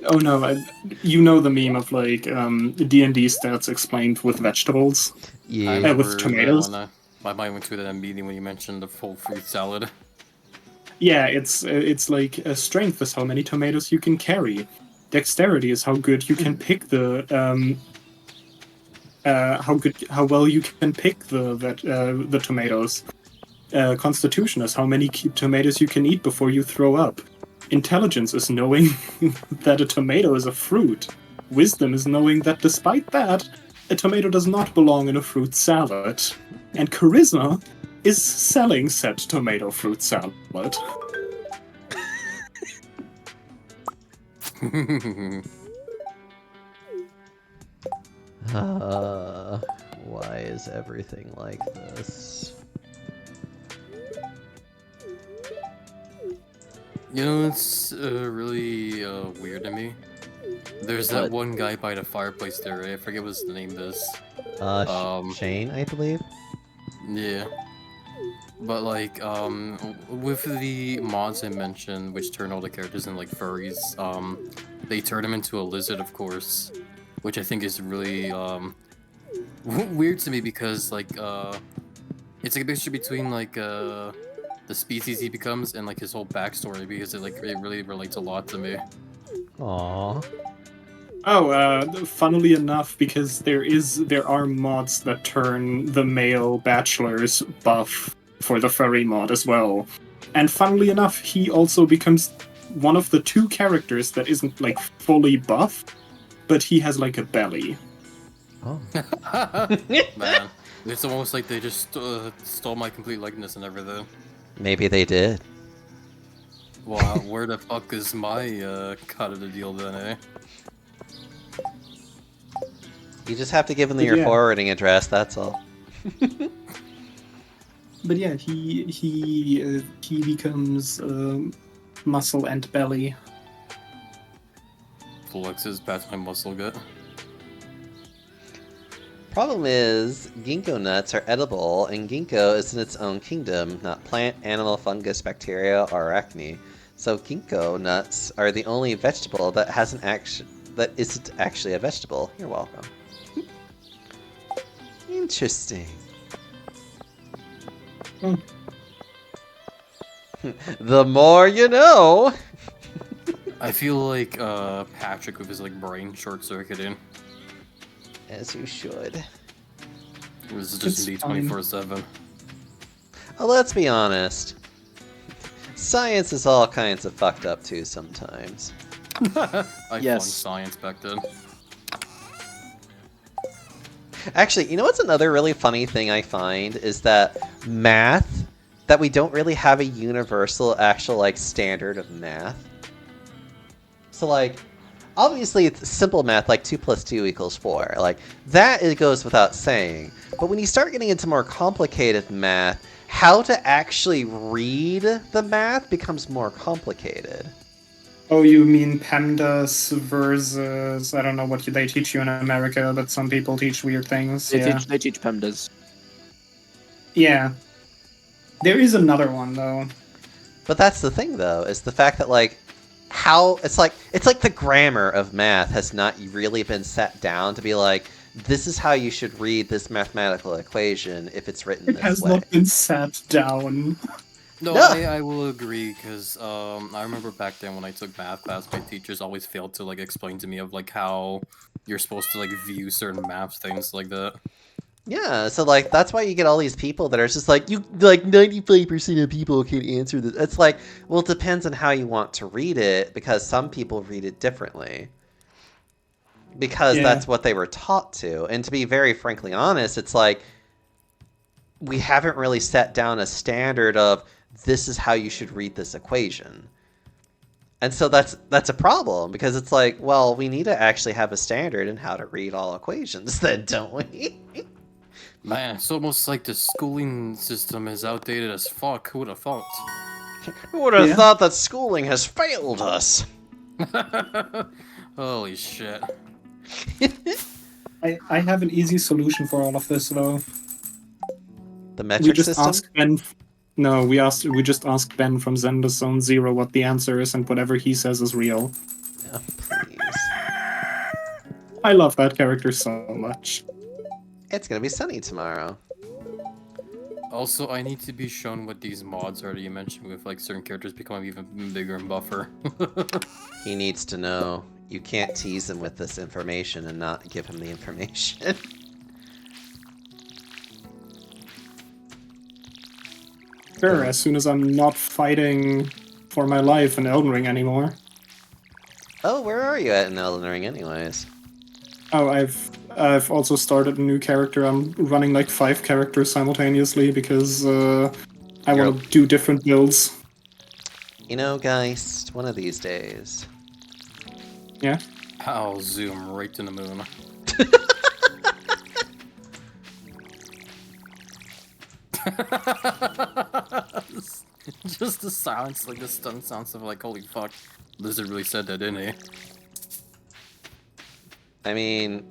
Speaker 5: Oh no, you know the meme of like D&D stats explained with vegetables.
Speaker 3: Yeah.
Speaker 5: with
Speaker 6: remember
Speaker 5: tomatoes?
Speaker 6: that my mind went to that meeting when you mentioned the full fruit salad.
Speaker 5: Yeah, it's like strength is how many tomatoes you can carry. Dexterity is how good you can pick the how well you can pick the tomatoes. Constitution is how many tomatoes you can eat before you throw up. Intelligence is knowing that a tomato is a fruit. Wisdom is knowing that despite that, a tomato does not belong in a fruit salad. And charisma is selling said tomato fruit salad.
Speaker 3: Why is everything like this?
Speaker 6: You know, it's really weird to me. There's that
Speaker 7: What?
Speaker 6: one guy by the fireplace there, right? I forget what his name is.
Speaker 3: Shane, I believe.
Speaker 6: Yeah. But like, with the mods I mentioned, which turn all the characters into like furries, they turn them into a lizard, of course, which I think is really weird to me because like it's like a mixture between like the species he becomes and like his whole backstory because it really relates a lot to me.
Speaker 3: Aww.
Speaker 5: Oh, funnily enough, because there are mods that turn the male bachelors buff for the furry mod as well. And funnily enough, he also becomes one of the 2 characters that isn't like fully buff, but he has like a belly.
Speaker 3: Oh.
Speaker 6: Man, it's almost like they just stole my complete likeness and everything.
Speaker 3: Maybe they did.
Speaker 6: Wow, where the fuck is my cut of the deal then, eh?
Speaker 3: You just have to give them
Speaker 5: But
Speaker 3: your
Speaker 5: yeah.
Speaker 3: forwarding address, that's all.
Speaker 5: But yeah, he becomes muscle and belly.
Speaker 6: Flexes past my muscle gut.
Speaker 3: Problem is, ginkgo nuts are edible, and ginkgo is in its own kingdom, not plant, animal, fungus, bacteria, or arachne. So ginkgo nuts are the only vegetable that that isn't actually a vegetable. You're welcome. Interesting.
Speaker 5: Hmm.
Speaker 3: The more you know.
Speaker 6: I feel like Patrick with his like brain short circuiting.
Speaker 3: As you should.
Speaker 6: This is just me
Speaker 5: It's fine.
Speaker 6: 24/7.
Speaker 3: Oh, let's be honest. Science is all kinds of fucked up too sometimes.
Speaker 6: I
Speaker 7: Yes.
Speaker 6: flunked science back then.
Speaker 3: Actually, you know what's another really funny thing I find is that math, that we don't really have a universal actual like standard of math. So like, obviously it's simple math like 2 + 2 = 4. Like that it goes without saying. But when you start getting into more complicated math, how to actually read the math becomes more complicated.
Speaker 5: Oh, you mean PEMDAS versus I don't know what they teach you in America, but some people teach weird things.
Speaker 7: They
Speaker 5: Yeah.
Speaker 7: teach PEMDAS.
Speaker 5: Yeah. There is another one though.
Speaker 3: But that's the thing though, is the fact that like how it's like the grammar of math has not really been set down to be like, this is how you should read this mathematical equation if it's written
Speaker 5: It
Speaker 3: this
Speaker 5: has
Speaker 3: way.
Speaker 5: not been sat down.
Speaker 6: No,
Speaker 3: No.
Speaker 6: I will agree because I remember back then when I took math class, my teachers always failed to like explain to me of like how you're supposed to like view certain math things like that.
Speaker 3: Yeah, so like that's why you get all these people that are just like, you like 95% of people can answer this. It's like, well, it depends on how you want to read it because some people read it differently. Because
Speaker 5: Yeah.
Speaker 3: that's what they were taught to. And to be very frankly honest, it's like we haven't really set down a standard of this is how you should read this equation. And so that's a problem because it's like, well, we need to actually have a standard in how to read all equations then, don't we?
Speaker 6: Man, it's almost like the schooling system is outdated as fuck. Who would have thought?
Speaker 3: Who would have
Speaker 5: Yeah.
Speaker 3: thought that schooling has failed us?
Speaker 6: Holy shit.
Speaker 5: I have an easy solution for all of this though.
Speaker 3: The
Speaker 5: We
Speaker 3: metric
Speaker 5: just
Speaker 3: system?
Speaker 5: ask Ben. No, we just ask Ben from Zelda Zone Zero what the answer is, and whatever he says is real.
Speaker 3: Oh, please.
Speaker 5: I love that character so much.
Speaker 3: It's gonna be sunny tomorrow.
Speaker 6: Also, I need to be shown what these mods are that you mentioned with like certain characters becoming even bigger and buffer.
Speaker 3: He needs to know. You can't tease him with this information and not give him the information.
Speaker 5: Sure, as soon as I'm not fighting for my life in Elden Ring anymore.
Speaker 3: Oh, where are you at in Elden Ring anyways?
Speaker 5: Oh, I've also started a new character. I'm running like 5 characters simultaneously because I want to do different builds.
Speaker 3: You know, Geist, one of these days.
Speaker 5: Yeah.
Speaker 6: I'll zoom right to the moon. Just the silence, like the stun sounds of like, holy fuck. Lizard really said that, didn't he?
Speaker 3: I mean,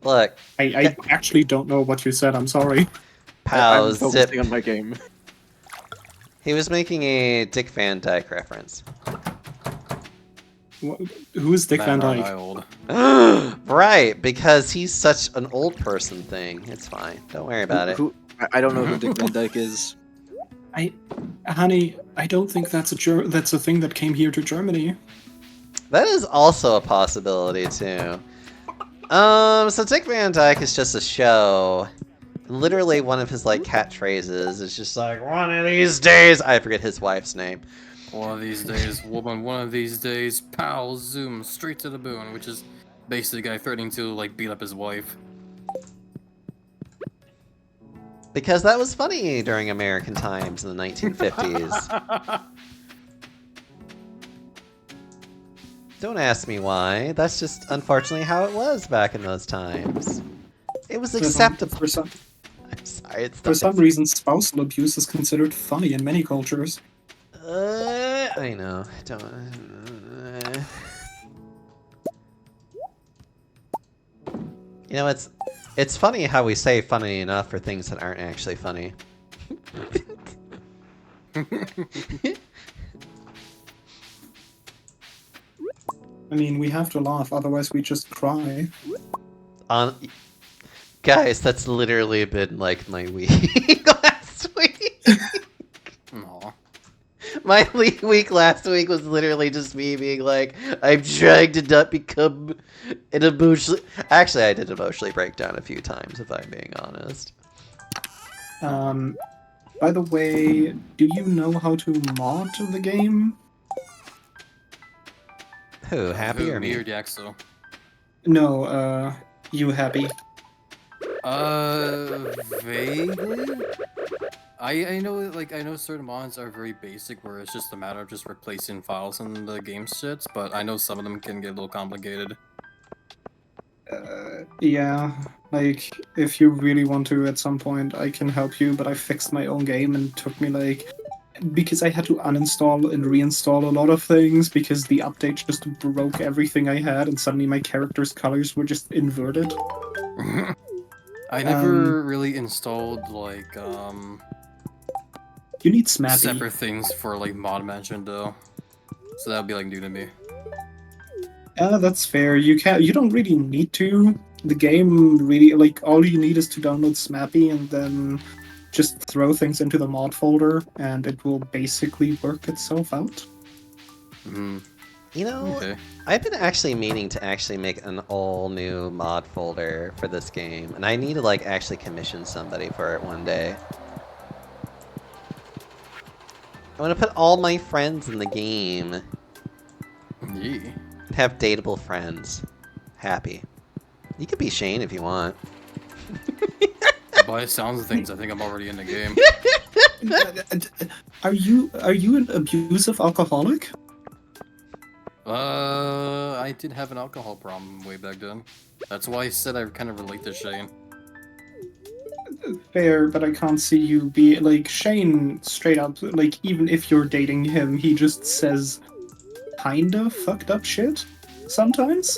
Speaker 3: look,
Speaker 5: I actually don't know what you said. I'm sorry.
Speaker 3: Pow
Speaker 7: I'm
Speaker 3: Zip.
Speaker 7: focusing on my game.
Speaker 3: He was making a Dick Van Dyke reference.
Speaker 5: Who is Dick Van
Speaker 6: Man,
Speaker 5: Dyke?
Speaker 6: I old.
Speaker 3: Right, because he's such an old person thing. It's fine. Don't worry about it.
Speaker 7: I don't know who Dick Van Dyke is.
Speaker 5: Honey, I don't think that's that's a thing that came here to Germany.
Speaker 3: That is also a possibility too. So Dick Van Dyke is just a show. Literally one of his like catchphrases is just like, one of these days, I forget his wife's name.
Speaker 6: One of these days, woman, one of these days, pow, zoom, straight to the boon, which is basically the guy threatening to, like, beat up his wife.
Speaker 3: Because that was funny during American times in the 1950s. Don't ask me why. That's just unfortunately how it was back in those times. It was acceptable.
Speaker 5: For some
Speaker 3: I'm sorry, it's
Speaker 5: For some reason, spousal abuse is considered funny in many cultures.
Speaker 3: I know. Don't. You know, it's funny how we say funny enough for things that aren't actually funny.
Speaker 5: I mean, we have to laugh, otherwise we just cry.
Speaker 3: Guys, that's literally been like my week last week.
Speaker 6: Aw.
Speaker 3: My week last week was literally just me being like, I'm trying to not become an emotionally... Actually, I did emotionally break down a few times, if I'm being honest.
Speaker 5: By the way, do you know how to mod the game?
Speaker 3: Who, Happy or me?
Speaker 6: or Jaxo?
Speaker 5: No, you Happy.
Speaker 6: Vaguely? I know, like, I know certain mods are very basic, where it's just a matter of just replacing files in the game shits, but I know some of them can get a little complicated.
Speaker 5: Yeah, like, if you really want to at some point, I can help you, but I fixed my own game and it took me, like... Because I had to uninstall and reinstall a lot of things, because the update just broke everything I had, and suddenly my character's colors were just inverted.
Speaker 6: I never really installed, like,
Speaker 5: You need Smappy.
Speaker 6: separate things for, like, mod management, though. So that would be, like, new to me.
Speaker 5: Yeah, that's fair. You don't really need to. The game really, like, all you need is to download Smappy and then just throw things into the mod folder, and it will basically work itself out.
Speaker 6: Mm-hmm.
Speaker 3: You know,
Speaker 6: Okay.
Speaker 3: I've been actually meaning to actually make an all new mod folder for this game, and I need to like actually commission somebody for it one day. I want to put all my friends in the game
Speaker 6: Yeah.
Speaker 3: and have dateable friends. Happy. You could be Shane if you want.
Speaker 6: By the sounds of things, I think I'm already in the game.
Speaker 5: Are you an abusive alcoholic?
Speaker 6: I did have an alcohol problem way back then. That's why I said I kind of relate to Shane.
Speaker 5: Fair, but I can't see you be like Shane straight up. Like, even if you're dating him, he just says kinda fucked up shit sometimes.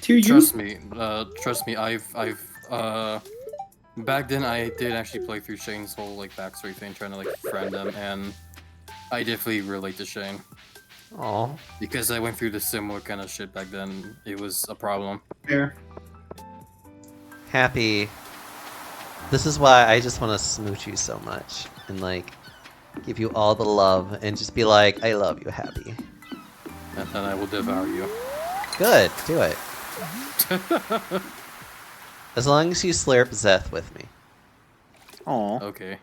Speaker 5: To you?
Speaker 6: Trust me, I've back then I did actually play through Shane's whole like backstory thing, trying to like friend him, and I definitely relate to Shane.
Speaker 3: Aw.
Speaker 6: Because I went through the similar kind of shit back then. It was a problem.
Speaker 5: Fair.
Speaker 3: Happy. This is why I just want to smooch you so much and like give you all the love and just be like, I love you, Happy.
Speaker 6: And then I will devour you.
Speaker 3: Good, do it. As long as you slurp Zeth with me.
Speaker 7: Aw.
Speaker 6: Okay.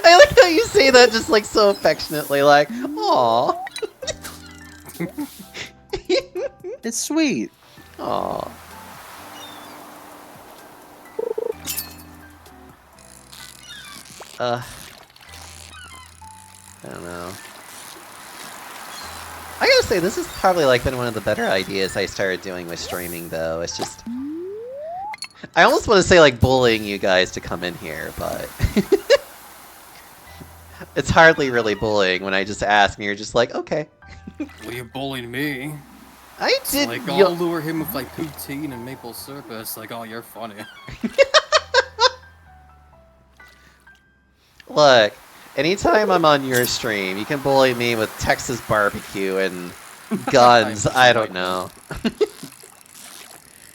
Speaker 3: I like how you say that just like so affectionately, like, aw.
Speaker 7: It's sweet.
Speaker 3: Aw. I don't know. I gotta say, this has probably like been one of the better ideas I started doing with streaming, though. It's just, I almost want to say like bullying you guys to come in here, but it's hardly really bullying when I just ask and you're just like, okay.
Speaker 6: Well, you bullied me.
Speaker 3: I
Speaker 6: It's
Speaker 3: did.
Speaker 6: like,
Speaker 3: yo-
Speaker 6: I'll lure him with like poutine and maple syrup. It's like, oh, you're funny.
Speaker 3: Look, anytime I'm on your stream, you can bully me with Texas barbecue and guns.
Speaker 6: I'm
Speaker 3: I don't
Speaker 6: like
Speaker 3: know.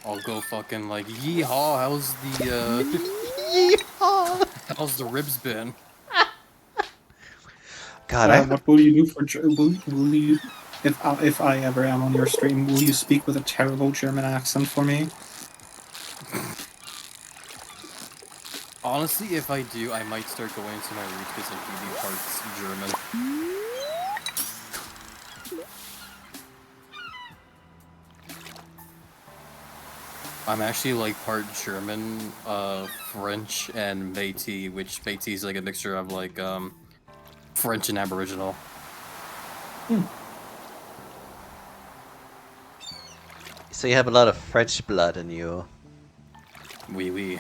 Speaker 6: I'll go fucking like, yeehaw,
Speaker 3: Yeehaw.
Speaker 6: how's the ribs been?
Speaker 3: God, I
Speaker 5: What will you do for will you if I ever am on your stream? Will you speak with a terrible German accent for me?
Speaker 6: Honestly, if I do, I might start going to my roots because I do be parts German. I'm actually like part German, French, and Métis, which Métis is like a mixture of like French and Aboriginal.
Speaker 3: So you have a lot of French blood in you.
Speaker 6: Oui, oui.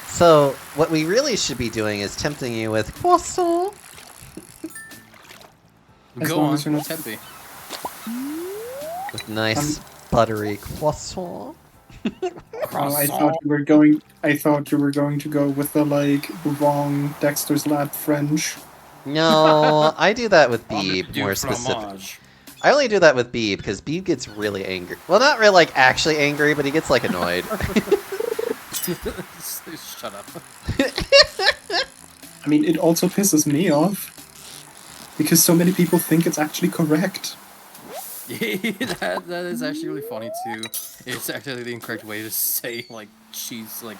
Speaker 3: So what we really should be doing is tempting you with croissant.
Speaker 5: As
Speaker 6: Go
Speaker 5: long
Speaker 6: on,
Speaker 5: as you're not-
Speaker 6: Tempe.
Speaker 3: With nice buttery croissant.
Speaker 5: Oh, I thought you were going. I thought you were going to go with the like wrong Dexter's Lab French.
Speaker 3: No, I do that with Beeb
Speaker 6: Du
Speaker 3: more specific.
Speaker 6: fromage.
Speaker 3: I only do that with Beeb because Beeb gets really angry. Well, not really like actually angry, but he gets like annoyed.
Speaker 6: Shut up.
Speaker 5: I mean, it also pisses me off because so many people think it's actually correct.
Speaker 6: that is actually really funny too. It's actually the incorrect way to say like cheese, like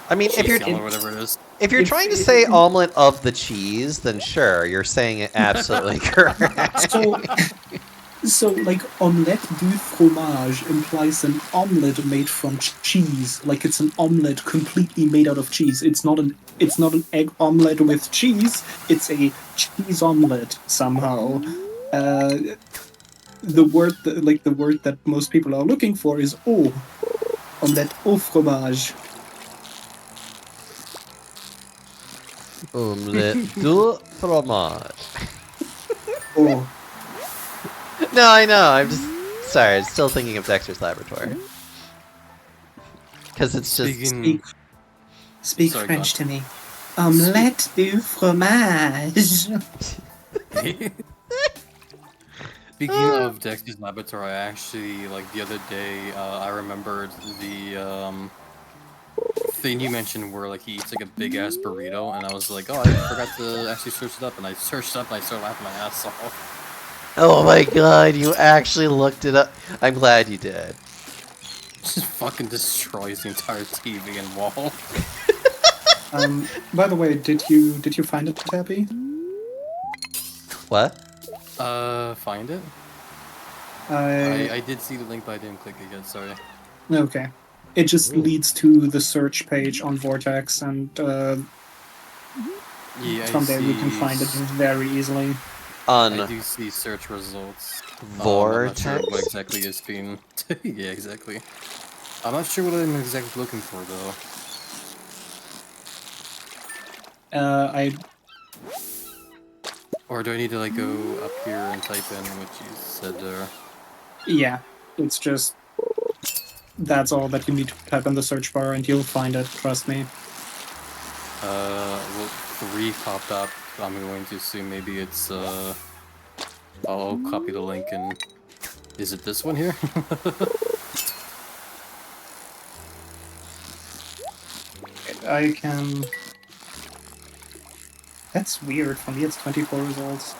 Speaker 3: I mean, if
Speaker 6: cheese
Speaker 3: you're
Speaker 6: or whatever it is.
Speaker 3: if you're trying to say omelet of the cheese, then sure, you're saying it absolutely correct.
Speaker 5: So like omelette du fromage implies an omelette made from cheese, like it's an omelette completely made out of cheese. It's not an egg omelette with cheese. It's a cheese omelette somehow. The word that most people are looking for is omelette au fromage.
Speaker 3: Omelette du fromage.
Speaker 5: Oh.
Speaker 3: No, I know. I'm just sorry. I'm still thinking of Dexter's Laboratory because it's just
Speaker 6: Speaking,
Speaker 5: Speak
Speaker 6: Sorry,
Speaker 5: French
Speaker 6: go
Speaker 5: to me. Omelette du fromage.
Speaker 6: Speaking of Dexter's Laboratory, I actually like the other day. I remembered the thing you mentioned where like he eats like a big ass burrito, and I was like, oh, I forgot to actually search it up, and I searched it up, and I started laughing my ass off.
Speaker 3: oh my god, you actually looked it up. I'm glad you did.
Speaker 6: Just fucking destroys the entire TV and wall.
Speaker 5: By the way, did you find it, Tappy?
Speaker 3: What?
Speaker 6: Find it?
Speaker 5: I
Speaker 6: I did see the link, but I didn't click it yet. Sorry.
Speaker 5: okay. It just leads to the search page on Vortex, and
Speaker 6: Yeah,
Speaker 5: from there you can find it very easily.
Speaker 3: On
Speaker 6: I do see search results.
Speaker 3: Vortex?
Speaker 6: I'm not sure what exactly is being. Yeah, exactly. I'm not sure what I'm exactly looking for though.
Speaker 5: I
Speaker 6: Or do I need to like go up here and type in what you said there?
Speaker 5: yeah, it's just that's all that you need to type in the search bar, and you'll find it. Trust me.
Speaker 6: Well, 3 popped up. I'm going to assume maybe it's I'll copy the link and is it this one here?
Speaker 5: I can. That's weird. For me, it's 24 results.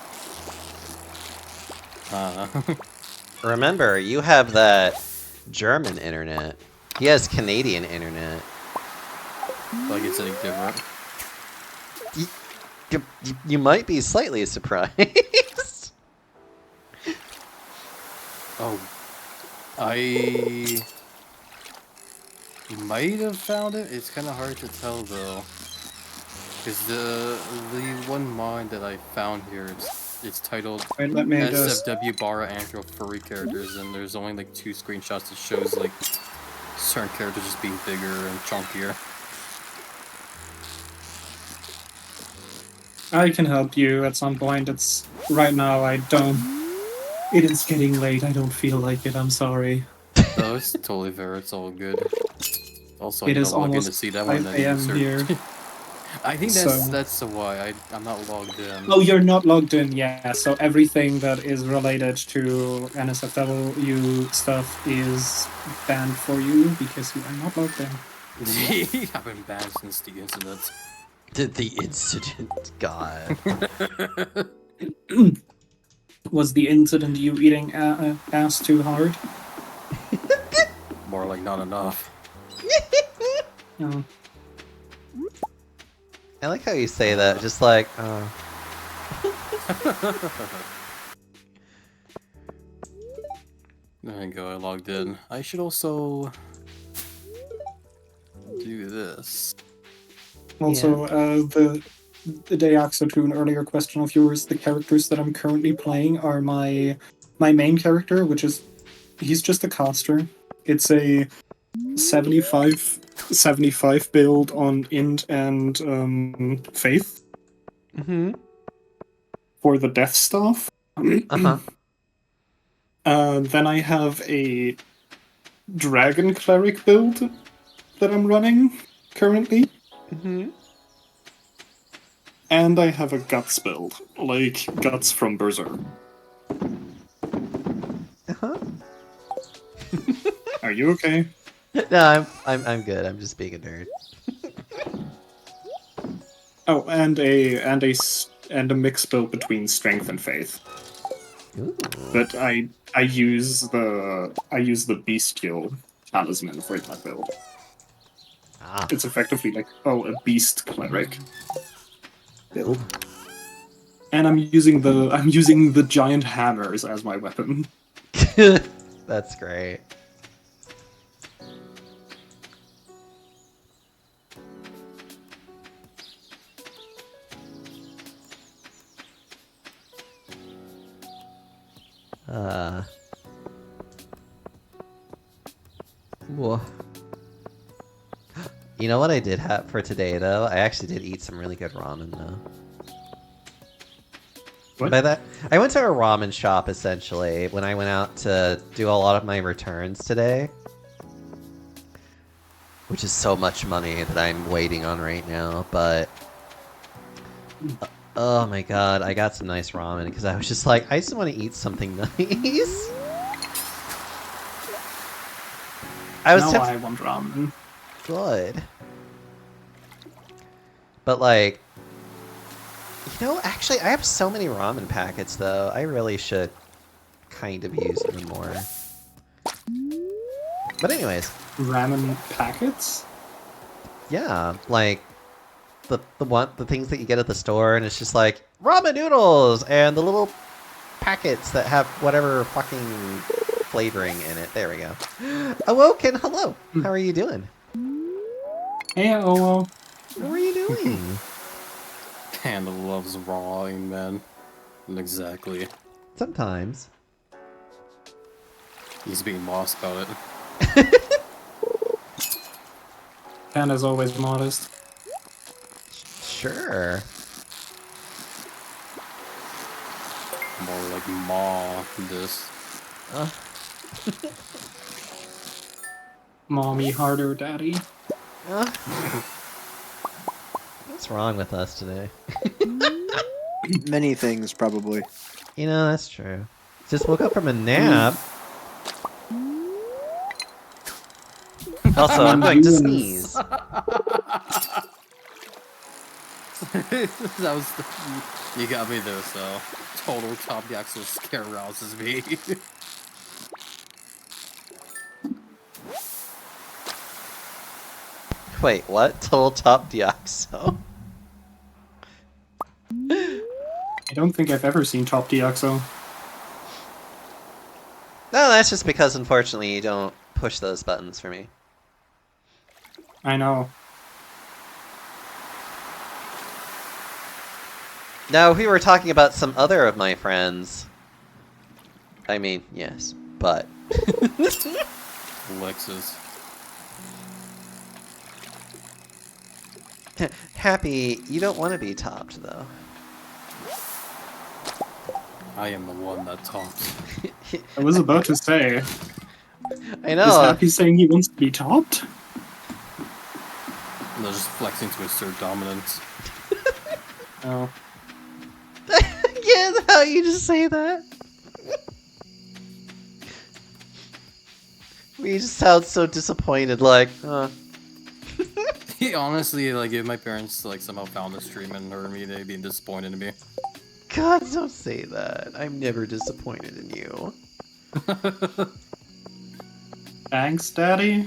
Speaker 3: remember, you have that German internet. He has Canadian internet.
Speaker 6: Like it's any different.
Speaker 3: You might be slightly surprised.
Speaker 6: Oh, I might have found it. It's kind of hard to tell though, because the one mod that I found here, it's titled
Speaker 5: Wait, let me just.
Speaker 6: SFW Bara Antro Furry Characters, and there's only like 2 screenshots that shows like certain characters just being bigger and chunkier.
Speaker 5: I can help you at some point. It's right now. I don't. It is getting late. I don't feel like it. I'm sorry.
Speaker 6: Oh, it's totally fair. It's all good. Also,
Speaker 5: It
Speaker 6: I need
Speaker 5: is
Speaker 6: to log in to
Speaker 5: almost
Speaker 6: see that one.
Speaker 5: 5 a.m. here.
Speaker 6: I think
Speaker 5: So-
Speaker 6: that's why I'm not logged in.
Speaker 5: Oh, you're not logged in, yeah. So everything that is related to NSFW stuff is banned for you because you are not logged in.
Speaker 6: I've been banned since the incident.
Speaker 3: The incident, God.
Speaker 5: Was the incident you eating ass too hard?
Speaker 6: More like not enough.
Speaker 5: No.
Speaker 3: I like how you say that, just like,
Speaker 6: There you go, I logged in. I should also do this.
Speaker 5: Also, the Deoxo, to an earlier question of yours, the characters that I'm currently playing are my main character, which is he's just a caster. It's a 75 build on int and faith
Speaker 3: mm-hmm.
Speaker 5: for the death staff.
Speaker 3: Uh-huh.
Speaker 5: Then I have a dragon cleric build that I'm running currently.
Speaker 3: Mm-hmm.
Speaker 5: And I have a guts build, like guts from Berserk.
Speaker 3: Uh-huh.
Speaker 5: Are you okay?
Speaker 3: No, I'm good. I'm just being a nerd.
Speaker 5: Oh, and a mix build between strength and faith.
Speaker 3: Ooh.
Speaker 5: But I use the bestial talisman for that build.
Speaker 3: Ah.
Speaker 5: It's effectively like a beast cleric build. And I'm using the giant hammers as my weapon.
Speaker 3: That's great. Whoa. You know what I did have for today, though? I actually did eat some really good ramen, though.
Speaker 5: What?
Speaker 3: By that, I went to a ramen shop, essentially, when I went out to do a lot of my returns today. Which is so much money that I'm waiting on right now, but... oh my god, I got some nice ramen, because I was just like, I just want to eat something nice. I was
Speaker 5: Now
Speaker 3: tempted-
Speaker 5: I want ramen.
Speaker 3: Good. But like, you know, actually, I have so many ramen packets, though. I really should kind of use them more. But anyways,
Speaker 5: Ramen packets?
Speaker 3: yeah, like the things that you get at the store, and it's just like ramen noodles and the little packets that have whatever fucking flavoring in it. There we go. Awoken, hello. How are you doing?
Speaker 5: Hey, oh.
Speaker 3: How are you doing?
Speaker 6: Panda loves raw, man. Exactly.
Speaker 3: Sometimes.
Speaker 6: He's being lost about it.
Speaker 5: Panda's always modest.
Speaker 3: Sure.
Speaker 6: More like maw this.
Speaker 5: Mommy harder, daddy.
Speaker 3: What's wrong with us today?
Speaker 7: Many things, probably.
Speaker 3: You know, that's true. Just woke up from a nap. Also, I'm going to sneeze.
Speaker 6: That was you got me there, so total top the axle scare rouses me.
Speaker 3: Wait, what? Total top Deoxo?
Speaker 5: I don't think I've ever seen Top Deoxo.
Speaker 3: No, that's just because, unfortunately, you don't push those buttons for me.
Speaker 5: I know.
Speaker 3: No, we were talking about some other of my friends. I mean, yes, but...
Speaker 6: Lexus.
Speaker 3: Happy, you don't want to be topped, though.
Speaker 6: I am the one that talks.
Speaker 5: I was about to say,
Speaker 3: I
Speaker 5: is
Speaker 3: know.
Speaker 5: Happy saying he wants to be topped?
Speaker 6: they're just flexing to assert dominance.
Speaker 5: Oh.
Speaker 3: Yeah, how you just say that. We just sound so disappointed, like,
Speaker 6: Honestly, like, if my parents like somehow found the stream and heard me, they'd be disappointed in me.
Speaker 3: God, don't say that. I'm never disappointed in you.
Speaker 5: Thanks, Daddy.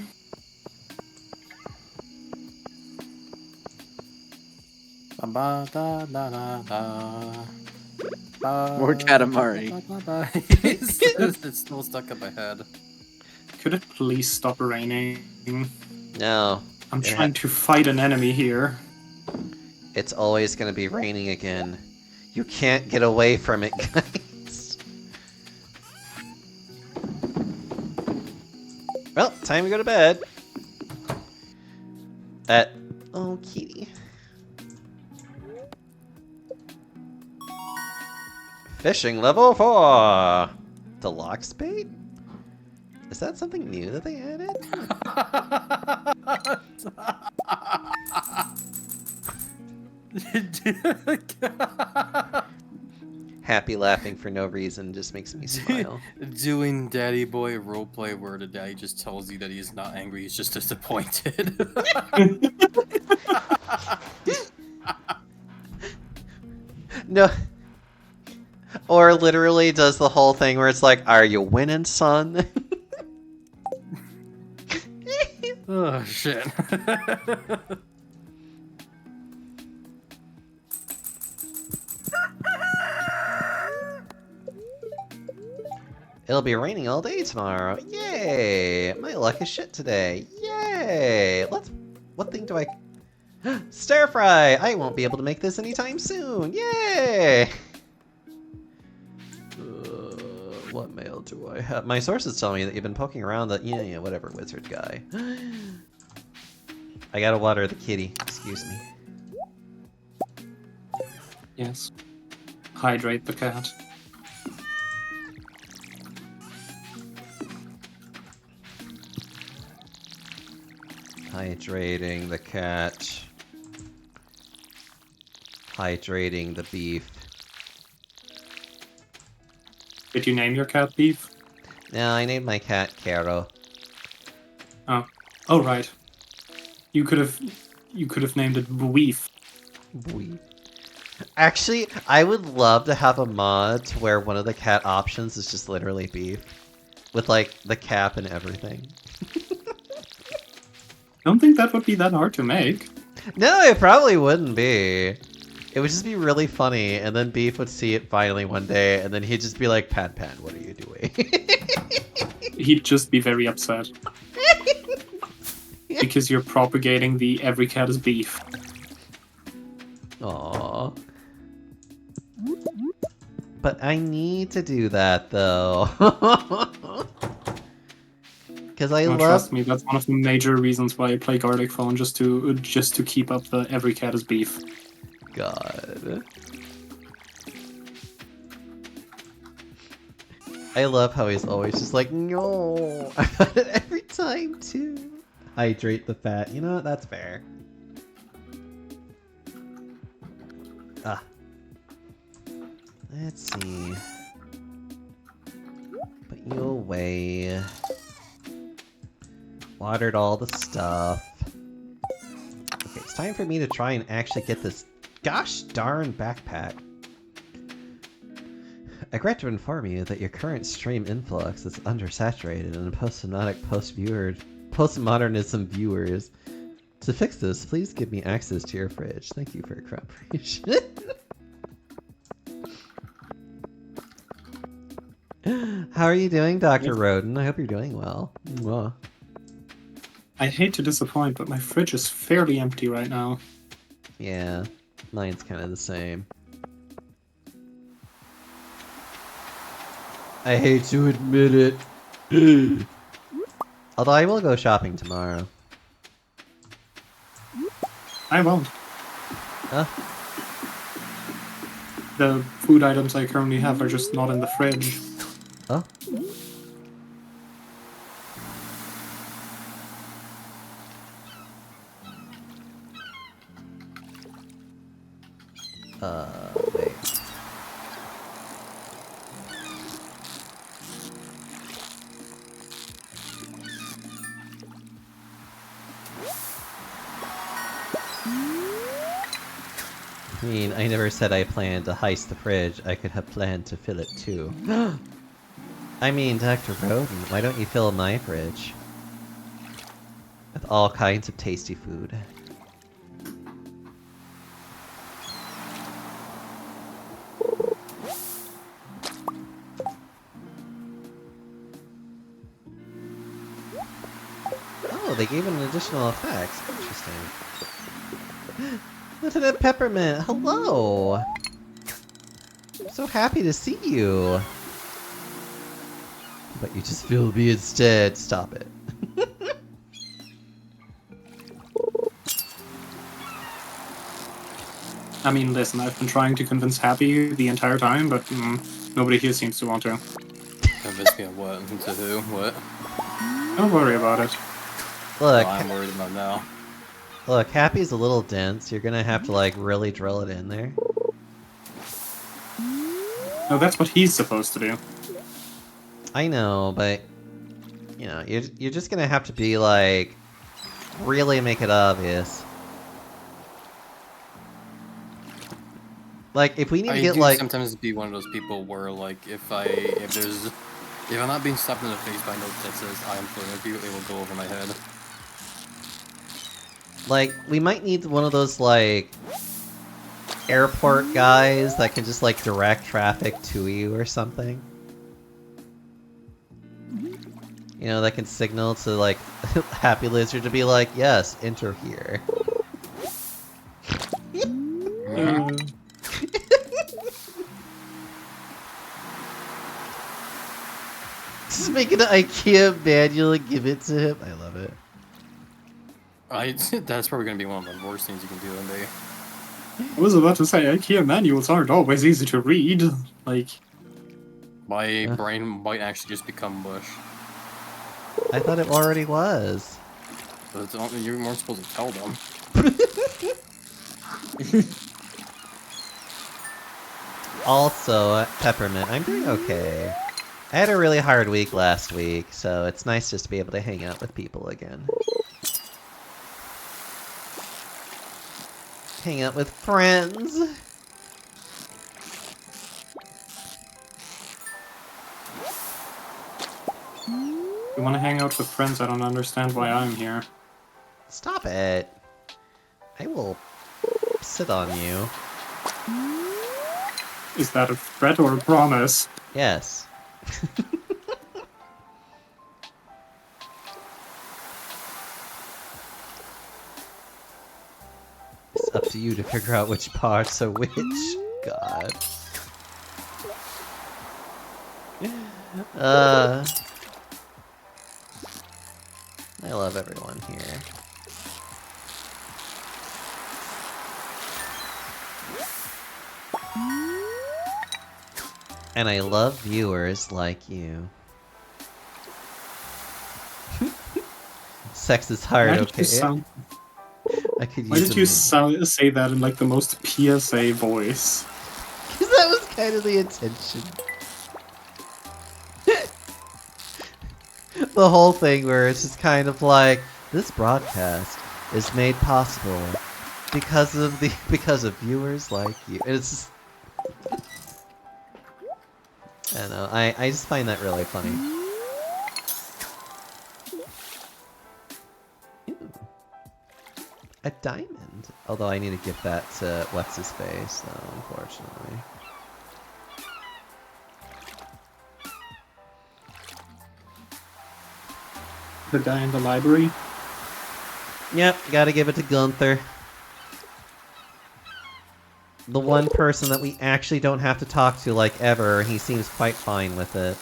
Speaker 7: More Katamari.
Speaker 6: It's still stuck in my head.
Speaker 5: Could it please stop raining?
Speaker 3: No,
Speaker 5: I'm
Speaker 3: Yeah.
Speaker 5: trying to fight an enemy here.
Speaker 3: it's always gonna be raining again. You can't get away from it, guys. Well, time to go to bed. Oh, kitty. Fishing level 4. Deluxe bait? Is that something new that they added? Happy laughing for no reason just makes me smile.
Speaker 6: Doing daddy boy roleplay where the daddy just tells you that he's not angry, he's just disappointed.
Speaker 3: No. Or literally does the whole thing where it's like, are you winning, son?
Speaker 6: Oh shit.
Speaker 3: It'll be raining all day tomorrow. Yay! My luck is shit today. Yay! What thing do I... Stir fry! I won't be able to make this anytime soon. Yay! What mail do I have? My sources tell me that you've been poking around that... Yeah, whatever, wizard guy. I gotta water the kitty. Excuse me.
Speaker 5: Yes. Hydrate the cat.
Speaker 3: Hydrating the cat. Hydrating the beef.
Speaker 5: Did you name your cat Beef?
Speaker 3: No, I named my cat Caro.
Speaker 5: Oh, right. You could have named it Beef.
Speaker 3: Beef. Actually, I would love to have a mod where one of the cat options is just literally beef. With, like, the cap and everything.
Speaker 5: I don't think that would be that hard to make.
Speaker 3: No, it probably wouldn't be. It would just be really funny, and then Beef would see it finally one day, and then he'd just be like, Pan, what are you doing?
Speaker 5: He'd just be very upset. Because you're propagating the every cat is beef.
Speaker 3: Aww. But I need to do that, though. Because I love...
Speaker 5: Trust me, that's one of the major reasons why I play Gartic Phone, just to keep up the every cat is beef.
Speaker 3: God. I love how he's always just like, no. I got it every time, too. Hydrate the fat. You know what? That's fair. Ah. Let's see. Put you away. Watered all the stuff. Okay, it's time for me to try and actually get this gosh darn backpack. I regret to inform you that your current stream influx is undersaturated in postmodernism viewers. To fix this, please give me access to your fridge. Thank you for your cooperation. How are you doing, Dr. Roden? I hope you're doing well. Mwah.
Speaker 5: I hate to disappoint, but my fridge is fairly empty right now.
Speaker 3: Yeah, mine's kind of the same. I hate to admit it. Although I will go shopping tomorrow.
Speaker 5: I won't.
Speaker 3: Huh?
Speaker 5: The food items I currently have are just not in the fridge.
Speaker 3: Oh? Wait. I mean, I never said I planned to heist the fridge. I could have planned to fill it too. I mean, Dr. Roden, why don't you fill my fridge? With all kinds of tasty food. Oh, they gave it an additional effect. Interesting. Lieutenant Peppermint, hello! I'm so happy to see you! But you just feel me instead. Stop it.
Speaker 5: I mean, listen, I've been trying to convince Happy the entire time, but nobody here seems to want to.
Speaker 6: Convince me of what? To who? What?
Speaker 5: Don't worry about it.
Speaker 3: Look,
Speaker 6: Well, I'm worried about now.
Speaker 3: look, Happy's a little dense. You're gonna have to, like, really drill it in there.
Speaker 5: No, that's what he's supposed to do.
Speaker 3: I know, but, you know, you're just gonna have to be, like, really make it obvious. Like, if we need to
Speaker 6: I
Speaker 3: get,
Speaker 6: do
Speaker 3: like...
Speaker 6: sometimes be one of those people where, like, if I'm not being slapped in the face by a note that says I am flirting with you, it will go over my head.
Speaker 3: Like, we might need one of those, like, airport guys that can just, like, direct traffic to you or something. You know, that can signal to, like, Happy Lizard to be like, yes, enter here. Just make an IKEA manual and give it to him. I love it.
Speaker 6: That's probably gonna be one of the worst things you can do in day.
Speaker 5: I was about to say, IKEA manuals aren't always easy to read. Like,
Speaker 6: My brain might actually just become mush.
Speaker 3: I thought it already was.
Speaker 6: But it's only, you weren't supposed to tell them.
Speaker 3: Also, Peppermint, I'm doing okay. I had a really hard week last week, so it's nice just to be able to hang out with people again. Hang out with friends!
Speaker 5: you want to hang out with friends, I don't understand why I'm here.
Speaker 3: Stop it! I will sit on you.
Speaker 5: Is that a threat or a promise?
Speaker 3: Yes. It's up to you to figure out which parts are which. God. I love everyone here. And I love viewers like you. Sex is hard,
Speaker 5: Why did
Speaker 3: okay?
Speaker 5: you sound-
Speaker 3: I could
Speaker 5: Why
Speaker 3: use
Speaker 5: did
Speaker 3: a
Speaker 5: you
Speaker 3: minute.
Speaker 5: say that in like the most PSA voice?
Speaker 3: Because that was kind of the intention. The whole thing where it's just kind of like, this broadcast is made possible because of viewers like you. It's just, I don't know, I just find that really funny. Ooh. A diamond. Although I need to give that to what's his face, though, unfortunately.
Speaker 5: The guy in the library?
Speaker 3: Yep, gotta give it to Gunther. The one person that we actually don't have to talk to, like, ever, and he seems quite fine with it.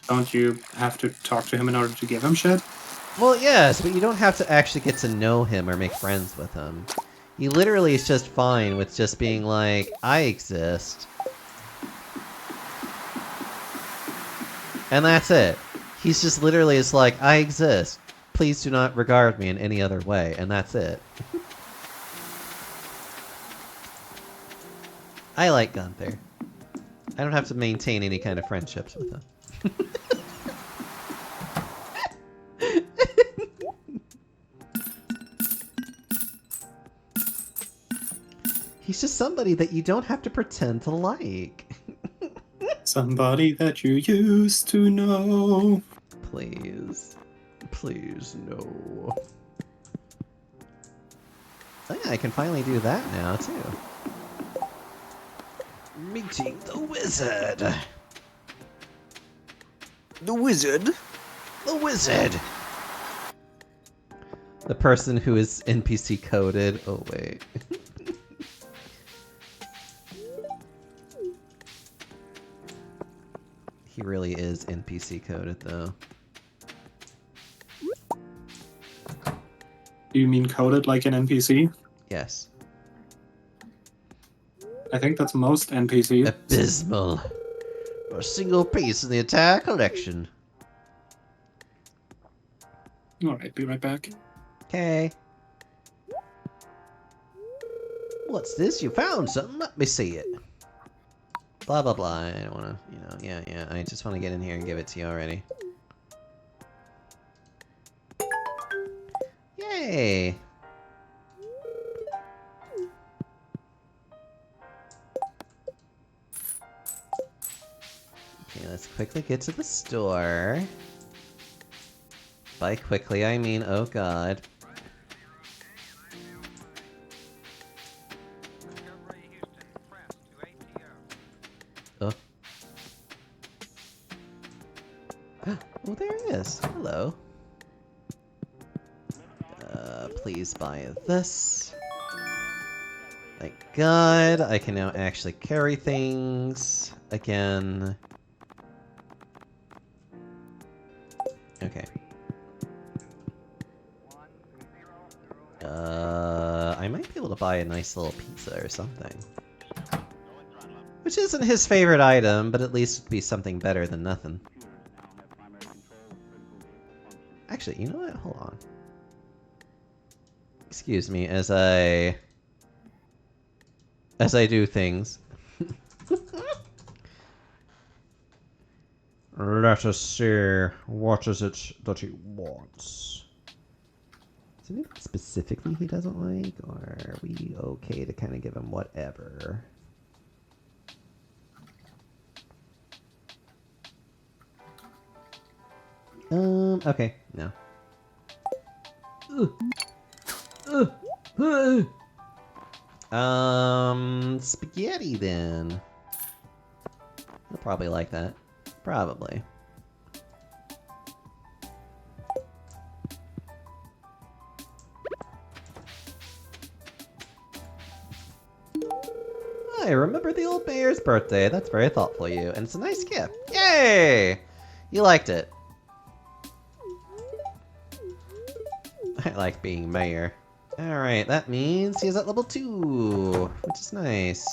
Speaker 5: Don't you have to talk to him in order to give him shit?
Speaker 3: Well, yes, but you don't have to actually get to know him or make friends with him. He literally is just fine with just being like, I exist. And that's it. He's just literally is like, I exist. Please do not regard me in any other way, and that's it. I like Gunther. I don't have to maintain any kind of friendships with him. He's just somebody that you don't have to pretend to like.
Speaker 5: Somebody that you used to know.
Speaker 3: Please. Please, no. Oh yeah, I can finally do that now, too. Meeting the wizard!
Speaker 7: The wizard?
Speaker 3: The wizard! The person who is NPC coded. Oh, wait. He really is NPC coded, though.
Speaker 5: Do you mean coded like an NPC?
Speaker 3: Yes.
Speaker 5: I think that's most NPC.
Speaker 3: Abysmal. A single piece in the entire collection.
Speaker 5: Alright, be right back.
Speaker 3: Okay. What's this? You found something? Let me see it. Blah, blah, blah. I don't want to, yeah. I just want to get in here and give it to you already. Yay! Okay, let's quickly get to the store. By quickly, I mean, oh god. Oh. Oh, there he is. Hello. Please buy this. Thank God, I can now actually carry things again. Okay. I might be able to buy a nice little pizza or something. Which isn't his favorite item, but at least it'd be something better than nothing. Actually, you know what? Hold on. Excuse me as I do things. Let us see. What is it that he wants? Is there anything specifically he doesn't like, or are we okay to kind of give him whatever? Okay, no. Spaghetti then. He'll probably like that. Probably. I remember the old mayor's birthday. That's very thoughtful of you, and it's a nice gift. Yay! You liked it. I like being mayor. Alright, that means he's at level 2, which is nice.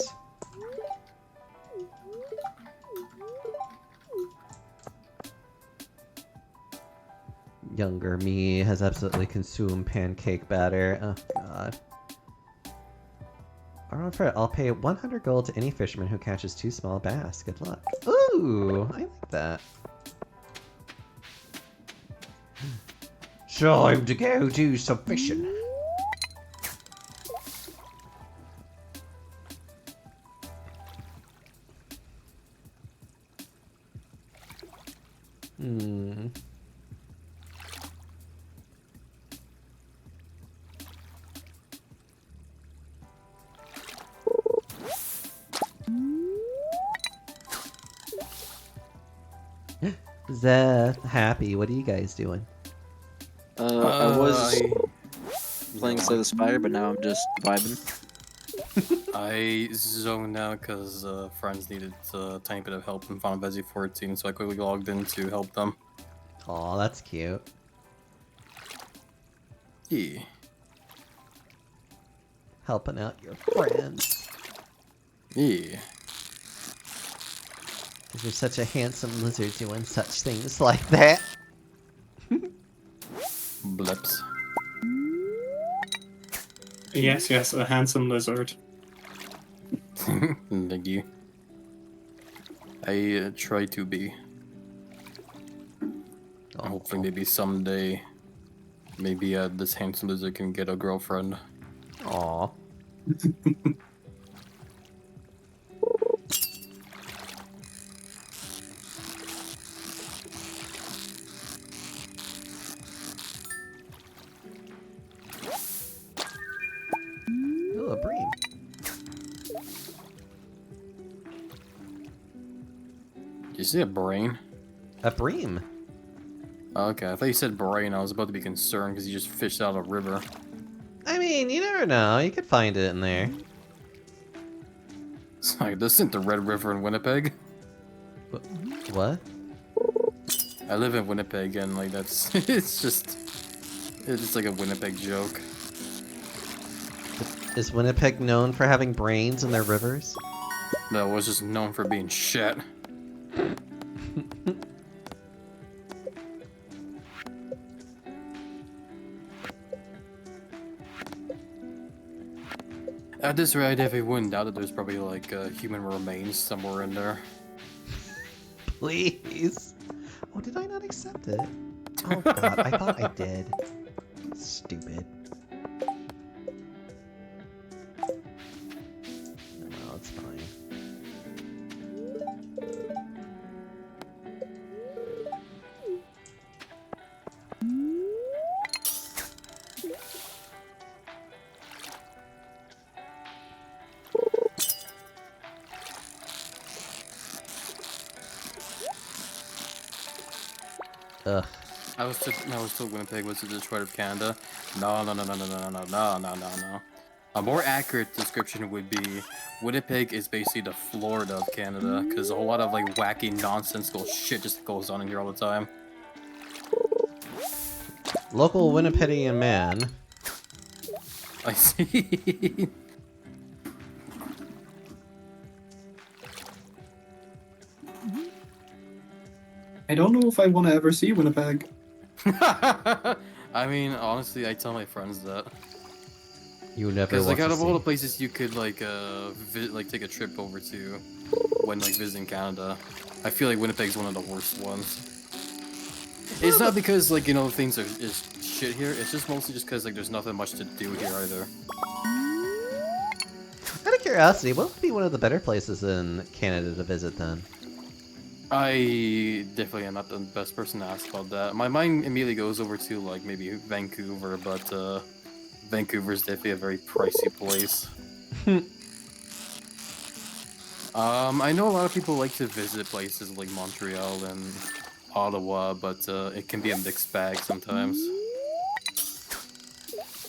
Speaker 3: Younger me has absolutely consumed pancake batter. Oh god. I'll pay 100 gold to any fisherman who catches 2 small bass. Good luck. Ooh, I like that. Time to go do some fishing. Zeth, Happy, what are you guys doing?
Speaker 7: I was playing Slay the Spire, but now I'm just vibing.
Speaker 6: I zoned out because friends needed a tiny bit of help in Final Fantasy 14, so I quickly logged in to help them.
Speaker 3: Aw, that's cute.
Speaker 6: Yeah.
Speaker 3: Helping out your friends.
Speaker 6: Yeah.
Speaker 3: Because you're such a handsome lizard doing such things like that.
Speaker 6: Blips.
Speaker 5: Yes, a handsome lizard.
Speaker 6: Niggy. I try to be.
Speaker 3: Oh,
Speaker 6: Hopefully, maybe someday, maybe this handsome lizard can get a girlfriend.
Speaker 3: Aw. Ooh, a bream.
Speaker 6: Did you see a brain?
Speaker 3: A bream.
Speaker 6: Okay, I thought you said brain. I was about to be concerned because you just fished out a river.
Speaker 3: I mean, you never know. You could find it in there.
Speaker 6: Sorry, this isn't the Red River in Winnipeg.
Speaker 3: What?
Speaker 6: I live in Winnipeg, and like that's it's just like a Winnipeg joke.
Speaker 3: Is Winnipeg known for having brains in their rivers?
Speaker 6: No, it was just known for being shit. At this rate, if we wouldn't doubt that there's probably like human remains somewhere in there.
Speaker 3: Please. Oh, did I not accept it? Oh god, I thought I did. Stupid. No, it's fine. Ugh.
Speaker 6: I was told Winnipeg was the Detroit of Canada. No. A more accurate description would be Winnipeg is basically the Florida of Canada, because a whole lot of like wacky, nonsensical shit just goes on in here all the time.
Speaker 3: Local Winnipedian man.
Speaker 6: I see.
Speaker 5: I don't know if I want to ever see Winnipeg.
Speaker 6: I mean, honestly, I tell my friends that.
Speaker 3: You would never
Speaker 6: Because
Speaker 3: want
Speaker 6: like out
Speaker 3: to
Speaker 6: of all the
Speaker 3: see.
Speaker 6: places you could like take a trip over to when like visiting Canada, I feel like Winnipeg's one of the worst ones. It's not because like things is shit here. It's just mostly just because like there's nothing much to do here either.
Speaker 3: Out of curiosity, what would be one of the better places in Canada to visit then?
Speaker 6: I definitely am not the best person to ask about that. My mind immediately goes over to like maybe Vancouver, but Vancouver's definitely a very pricey place. I know a lot of people like to visit places like Montreal and Ottawa, but it can be a mixed bag sometimes.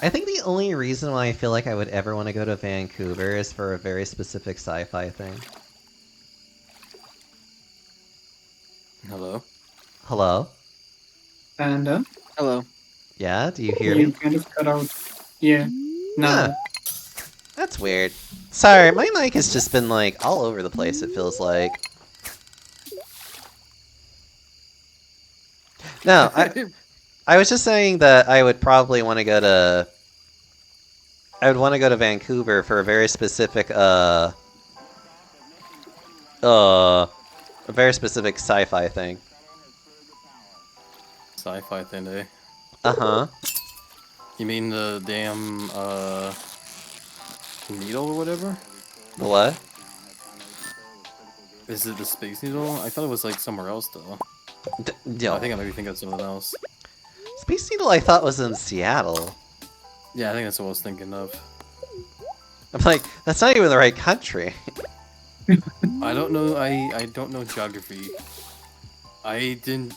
Speaker 3: I think the only reason why I feel like I would ever want to go to Vancouver is for a very specific sci-fi thing.
Speaker 6: Hello?
Speaker 3: Hello?
Speaker 5: And
Speaker 7: Hello.
Speaker 3: Yeah? Do you hear
Speaker 5: you
Speaker 3: me?
Speaker 5: kind of cut out. Yeah. No.
Speaker 3: Huh. That's weird. Sorry, my mic has just been like all over the place, it feels like. No, I was just saying that I would probably want to go to... I would want to go to Vancouver for a very specific, a very specific sci-fi thing.
Speaker 6: Sci-fi thing, eh?
Speaker 3: Uh-huh.
Speaker 6: You mean the damn needle or whatever?
Speaker 3: The what?
Speaker 6: Is it the Space Needle? I thought it was like somewhere else though.
Speaker 3: No.
Speaker 6: I think I might be thinking of something else.
Speaker 3: Space Needle I thought was in Seattle.
Speaker 6: Yeah, I think that's what I was thinking of.
Speaker 3: I'm like, that's not even the right country.
Speaker 6: I don't know. I don't know geography. I didn't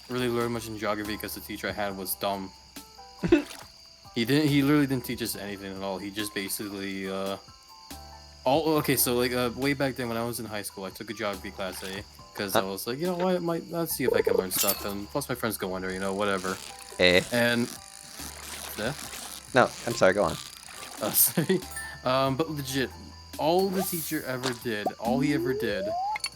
Speaker 6: really learn much in geography because the teacher I had was dumb. He literally didn't teach us anything at all. He just basically okay, so like way back then when I was in high school, I took a geography class, because I was like, you know what, let's see if I can learn stuff, and plus my friends go under, whatever. And yeah.
Speaker 3: No, I'm sorry, go on.
Speaker 6: Sorry. But legit, all the teacher ever did, all he ever did,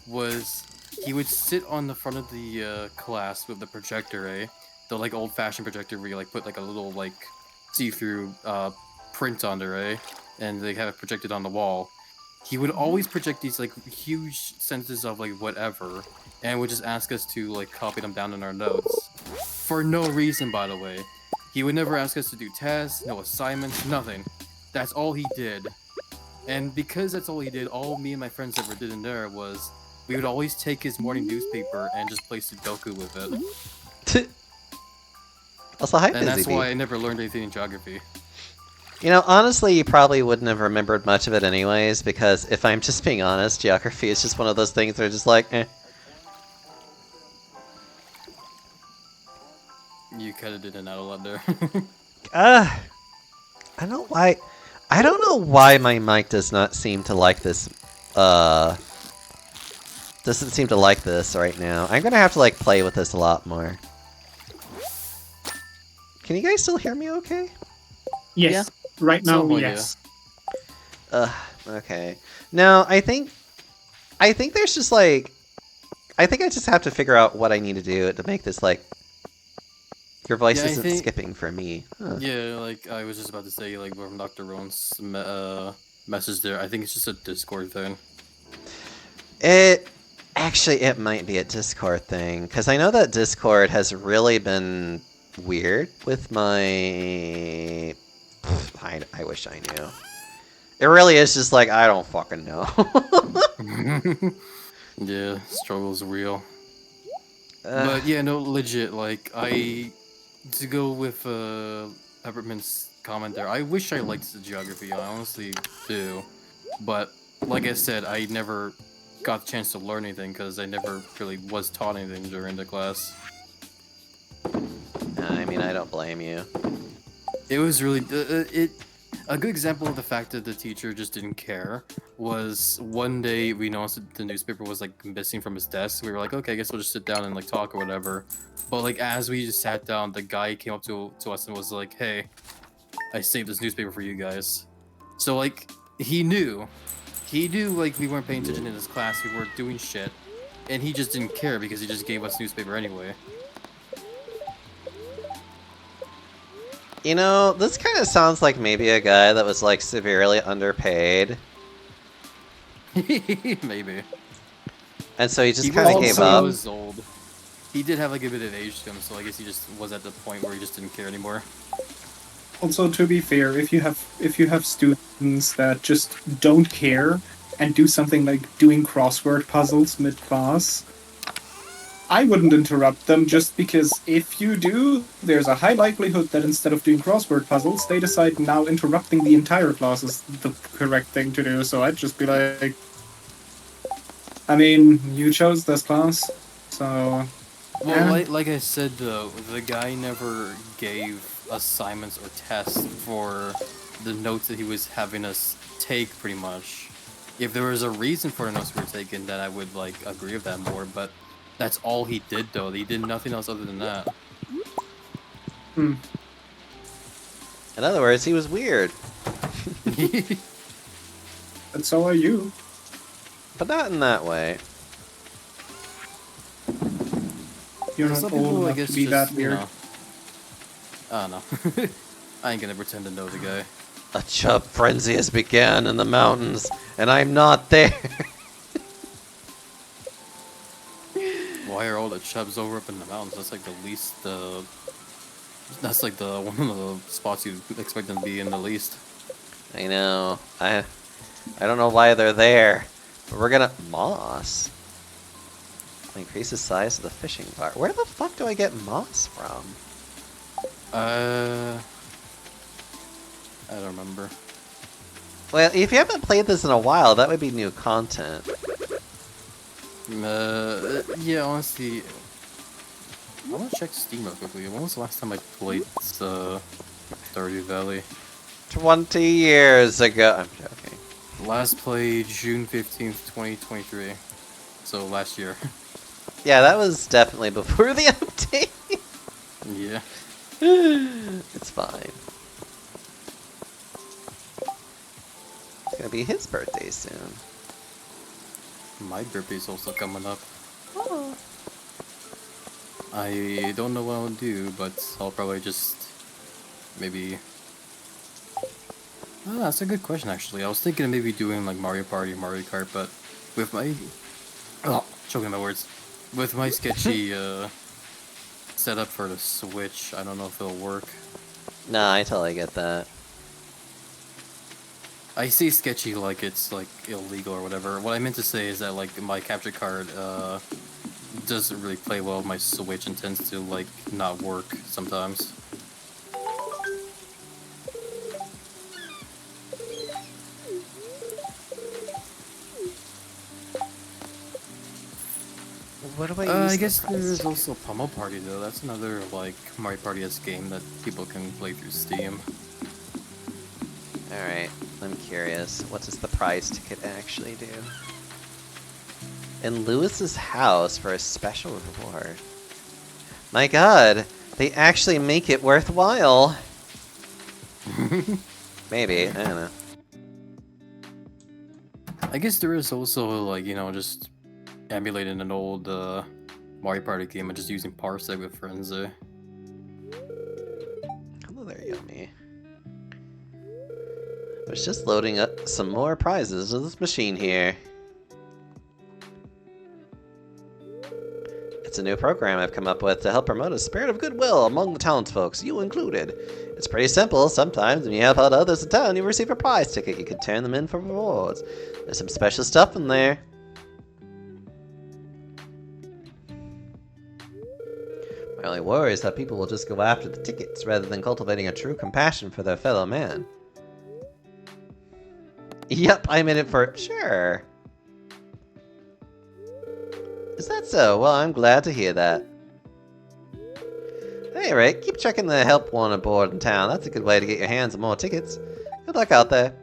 Speaker 6: was he would sit on the front of the class with the projector, the like old-fashioned projector where you like put like a little like see-through print on there, and they have it projected on the wall. he would always project these like huge sentences of like whatever, and would just ask us to like copy them down in our notes for no reason. By the way, he would never ask us to do tests, no assignments, nothing. That's all he did. And because that's all he did, all me and my friends ever did in there was we would always take his morning newspaper and just play Sudoku with it.
Speaker 3: Also, hi,
Speaker 6: And that's
Speaker 3: Busy Bee.
Speaker 6: why I never learned anything in geography.
Speaker 3: You know, honestly, you probably wouldn't have remembered much of it anyways, because if I'm just being honest, geography is just one of those things that are just like, eh.
Speaker 6: You kind of did an out a lot there.
Speaker 3: I don't know why. I don't know why my mic does not seem to like this. Doesn't seem to like this right now. I'm gonna have to like play with this a lot more. Can you guys still hear me? Okay.
Speaker 5: Yes. Right now,
Speaker 6: Somewhat,
Speaker 5: yes.
Speaker 3: Okay. No, I think there's just like, I think I just have to figure out what I need to do to make this like. Your voice
Speaker 6: Yeah, I
Speaker 3: isn't
Speaker 6: think-
Speaker 3: skipping for me. Huh.
Speaker 6: Yeah, like I was just about to say, like from Dr. Roan's message there. I think it's just a Discord thing.
Speaker 3: It might be a Discord thing, because I know that Discord has really been weird with my. I wish I knew. It really is just like I don't fucking know.
Speaker 6: Yeah, struggle's real.
Speaker 3: Uh,
Speaker 6: But yeah, no, legit. Like to go with Peppermint's comment there. I wish I liked the geography. I honestly do, but like I said, I never got the chance to learn anything because I never really was taught anything during the class.
Speaker 3: I mean, I don't blame you.
Speaker 6: It was really a good example of the fact that the teacher just didn't care was one day we noticed that the newspaper was like missing from his desk. We were like, okay, I guess we'll just sit down and like talk or whatever. But like as we just sat down, the guy came up to us and was like, hey, I saved this newspaper for you guys. So like he knew like we weren't paying attention in his class, we weren't doing shit, and he just didn't care because he just gave us newspaper anyway.
Speaker 3: You know, this kind of sounds like maybe a guy that was like severely underpaid,
Speaker 6: Maybe.
Speaker 3: and so he just
Speaker 6: He
Speaker 3: kind of
Speaker 6: was
Speaker 3: gave
Speaker 6: also-
Speaker 3: up.
Speaker 6: He was old. He did have like a bit of age to him, so I guess he just was at the point where he just didn't care anymore.
Speaker 5: Also, to be fair, if you have students that just don't care and do something like doing crossword puzzles mid-class, I wouldn't interrupt them just because if you do, there's a high likelihood that instead of doing crossword puzzles, they decide now interrupting the entire class is the correct thing to do. So I'd just be like, I mean, you chose this class, so...
Speaker 6: Well,
Speaker 5: Yeah.
Speaker 6: like I said though, the guy never gave assignments or tests for the notes that he was having us take, pretty much. If there was a reason for the notes we were taking, then I would like agree with that more, but that's all he did though. He did nothing else other than that.
Speaker 3: In other words, he was weird,
Speaker 5: And so are you.
Speaker 3: but not in that way.
Speaker 5: You're not
Speaker 6: Some
Speaker 5: old
Speaker 6: people, I
Speaker 5: enough
Speaker 6: guess,
Speaker 5: to be
Speaker 6: just,
Speaker 5: that
Speaker 6: you
Speaker 5: weird.
Speaker 6: know, I don't know. I ain't gonna pretend to know the guy.
Speaker 3: A chub frenzy has began in the mountains, and I'm not there.
Speaker 6: Why are all the chubs over up in the mountains? That's like the least. That's like the one of the spots you expect them to be in the least.
Speaker 3: I know. I don't know why they're there, but we're gonna moss. Increase the size of the fishing bar. Where the fuck do I get moss from?
Speaker 6: I don't remember.
Speaker 3: Well, if you haven't played this in a while, that would be new content.
Speaker 6: Yeah, honestly, I want to check Steam real quickly. When was the last time I played Stardew Valley?
Speaker 3: 20 years ago. I'm joking.
Speaker 6: Last played June 15th, 2023. So last year.
Speaker 3: Yeah, that was definitely before the update.
Speaker 6: Yeah.
Speaker 3: It's fine. It's gonna be his birthday soon.
Speaker 6: My birthday's also coming up. I don't know what I'll do, but I'll probably just maybe. Oh, that's a good question, actually. I was thinking of maybe doing like Mario Party, Mario Kart, but with my choking my words, with my sketchy setup for the Switch, I don't know if it'll work.
Speaker 3: Nah, I totally get that.
Speaker 6: I say sketchy like it's like illegal or whatever. What I meant to say is that like my capture card doesn't really play well with my Switch and tends to like not work sometimes.
Speaker 3: What do I use?
Speaker 6: I guess there's also Pummel Party though. That's another like Mario Party-esque game that people can play through Steam.
Speaker 3: Alright, I'm curious. What does the prize ticket actually do? In Lewis's house for a special reward. My god, they actually make it worthwhile! Maybe, I don't know.
Speaker 6: I guess there is also like, you know, just emulating an old Mario Party game and just using Parsec with friends there.
Speaker 3: Hello there, Yummy. I was just loading up some more prizes to this machine here. It's a new program I've come up with to help promote a spirit of goodwill among the townsfolk, you included. It's pretty simple. Sometimes when you help out others in town, you receive a prize ticket. You can turn them in for rewards. There's some special stuff in there. My only worry is that people will just go after the tickets rather than cultivating a true compassion for their fellow man. Yep, I'm in it for... Sure. Is that so? Well, I'm glad to hear that. Hey, Rick, keep checking the help wanted board in town. That's a good way to get your hands on more tickets. Good luck out there.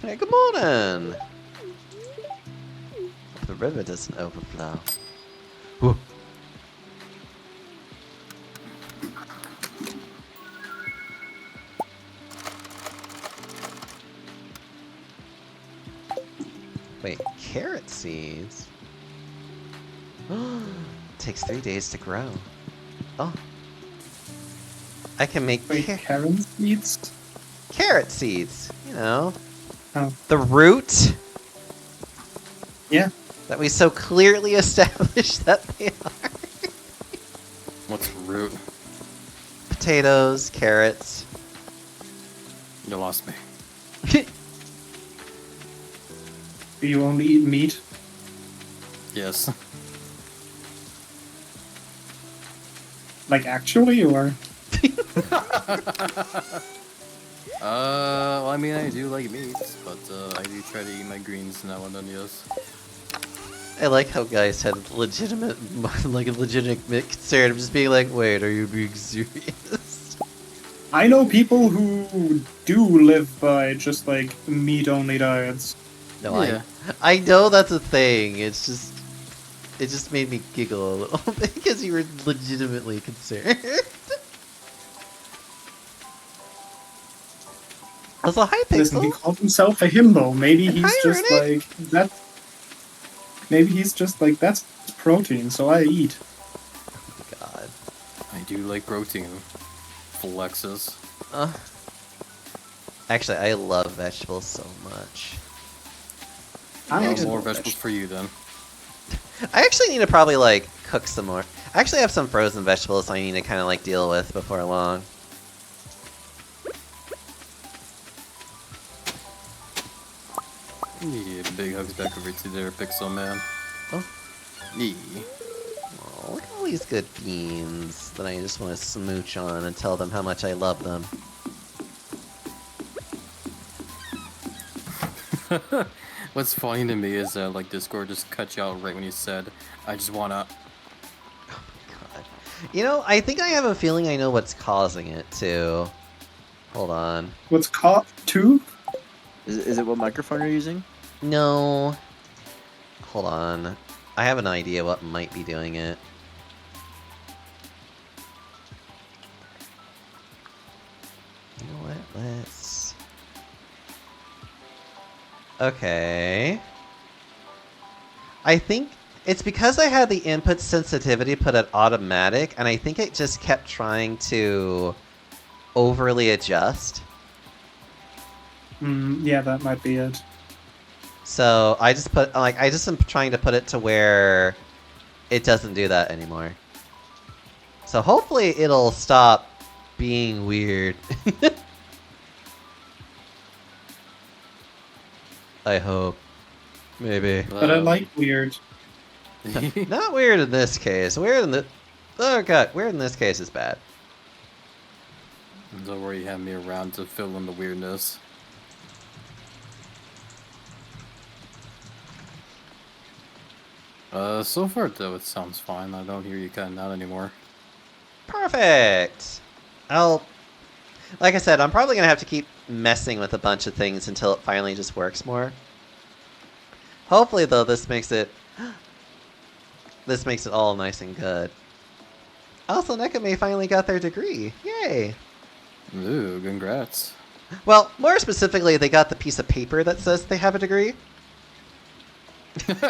Speaker 3: Hey, good morning. Hope the river doesn't overflow. Whoa. Wait, carrot seeds? Takes 3 days to grow. Oh. I can make
Speaker 5: Wait, Karen seeds?
Speaker 3: carrot seeds, you know.
Speaker 5: Oh.
Speaker 3: The root
Speaker 5: Yeah.
Speaker 3: that we so clearly established that they are.
Speaker 6: What's root?
Speaker 3: Potatoes, carrots.
Speaker 6: You lost me.
Speaker 5: Do you only eat meat?
Speaker 6: Yes.
Speaker 5: Like actually, or?
Speaker 6: Well, I mean, I do like meat, but I do try to eat my greens now and then, yes.
Speaker 3: I like how guys had legitimate, like a legitimate concern of just being like, wait, are you being serious?
Speaker 5: I know people who do live by just like meat-only diets.
Speaker 3: No,
Speaker 6: Yeah.
Speaker 3: I know that's a thing. It just made me giggle a little bit because you were legitimately concerned. I was like, hi,
Speaker 5: Listen, he
Speaker 3: Pixel.
Speaker 5: called himself a himbo. Maybe
Speaker 3: And
Speaker 5: he's
Speaker 3: hi,
Speaker 5: just
Speaker 3: Runic.
Speaker 5: like that. Maybe he's just like that's protein, so I eat.
Speaker 3: God.
Speaker 6: I do like protein. Flexes.
Speaker 3: Actually, I love vegetables so much.
Speaker 5: I
Speaker 6: No
Speaker 5: also
Speaker 6: more
Speaker 5: love
Speaker 6: vegetables for you then.
Speaker 3: I actually need to probably like cook some more. I actually have some frozen vegetables I need to kind of like deal with before long.
Speaker 6: Yeah, big hugs back over to there, Pixel Man.
Speaker 3: Oh.
Speaker 6: Yeah.
Speaker 3: Oh, look at all these good beans that I just want to smooch on and tell them how much I love them.
Speaker 6: What's funny to me is that like Discord just cut you out right when you said, "I just wanna."
Speaker 3: God. You know, I think I have a feeling I know what's causing it too. Hold on.
Speaker 5: What's caught too?
Speaker 7: Is it what microphone you're using?
Speaker 3: No. Hold on. I have an idea what might be doing it. You know what? Let's... Okay. I think it's because I had the input sensitivity put at automatic, and I think it just kept trying to overly adjust.
Speaker 5: Yeah, that might be it.
Speaker 3: So I just am trying to put it to where it doesn't do that anymore. So hopefully it'll stop being weird. I hope. Maybe.
Speaker 5: But I like weird.
Speaker 3: Not weird in this case. Weird in the... Oh god, weird in this case is bad.
Speaker 6: Don't worry, you have me around to fill in the weirdness. So far though, it sounds fine. I don't hear you cutting out anymore.
Speaker 3: Perfect! Like I said, I'm probably gonna have to keep messing with a bunch of things until it finally just works more. Hopefully, though, this makes it all nice and good. Also, Nekame finally got their degree. Yay!
Speaker 6: Ooh, congrats.
Speaker 3: Well, more specifically, they got the piece of paper that says they have a degree.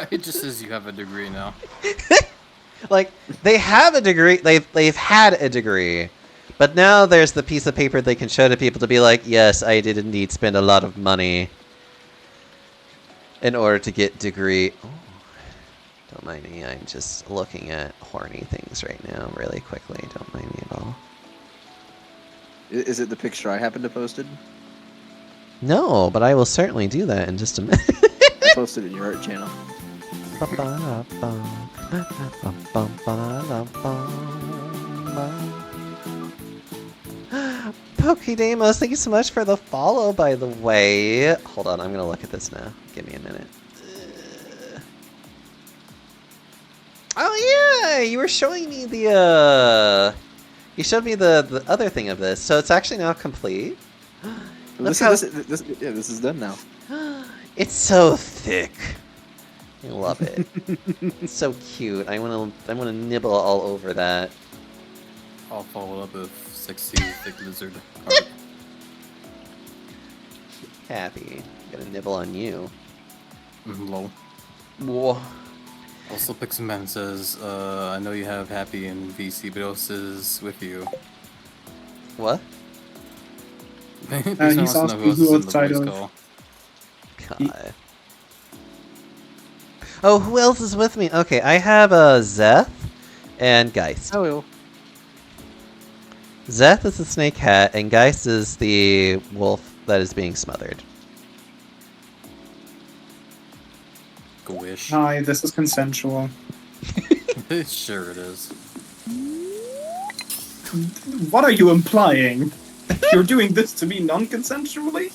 Speaker 6: It just says you have a degree now.
Speaker 3: Like, they have a degree, they've had a degree, but now there's the piece of paper they can show to people to be like, yes, I did indeed spend a lot of money in order to get degree. Oh, don't mind me, I'm just looking at horny things right now really quickly, don't mind me at all.
Speaker 7: Is it the picture I happened to posted?
Speaker 3: No, but I will certainly do that in just a minute.
Speaker 7: I posted it in your art channel.
Speaker 3: Pokedemos, thank you so much for the follow, by the way. Hold on, I'm gonna look at this now. Give me a minute. Oh yeah, you were showing me the you showed me the other thing of this, so it's actually now complete.
Speaker 7: This is done now.
Speaker 3: It's so thick. I love it. It's so cute. I wanna nibble all over that.
Speaker 6: I'll follow up with sexy thick lizard art.
Speaker 3: Happy. Gonna nibble on you.
Speaker 6: Lol.
Speaker 3: Whoa.
Speaker 6: Also, Pixelman says, I know you have Happy and VC, but else is with you.
Speaker 3: What?
Speaker 6: Pixelman
Speaker 5: He's
Speaker 6: wants to know
Speaker 5: asking
Speaker 6: who else
Speaker 5: who
Speaker 6: is in the
Speaker 5: outside
Speaker 6: voice
Speaker 5: of-
Speaker 6: call.
Speaker 3: God. Oh, who else is with me? Okay, I have Zeth and Geist.
Speaker 7: Oh,
Speaker 3: Zeth is the snake hat, and Geist is the wolf that is being smothered.
Speaker 6: Wish.
Speaker 5: Hi, this is consensual.
Speaker 6: Sure it is.
Speaker 5: What are you implying? You're doing this to me non-consensually?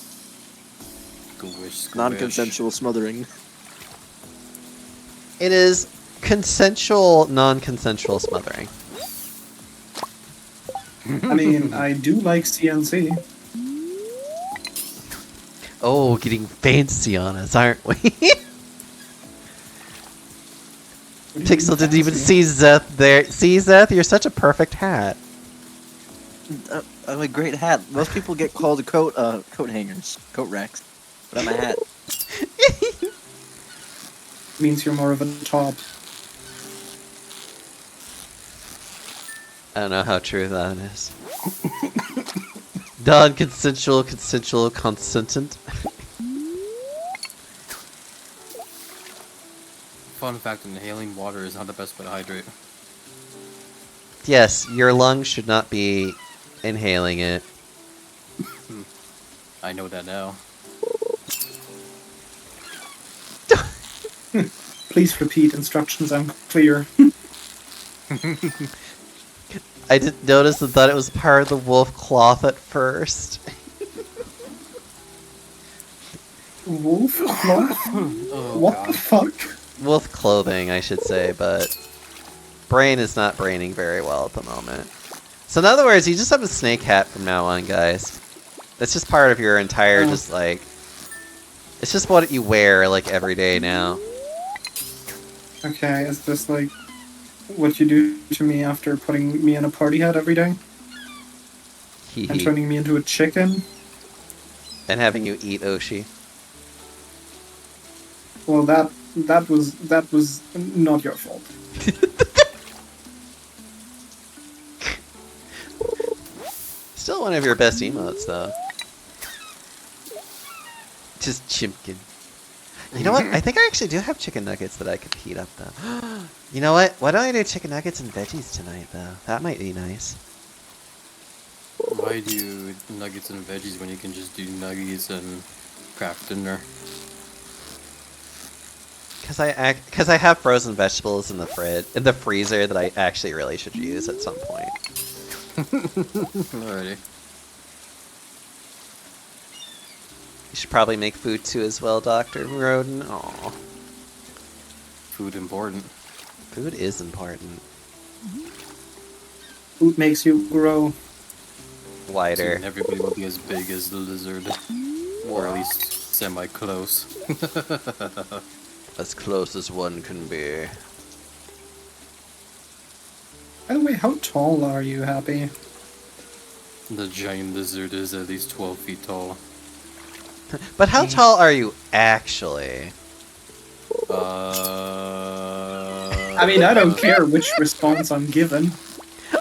Speaker 6: Wish.
Speaker 7: non-consensual smothering.
Speaker 3: It is consensual, non-consensual smothering.
Speaker 5: I mean, I do like CNC.
Speaker 3: Oh, getting fancy on us, aren't we? Pixel didn't even see Zeth there. See, Zeth, you're such a perfect hat.
Speaker 7: I'm a great hat. Most people get called coat hangers, coat racks, but I'm a hat.
Speaker 5: Means you're more of a top.
Speaker 3: I don't know how true that is. Non-consensual, consensual, consentant.
Speaker 6: Fun fact, inhaling water is not the best way to hydrate.
Speaker 3: Yes, your lungs should not be inhaling it.
Speaker 6: I know that now.
Speaker 5: Please repeat instructions, I'm clear.
Speaker 3: I didn't notice and thought it was part of the wolf cloth at first.
Speaker 5: Wolf? Cloth?
Speaker 6: Oh,
Speaker 5: What
Speaker 6: God.
Speaker 5: the fuck?
Speaker 3: Wolf clothing, I should say, but brain is not braining very well at the moment. So in other words, you just have a snake hat from now on, guys. That's just part of your entire, just like... It's just what you wear, like, every day now.
Speaker 5: Okay, is this like what you do to me after putting me in a party hat every day?
Speaker 3: Hee
Speaker 5: And
Speaker 3: hee.
Speaker 5: turning me into a chicken?
Speaker 3: And having you eat Oshi.
Speaker 5: Well, that was not your fault.
Speaker 3: Still still one of your best emotes, though. Just Chimkin. You know what? I think I actually do have chicken nuggets that I could heat up, though. You know what? Why don't I do chicken nuggets and veggies tonight, though? That might be nice.
Speaker 6: Why do nuggets and veggies when you can just do nuggets and craft dinner?
Speaker 3: Because I have frozen vegetables in the freezer that I actually really should use at some point.
Speaker 6: Alrighty.
Speaker 3: You should probably make food too as well, Dr. Roden. Aw.
Speaker 6: Food important.
Speaker 3: Food is important.
Speaker 5: Food makes you grow.
Speaker 3: Wider.
Speaker 6: Soon everybody will be as big as the lizard. Or at least semi-close.
Speaker 3: As close as one can be.
Speaker 5: By the way, how tall are you, Happy?
Speaker 6: The giant lizard is at least 12 feet tall.
Speaker 3: But how tall are you actually?
Speaker 5: I mean, I don't care which response I'm given.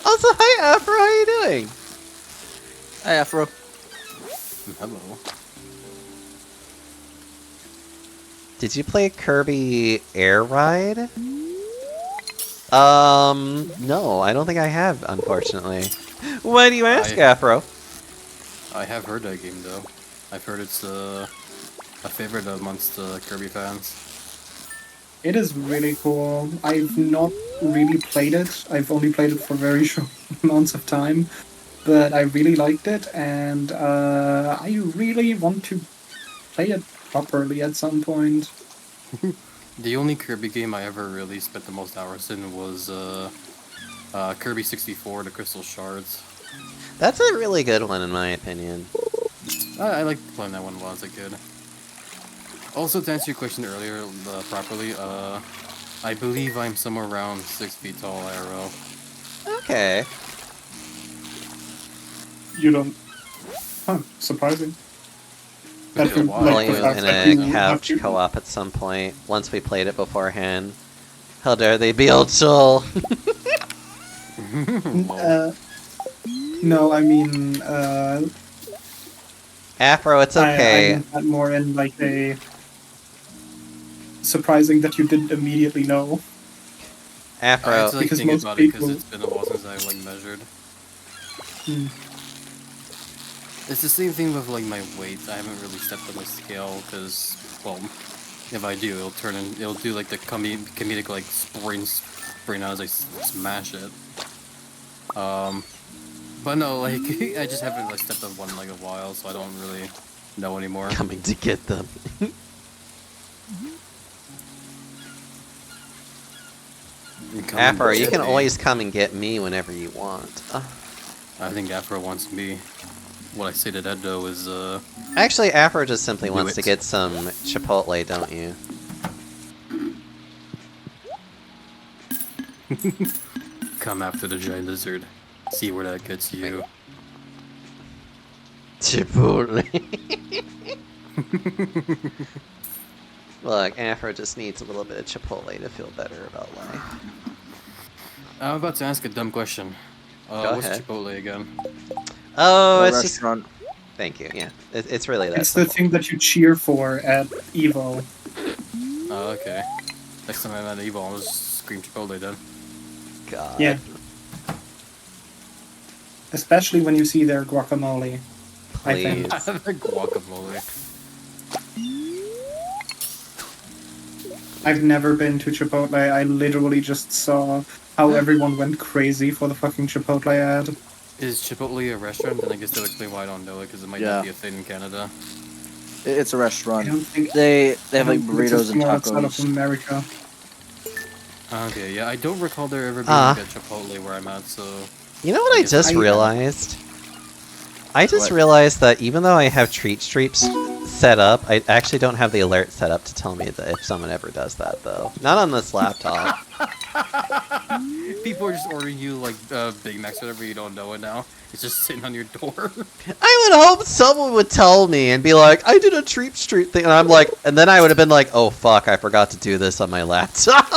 Speaker 3: Also, hi Afro, how are you doing?
Speaker 7: Hi, Afro.
Speaker 6: Hello.
Speaker 3: Did you play Kirby Air Ride? No, I don't think I have, unfortunately. Why do you ask, Afro?
Speaker 6: I have heard that game though. I've heard it's a favorite amongst Kirby fans.
Speaker 5: It is really cool. I've not really played it. I've only played it for very short amounts of time. But I really liked it, and I really want to play it properly at some point.
Speaker 6: The only Kirby game I ever really spent the most hours in was Kirby 64, the Crystal Shards.
Speaker 3: That's a really good one, in my opinion.
Speaker 6: I liked playing that one while I was a kid. Also, to answer your question earlier properly, I believe I'm somewhere around 6 feet tall, Arrow.
Speaker 3: Okay.
Speaker 5: You don't... Huh, surprising.
Speaker 6: Been
Speaker 5: That
Speaker 6: a
Speaker 5: would,
Speaker 6: while.
Speaker 3: Play
Speaker 5: like, the
Speaker 3: in
Speaker 5: fact that you
Speaker 3: a
Speaker 5: have
Speaker 3: couch
Speaker 5: to-
Speaker 3: co-op at some point, once we played it beforehand. How dare they be old soul?
Speaker 5: No, I mean,
Speaker 3: Afro, it's
Speaker 5: I
Speaker 3: okay.
Speaker 5: meant that more in like a surprising that you didn't immediately know.
Speaker 6: I had
Speaker 3: Afro,
Speaker 6: to like,
Speaker 5: Because
Speaker 6: think
Speaker 5: most
Speaker 6: about it because
Speaker 5: people-
Speaker 6: it's been a while since I like measured.
Speaker 5: Hmm.
Speaker 6: It's the same thing with like my weight. I haven't really stepped on the scale because, well, if I do, it'll do like the comedic like spring out as I smash it. But no, like I just haven't like stepped on one in like a while, so I don't really know anymore.
Speaker 3: coming to get them. Afro, you can always come and get me whenever you want.
Speaker 6: I think Afro wants me. What I say to that though is
Speaker 3: Actually, Afro just simply
Speaker 6: Do
Speaker 3: wants to
Speaker 6: it.
Speaker 3: get some Chipotle, don't you?
Speaker 6: come after the giant lizard. See where that gets you.
Speaker 3: Chipotle. Look, Afro just needs a little bit of Chipotle to feel better about life.
Speaker 6: I'm about to ask a dumb question.
Speaker 3: Go
Speaker 6: What's
Speaker 3: ahead.
Speaker 6: Chipotle again?
Speaker 3: Oh,
Speaker 7: A
Speaker 3: it's just...
Speaker 7: restaurant.
Speaker 3: Thank you, yeah. It's really that
Speaker 5: It's the
Speaker 3: simple.
Speaker 5: thing that you cheer for at Evo.
Speaker 6: Oh, okay. Next time I'm at Evo, I'll just scream Chipotle then.
Speaker 3: God.
Speaker 5: Yeah. Especially when you see their guacamole. I think.
Speaker 3: Please.
Speaker 6: Guacamole.
Speaker 5: I've never been to Chipotle. I literally just saw how everyone went crazy for the fucking Chipotle ad.
Speaker 6: Is Chipotle a restaurant? Then I guess they'll explain why I don't know it, because it might
Speaker 7: Yeah.
Speaker 6: not be a thing in Canada.
Speaker 7: It's a
Speaker 5: I
Speaker 7: restaurant.
Speaker 5: don't think
Speaker 7: They have
Speaker 5: I
Speaker 7: like
Speaker 5: don't think it's
Speaker 7: burritos and
Speaker 5: more outside of
Speaker 7: tacos.
Speaker 5: America.
Speaker 6: Okay, yeah, I don't recall there ever being
Speaker 3: Ah.
Speaker 6: like a Chipotle where I'm at, so...
Speaker 3: You know what I just
Speaker 5: I-
Speaker 3: realized? I just
Speaker 7: What?
Speaker 3: realized that even though I have treat streaks set up, I actually don't have the alert set up to tell me that if someone ever does that, though. Not on this laptop.
Speaker 6: People are just ordering you, like, Big Macs or whatever, you don't know it now. It's just sitting on your door.
Speaker 3: I would hope someone would tell me and be like, I did a treat streak thing, and I'm like, and then I would have been like, oh fuck, I forgot to do this on my laptop.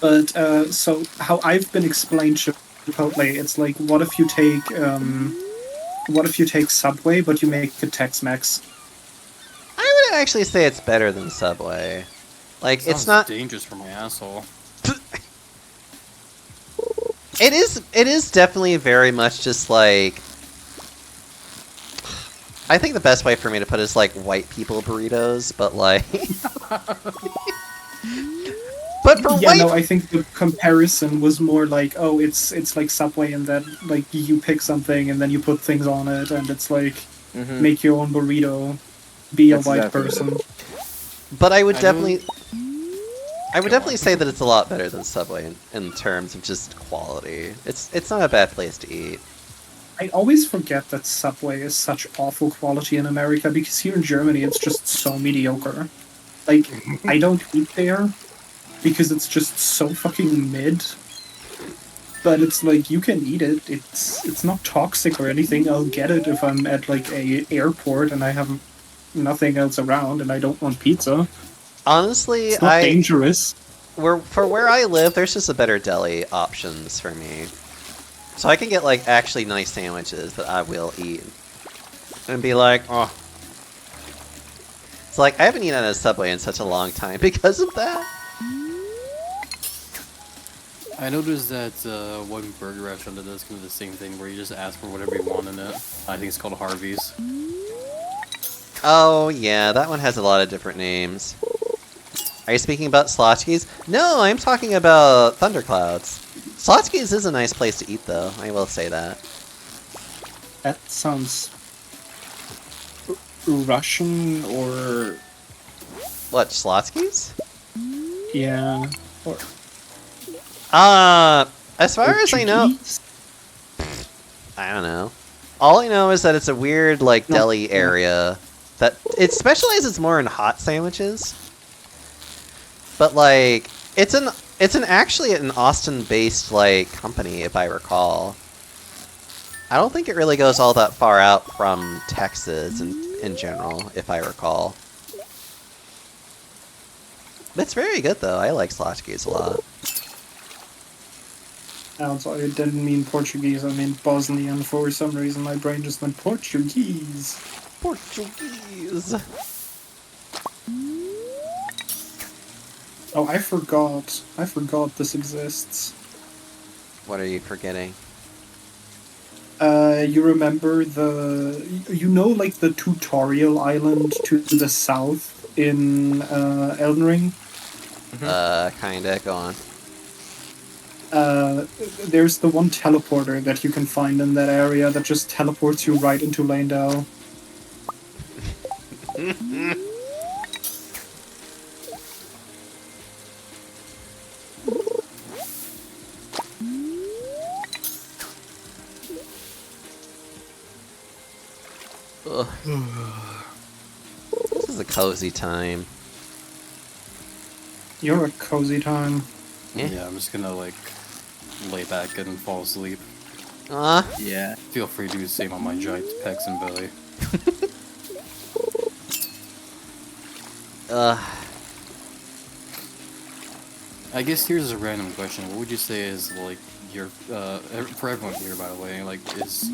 Speaker 5: But so how I've been explained Chipotle. It's like, what if you take Subway, but you make it Tex-Mex?
Speaker 3: I would actually say it's better than Subway. Like, it's
Speaker 6: Sounds
Speaker 3: not.
Speaker 6: dangerous for my asshole.
Speaker 3: It is definitely very much just like. I think the best way for me to put it is like white people burritos, but like. But for
Speaker 5: Yeah,
Speaker 3: white.
Speaker 5: no, I think the comparison was more like, oh, it's like Subway, and that like you pick something and then you put things on it, and it's like
Speaker 7: Mhm.
Speaker 5: make your own burrito, be
Speaker 7: That's
Speaker 5: a white
Speaker 7: exactly it.
Speaker 5: person.
Speaker 3: But I would
Speaker 6: I
Speaker 3: definitely. I would
Speaker 6: Go
Speaker 3: definitely
Speaker 6: on.
Speaker 3: say that it's a lot better than Subway in terms of just quality. It's not a bad place to eat.
Speaker 5: I always forget that Subway is such awful quality in America, because here in Germany it's just so mediocre. Like, I don't eat there because it's just so fucking mid. But it's like, you can eat it. It's not toxic or anything. I'll get it if I'm at like a airport and I have nothing else around and I don't want pizza.
Speaker 3: Honestly,
Speaker 5: It's not dangerous.
Speaker 3: for where I live, there's just a better deli options for me. So I can get like actually nice sandwiches that I will eat. And be like, oh. It's like I haven't eaten at a Subway in such a long time because of that.
Speaker 6: I noticed that one burger restaurant that does kind of the same thing, where you just ask for whatever you want in it. I think it's called Harvey's.
Speaker 3: Oh yeah, that one has a lot of different names. Are you speaking about Slotsky's? No, I'm talking about Thunderclouds. Slotsky's is a nice place to eat though, I will say that.
Speaker 5: That sounds Russian or
Speaker 3: What, Slotsky's?
Speaker 5: yeah. Or
Speaker 3: As far as I know,
Speaker 5: Portuguese?
Speaker 3: I don't know. All I know is that it's a weird, like,
Speaker 5: No.
Speaker 3: deli area that it specializes more in hot sandwiches. But like, it's actually an Austin-based like company, if I recall. I don't think it really goes all that far out from Texas in general, if I recall. But it's very good though. I like Slotsky's a lot.
Speaker 5: I'm sorry, I didn't mean Portuguese, I mean Bosnian. For some reason, my brain just went Portuguese.
Speaker 3: Portuguese.
Speaker 5: Oh, I forgot. I forgot this exists.
Speaker 3: What are you forgetting?
Speaker 5: You remember you know, like the tutorial island to the south in Elden Ring?
Speaker 3: Kinda. Go on.
Speaker 5: There's the one teleporter that you can find in that area that just teleports you right into Landau.
Speaker 3: Ugh. This is a cozy time.
Speaker 5: You're a cozy time.
Speaker 3: Yeah.
Speaker 6: Yeah, I'm just gonna like lay back and fall asleep.
Speaker 7: Yeah.
Speaker 6: Feel free to do the same on my giant pecs and belly. I guess here's a random question. What would you say is like your for everyone here, by the way, like is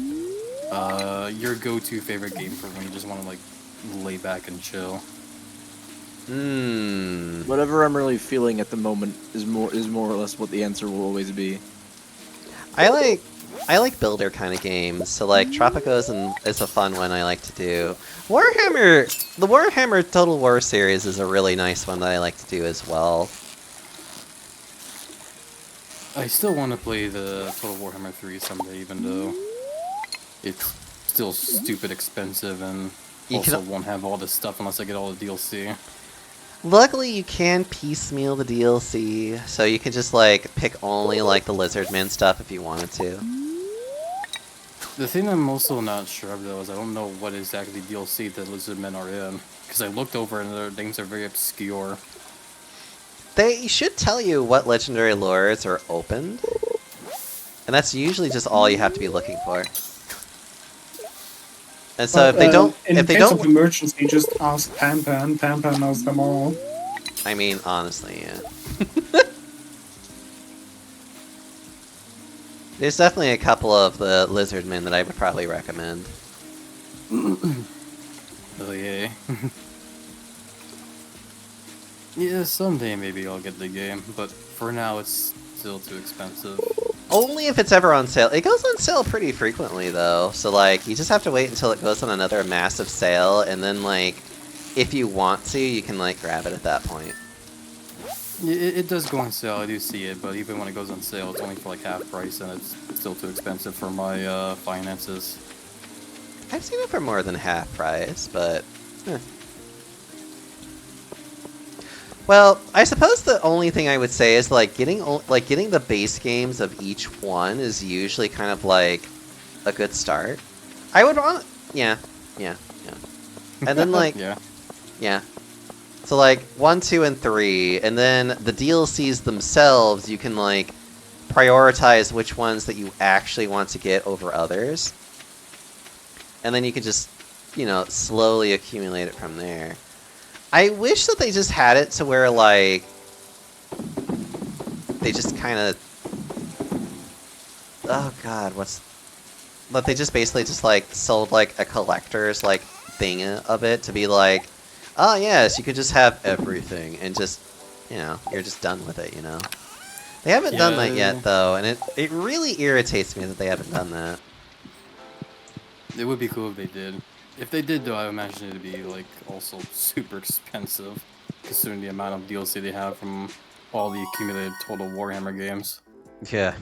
Speaker 6: your go-to favorite game for when you just want to like lay back and chill?
Speaker 7: Whatever I'm really feeling at the moment is more or less what the answer will always be.
Speaker 3: I like builder kind of games. So like Tropico is a fun one I like to do. The Warhammer Total War series is a really nice one that I like to do as well.
Speaker 6: I still want to play the Total Warhammer 3 someday, even though it's still stupid expensive and
Speaker 3: You
Speaker 6: also
Speaker 3: can-
Speaker 6: won't have all this stuff unless I get all the DLC.
Speaker 3: Luckily, you can piecemeal the DLC, so you can just like pick only like the Lizardman stuff if you wanted to.
Speaker 6: The thing I'm also not sure of though is I don't know what exactly DLC the Lizardmen are in, because I looked over and their names are very obscure.
Speaker 3: They should tell you what legendary lures are opened, and that's usually just all you have to be looking for. And so if they don't,
Speaker 5: in
Speaker 3: if they
Speaker 5: case
Speaker 3: don't,
Speaker 5: of emergency, just ask Pan. Pan knows them all.
Speaker 3: I mean, honestly, yeah. There's definitely a couple of the Lizardmen that I would probably recommend.
Speaker 6: Oh yeah. Yeah, someday maybe I'll get the game, but for now it's still too expensive.
Speaker 3: Only if it's ever on sale. It goes on sale pretty frequently though, so like you just have to wait until it goes on another massive sale, and then like if you want to, you can like grab it at that point.
Speaker 6: It does go on sale, I do see it, but even when it goes on sale, it's only for like half price, and it's still too expensive for my finances.
Speaker 3: I've seen it for more than half price, but well, I suppose the only thing I would say is like getting the base games of each one is usually kind of like a good start. I would want, yeah, and then like yeah. So like 1, 2, and 3, and then the DLCs themselves, you can like prioritize which ones that you actually want to get over others, and then you can just, you know, slowly accumulate it from there. I wish that they just had it to where like they just kind of, oh god, but they just basically just like sold like a collector's like thing of it to be like, oh yes, you could just have everything and just, you know, you're just done with it, you know. They haven't done that yet though, and it really irritates me that they haven't done that.
Speaker 6: It would be cool if they did. If they did though, I imagine it'd be like also super expensive, considering the amount of DLC they have from all the accumulated Total Warhammer games.
Speaker 3: Yeah.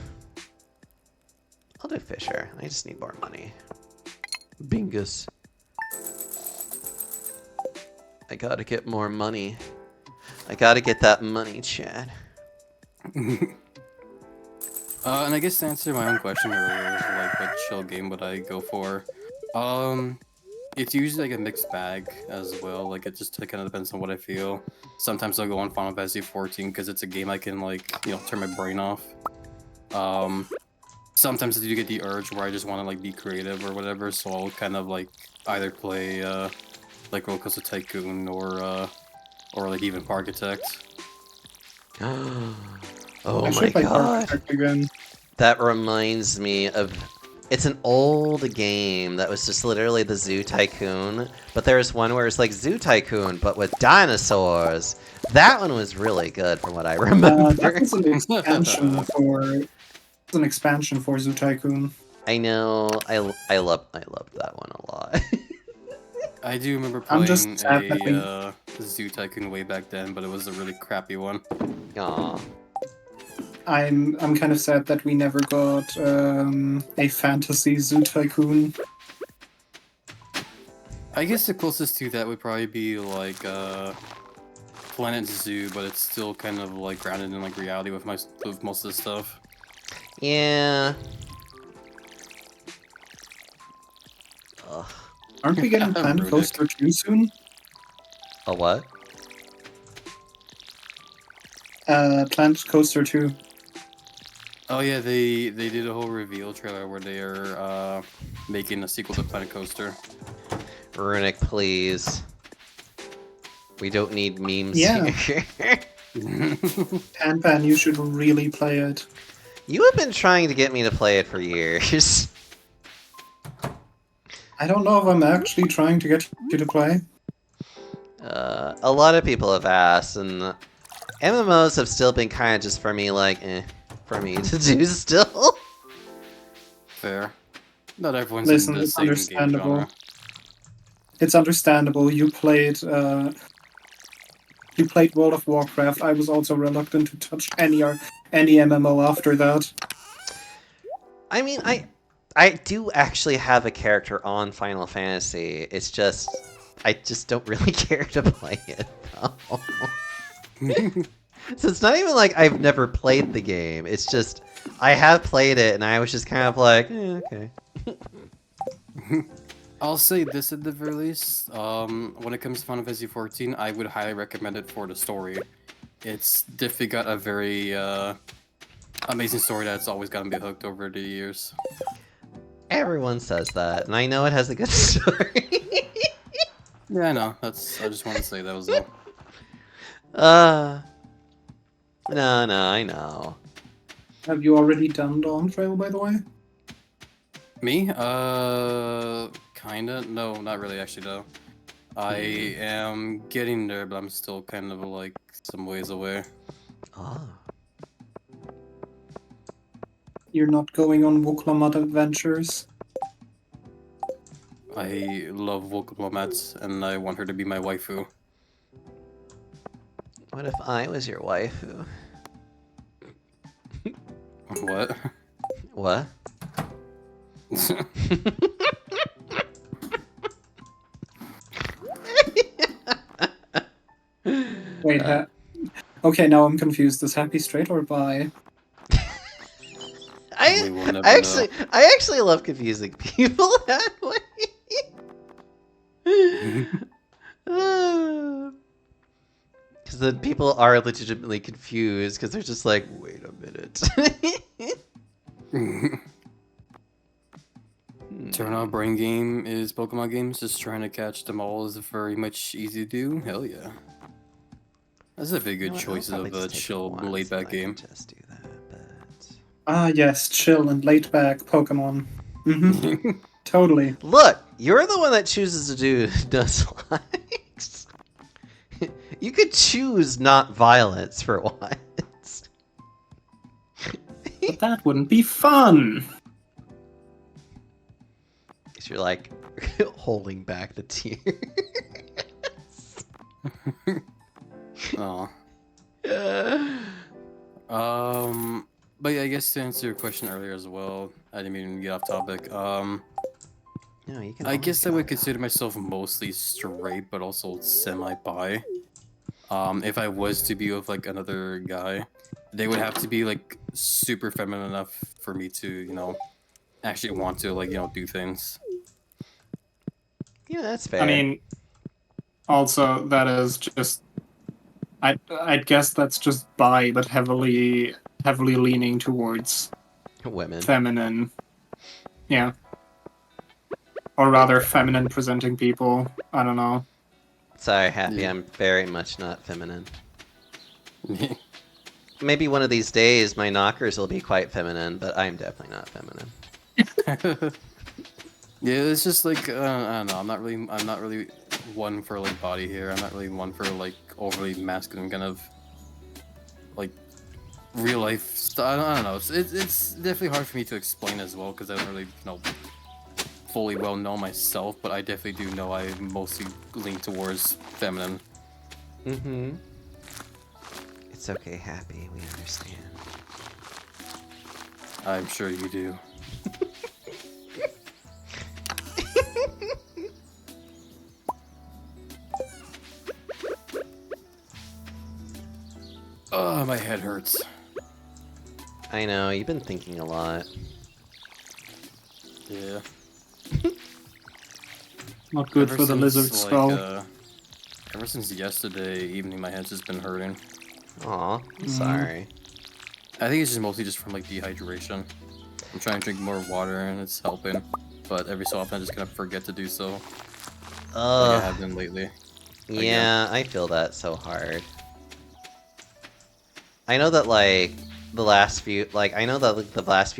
Speaker 3: I'll do Fisher. I just need more money. Bingus. I gotta get more money. I gotta get that money, Chad.
Speaker 6: And I guess to answer my own question earlier, like what chill game would I go for? It's usually like a mixed bag as well. Like it just kind of depends on what I feel. Sometimes I'll go on Final Fantasy 14 because it's a game I can like, you know, turn my brain off. Sometimes I do get the urge where I just want to like be creative or whatever, so I'll kind of like either play like Roller Coaster Tycoon or like even Parkitect.
Speaker 3: Oh
Speaker 5: I
Speaker 3: my
Speaker 5: should play
Speaker 3: god.
Speaker 5: Architect again.
Speaker 3: That reminds me of... It's an old game that was just literally the Zoo Tycoon, but there's one where it's like Zoo Tycoon, but with dinosaurs. That one was really good from what I remember.
Speaker 5: That was an expansion for Zoo Tycoon.
Speaker 3: I know, I loved that one a lot.
Speaker 6: I do remember
Speaker 5: I'm
Speaker 6: playing
Speaker 5: just sad that we-
Speaker 6: Zoo Tycoon way back then, but it was a really crappy one.
Speaker 3: Aw.
Speaker 5: I'm kind of sad that we never got a fantasy Zoo Tycoon.
Speaker 6: I guess the closest to that would probably be like Planet Zoo, but it's still kind of like grounded in like reality with most of the stuff.
Speaker 3: Yeah. Ugh.
Speaker 5: Aren't we getting Planet
Speaker 6: Rudick.
Speaker 5: Coaster 2 soon?
Speaker 3: A what?
Speaker 5: Planet Coaster 2.
Speaker 6: Oh yeah, they did a whole reveal trailer where they are making a sequel to Planet Coaster.
Speaker 3: Runic, please. We don't need memes
Speaker 5: Yeah.
Speaker 3: here.
Speaker 5: Pan, you should really play it.
Speaker 3: You have been trying to get me to play it for years.
Speaker 5: I don't know if I'm actually trying to get you to play.
Speaker 3: A lot of people have asked, and MMOs have still been kind of just for me, like, for me to do still.
Speaker 6: Fair. Not everyone's
Speaker 5: Listen,
Speaker 6: in the
Speaker 5: it's
Speaker 6: same game
Speaker 5: understandable.
Speaker 6: genre.
Speaker 5: It's understandable. You played World of Warcraft. I was also reluctant to touch any MMO after that.
Speaker 3: I mean, I do actually have a character on Final Fantasy. It's just, I just don't really care to play it, though. So it's not even like I've never played the game. It's just, I have played it, and I was just kind of like, okay.
Speaker 6: I'll say this at the very least. When it comes to Final Fantasy 14, I would highly recommend it for the story. It's definitely got a very amazing story that's always gotten me hooked over the years.
Speaker 3: Everyone says that, and I know it has a good story.
Speaker 6: Yeah, I know. I just want to say that was all.
Speaker 3: No, I know.
Speaker 5: Have you already done Dawn Trail, by the way?
Speaker 6: Me? Kinda. No, not really. Actually, though. I am getting there, but I'm still kind of like some ways away.
Speaker 3: Ah.
Speaker 5: You're not going on Wooklamat adventures?
Speaker 6: I love Wokomats, and I want her to be my waifu.
Speaker 3: What if I was your waifu?
Speaker 6: What?
Speaker 3: What?
Speaker 5: Wait, okay, now I'm confused. Is Happy straight or bi?
Speaker 6: We will never
Speaker 3: I actually love confusing people that way. Because then people are legitimately confused because they're just like, wait a minute.
Speaker 6: Turn on brain game is Pokemon games. Just trying to catch them all is very much easy to do. Hell yeah. That's a very good choice of a chill, laid back game.
Speaker 3: Just do that, but...
Speaker 5: Ah, yes, chill and laid back Pokemon. Mm-hmm. Totally.
Speaker 3: Look, you're the one that chooses to do Nuzlocke. You could choose not violence for once.
Speaker 5: But that wouldn't be fun.
Speaker 3: Because you're like holding back the tears.
Speaker 6: Oh. But yeah, I guess to answer your question earlier as well, I didn't mean to get off topic.
Speaker 3: No, you can
Speaker 6: I
Speaker 3: always
Speaker 6: guess I
Speaker 3: go
Speaker 6: would
Speaker 3: now.
Speaker 6: consider myself mostly straight, but also semi-bi. If I was to be with like another guy, they would have to be like super feminine enough for me to, you know, actually want to like, you know, do things.
Speaker 3: Yeah, that's fair.
Speaker 5: I mean, also, that is just... I'd guess that's just bi, but heavily leaning towards
Speaker 3: women.
Speaker 5: feminine. Yeah. Or rather, feminine presenting people. I don't know.
Speaker 3: Sorry, Happy,
Speaker 6: Yeah.
Speaker 3: I'm very much not feminine. Maybe one of these days my knockers will be quite feminine, but I'm definitely not feminine.
Speaker 6: Yeah, it's just like I don't know. I'm not really one for like body hair. I'm not really one for like overly masculine kind of like real life stuff. I don't know. It's definitely hard for me to explain as well because I don't really fully well know myself. But I definitely do know I mostly lean towards feminine.
Speaker 3: Mm-hmm. It's okay, Happy. We understand.
Speaker 6: I'm sure you do. Oh, my head hurts.
Speaker 3: I know, you've been thinking a lot.
Speaker 6: Yeah.
Speaker 5: Not good
Speaker 6: Ever
Speaker 5: for the
Speaker 6: since,
Speaker 5: lizard
Speaker 6: like,
Speaker 5: skull.
Speaker 6: Ever since yesterday evening, my head's just been hurting.
Speaker 3: Aw, I'm sorry.
Speaker 6: I think it's just mostly just from like dehydration. I'm trying to drink more water and it's helping, but every so often I just kind of forget to do so. Like I have been lately.
Speaker 3: Yeah, I feel that so hard. I know that like the last few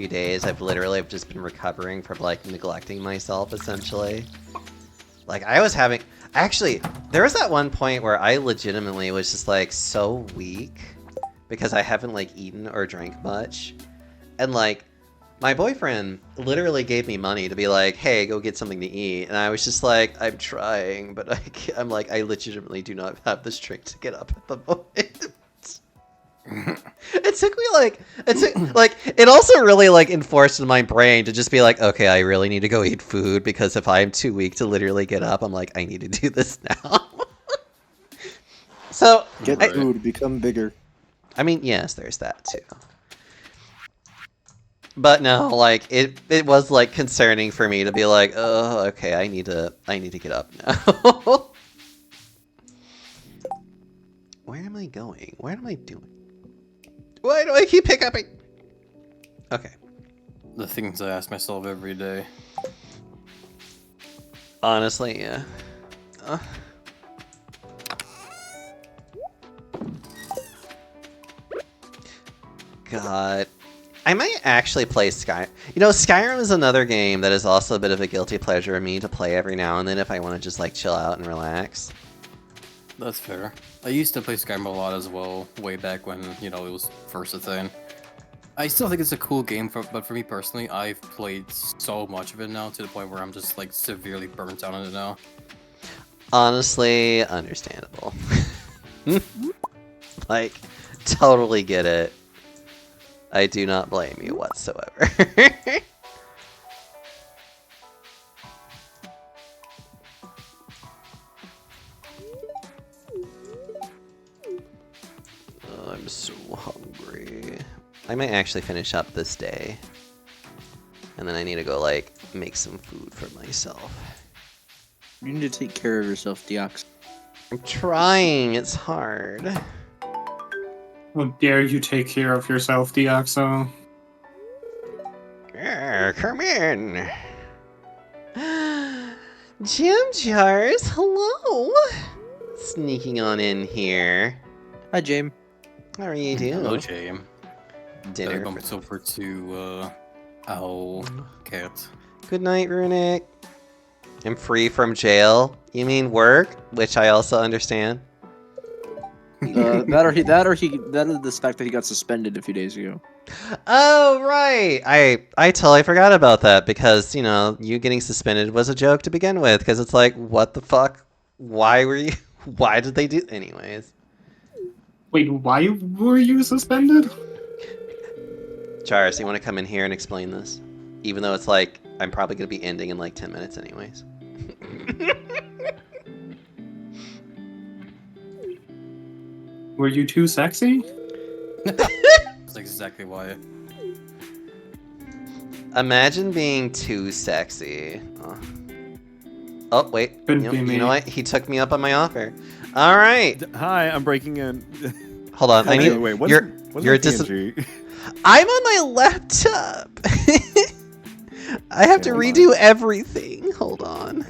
Speaker 3: days I've literally just been recovering from like neglecting myself essentially. Like I was having actually there was that one point where I legitimately was just like so weak because I haven't like eaten or drank much. And like my boyfriend literally gave me money to be like, hey, go get something to eat. And I was just like, I'm trying, but I'm like, I legitimately do not have the strength to get up at the moment. It took me it also really like enforced in my brain to just be like, okay, I really need to go eat food because if I'm too weak to literally get up, I'm like, I need to do this now. So
Speaker 7: Get food, become bigger.
Speaker 3: I mean, yes, there's that too. But no, like it was like concerning for me to be like, oh, okay, I need to get up now. Where am I going? What am I doing? Why do I keep hiccuping? Okay.
Speaker 6: The things I ask myself every day.
Speaker 3: Honestly, yeah. God. I might actually play Skyrim. You know, Skyrim is another game that is also a bit of a guilty pleasure of me to play every now and then if I want to just like chill out and relax.
Speaker 6: That's fair. I used to play Skyrim a lot as well, way back when, you know, it was first a thing. I still think it's a cool game, but for me personally, I've played so much of it now to the point where I'm just like severely burnt out on it now.
Speaker 3: Honestly, understandable. Like, totally get it. I do not blame you whatsoever. Oh, I'm so hungry. I might actually finish up this day. And then I need to go, like, make some food for myself.
Speaker 7: You need to take care of yourself, Deox.
Speaker 3: I'm trying, it's hard.
Speaker 5: How dare you take care of yourself, Deoxo?
Speaker 3: Come in. Jam Jars, hello. Sneaking on in here.
Speaker 7: Hi, James.
Speaker 3: How are you doing?
Speaker 6: Hello, James.
Speaker 3: Dinner.
Speaker 6: Bumped over to Owl Cat.
Speaker 3: Good night, Runic. I'm free from jail. You mean work? Which I also understand.
Speaker 7: That or the fact that he got suspended a few days ago.
Speaker 3: Oh, right. I totally forgot about that because, you know, you getting suspended was a joke to begin with because it's like, what the fuck? Why were you... Why did they do... Anyways.
Speaker 5: Wait, why were you suspended?
Speaker 3: Charles, you want to come in here and explain this? Even though it's like, I'm probably going to be ending in like 10 minutes anyways.
Speaker 5: Were you too sexy?
Speaker 6: That's exactly why.
Speaker 3: Imagine being too sexy. Oh wait.
Speaker 5: Couldn't
Speaker 3: You
Speaker 5: be me.
Speaker 3: know what? He took me up on my offer. All right.
Speaker 8: Hi, I'm breaking in.
Speaker 3: Hold on. I need...
Speaker 8: Wait, what's
Speaker 3: you're
Speaker 8: my
Speaker 3: dis-
Speaker 8: PNG?
Speaker 3: I'm on my laptop. I have to
Speaker 8: Hold on.
Speaker 3: redo everything. Hold on.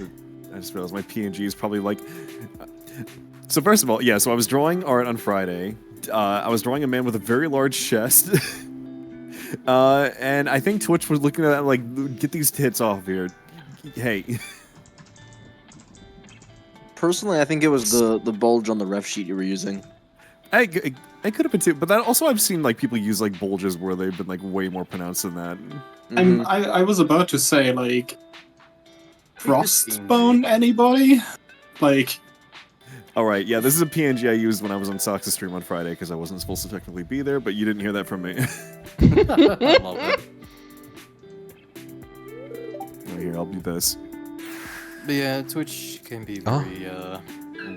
Speaker 8: I just realized my PNG is probably like. So first of all, yeah. So I was drawing art on Friday. I was drawing a man with a very large chest, and I think Twitch was looking at that like, get these tits off here. Hey.
Speaker 7: Personally, I think it was the bulge on the ref sheet you were using.
Speaker 8: I could have been too, but that also I've seen like people use like bulges where they've been like way more pronounced than that.
Speaker 5: I was about to say, like... Frostbone, anybody? Like...
Speaker 8: Alright, yeah, this is a PNG I used when I was on Sox's stream on Friday because I wasn't supposed to technically be there, but you didn't hear that from me.
Speaker 6: I love it.
Speaker 8: Oh, here, I'll do this.
Speaker 6: But yeah, Twitch can be very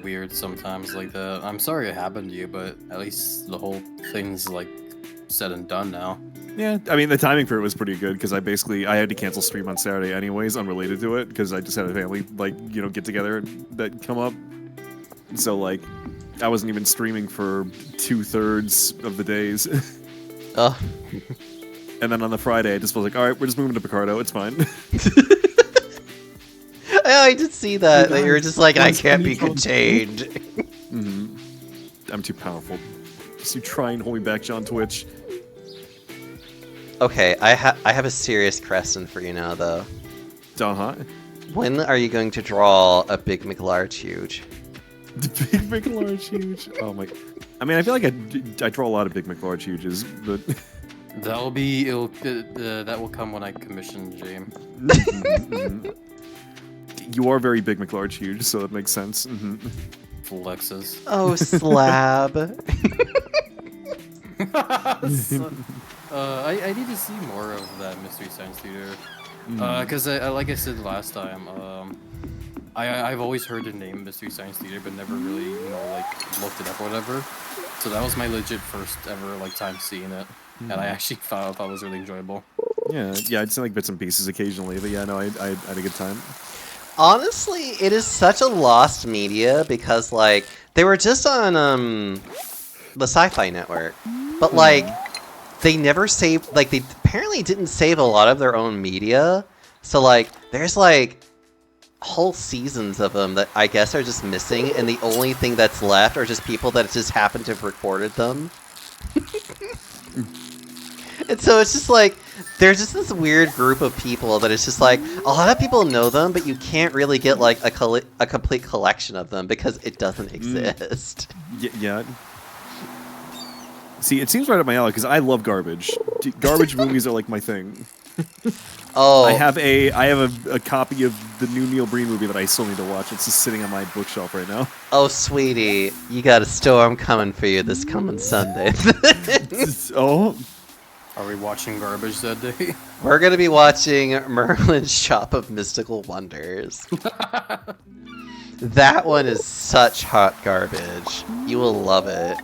Speaker 6: weird sometimes like that. I'm sorry it happened to you, but at least the whole thing's like said and done now.
Speaker 8: Yeah, I mean, the timing for it was pretty good because I had to cancel stream on Saturday anyways, unrelated to it, because I just had a family, like, you know, get together that come up. So, like, I wasn't even streaming for 2/3 of the days.
Speaker 3: Oh.
Speaker 8: And then on the Friday, I just was like, alright, we're just moving to Picardo, it's fine.
Speaker 3: Oh, I did see that. That you were just like, I can't be contained.
Speaker 8: Mm-hmm. I'm too powerful. Just you try and hold me back, John Twitch.
Speaker 3: Okay, I have a serious question for you now, though.
Speaker 8: Uh-huh.
Speaker 3: When are you going to draw a Big McLarge Huge?
Speaker 8: The Big McLarge Huge. Oh my... I mean, I feel like I draw a lot of Big McLarge Huges, but...
Speaker 6: That will come when I commission James.
Speaker 8: You are very Big McLarge Huge, so that makes sense.
Speaker 6: Flexes.
Speaker 3: Oh, slab.
Speaker 6: I need to see more of that Mystery Science Theater. Because like I said last time, I've always heard the name Mystery Science Theater, but never really, you know, like looked it up or whatever. So that was my legit first ever like time seeing it, and I actually thought it was really enjoyable.
Speaker 8: Yeah, I'd see like bits and pieces occasionally, but yeah, no, I had a good time.
Speaker 3: Honestly, it is such a lost media because, like, they were just on the Sci-Fi Network, but like they never saved. Like, they apparently didn't save a lot of their own media, so like there's like whole seasons of them that I guess are just missing, and the only thing that's left are just people that just happen to have recorded them. And so it's just like, there's just this weird group of people that it's just like, a lot of people know them, but you can't really get like a complete collection of them because it doesn't exist.
Speaker 8: Yeah. See, it seems right up my alley because I love garbage. Garbage movies are like my thing.
Speaker 3: Oh,
Speaker 8: I have a copy of the new Neil Breen movie that I still need to watch. It's just sitting on my bookshelf right now.
Speaker 3: oh, sweetie, you got a storm coming for you this coming Sunday.
Speaker 8: Oh,
Speaker 6: Are we watching garbage that day?
Speaker 3: We're gonna be watching Merlin's Shop of Mystical Wonders. That one is such hot garbage. You will love it.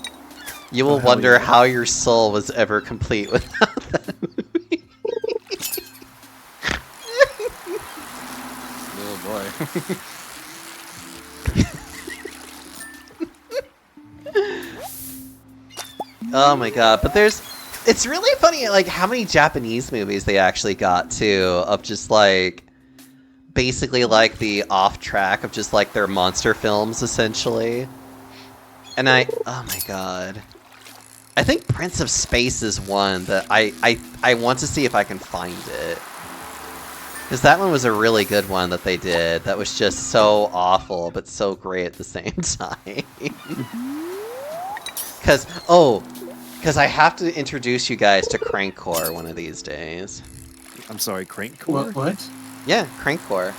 Speaker 3: You will
Speaker 8: hell
Speaker 3: wonder
Speaker 8: yeah.
Speaker 3: how your soul was ever complete without that movie.
Speaker 6: Oh boy.
Speaker 3: Oh my god, but it's really funny like how many Japanese movies they actually got too, of just like basically like the off track of just like their monster films essentially. And oh my god. I think Prince of Space is one that I want to see if I can find it. Because that one was a really good one that they did that was just so awful but so great at the same time. Because I have to introduce you guys to Crankcore one of these days.
Speaker 8: I'm sorry, Crankcore?
Speaker 5: What?
Speaker 3: Yeah, Crankcore.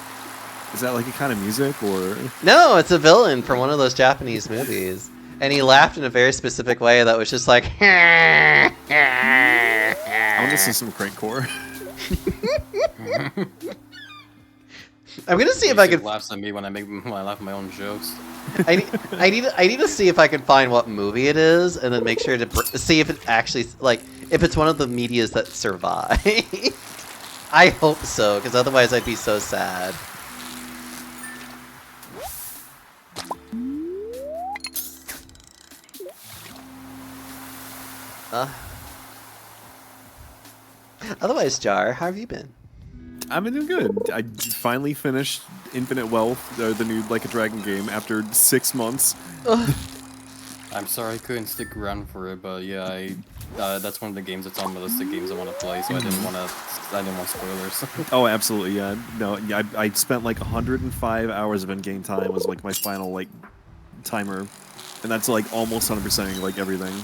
Speaker 8: Is that like a kind of music or?
Speaker 3: No, it's a villain from one of those Japanese movies. And he laughed in a very specific way that was just like...
Speaker 8: I want to see some Crankcore.
Speaker 3: I'm gonna see if I can...
Speaker 6: laughs at me when I laugh at my own jokes.
Speaker 3: I need to see if I can find what movie it is, and then make sure to see if it actually like if it's one of the medias that survive. I hope so, because otherwise I'd be so sad. Otherwise, Jar, how have you been?
Speaker 8: I've been doing good. I finally finished Infinite Wealth, the new Like a Dragon game, after 6 months.
Speaker 6: I'm sorry I couldn't stick around for it, but yeah, that's one of the games that's on my list of games I want to play, so I didn't want spoilers.
Speaker 8: Oh, absolutely, yeah. No, yeah, I spent like 105 hours of in-game time was like my final like timer, and that's like almost 100%ing like everything.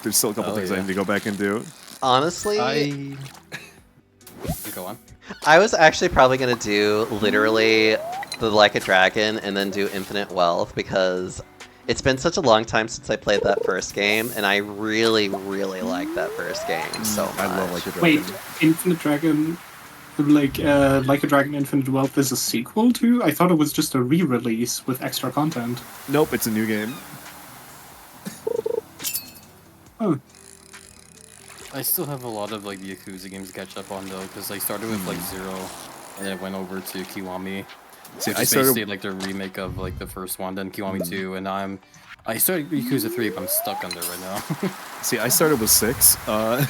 Speaker 8: There's still a couple things I need to go back and do.
Speaker 3: Honestly,
Speaker 6: Go on.
Speaker 3: I was actually probably gonna do literally the Like a Dragon and then do Infinite Wealth because it's been such a long time since I played that first game, and I really, really like that first game so much.
Speaker 8: I love Like a Dragon.
Speaker 5: Wait, Infinite Dragon, like a Dragon Infinite Wealth is a sequel to? I thought it was just a re-release with extra content.
Speaker 8: Nope, it's a new game.
Speaker 5: Oh.
Speaker 6: I still have a lot of like the Yakuza games to catch up on though, because I started with like 0, and then it went over to Kiwami.
Speaker 8: See,
Speaker 6: Which is basically like the remake of like the first one, then Kiwami 2, and I started Yakuza 3, but I'm stuck on there right now.
Speaker 8: See, I started with 6. And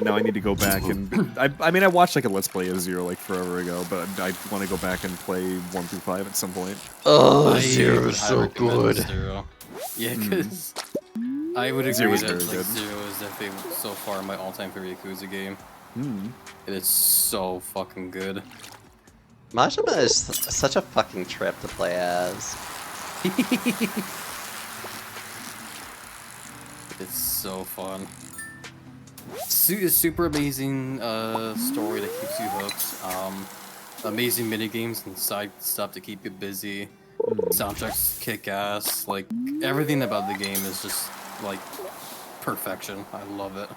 Speaker 8: now I need to go back and I mean I watched like a Let's Play of 0 like forever ago, but I want to go back and play 1 through 5 at some point.
Speaker 3: Oh,
Speaker 6: I
Speaker 3: Zero's so
Speaker 6: recommend
Speaker 3: good.
Speaker 6: Zero. Yeah, because I would agree
Speaker 8: Zero's
Speaker 6: that
Speaker 8: very
Speaker 6: like
Speaker 8: good.
Speaker 6: 0 is definitely so far my all-time favorite Yakuza game.
Speaker 8: Hmm.
Speaker 6: It is so fucking good.
Speaker 3: Majima is such a fucking trip to play as.
Speaker 6: It's so fun. Super amazing story that keeps you hooked. Amazing minigames and side stuff to keep you busy. Soundtracks kick ass. Like everything about the game is just like perfection. I love it.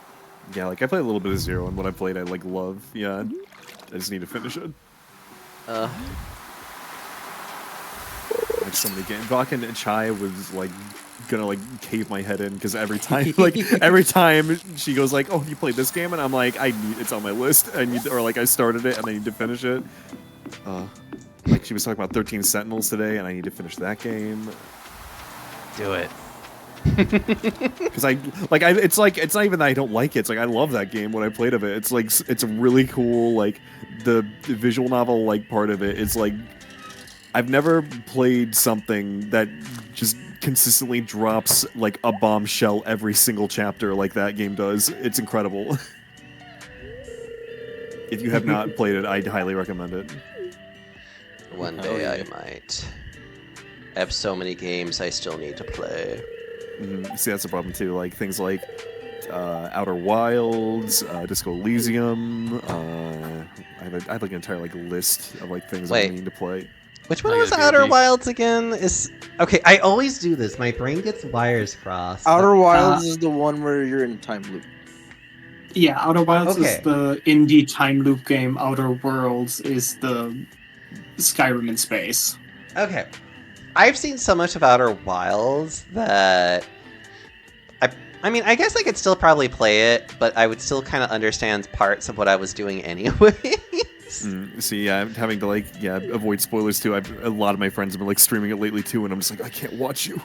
Speaker 8: Yeah, like I played a little bit of 0, and what I played I like love. Yeah, I just need to finish it. Like so many games. Bakken and Chai was like gonna like cave my head in because every time she goes like, "Oh, you played this game?" and I'm like, it's on my list. Or like I started it and I need to finish it. Like she was talking about 13 Sentinels today, and I need to finish that game.
Speaker 3: Do it.
Speaker 8: Because it's not even that I don't like it. It's like I love that game when I played of it. It's like it's a really cool like the visual novel like part of it. It's like I've never played something that just consistently drops like a bombshell every single chapter like that game does. It's incredible. If you have not played it, I'd highly recommend it.
Speaker 3: One
Speaker 6: Hell
Speaker 3: day
Speaker 6: yeah.
Speaker 3: I might. I have so many games I still need to play.
Speaker 8: See, that's the problem too. Like things like Outer Wilds, Disco Elysium. I have like an entire like list of like things
Speaker 3: Wait.
Speaker 8: I need to play.
Speaker 3: Which one
Speaker 6: I
Speaker 3: was
Speaker 6: gotta
Speaker 3: Outer
Speaker 6: be-
Speaker 3: Wilds again? Is okay. I always do this. My brain gets wires crossed.
Speaker 7: Outer Wilds is the one where you're in time loop.
Speaker 5: Yeah, Outer Wilds
Speaker 3: Okay.
Speaker 5: is the indie time loop game. Outer Worlds is the Skyrim in space.
Speaker 3: Okay. I've seen so much of Outer Wilds that I mean, I guess I could still probably play it, but I would still kind of understand parts of what I was doing anyway.
Speaker 8: See, yeah, I'm having to like avoid spoilers too. A lot of my friends have been like streaming it lately too, and I'm just like, I can't watch you.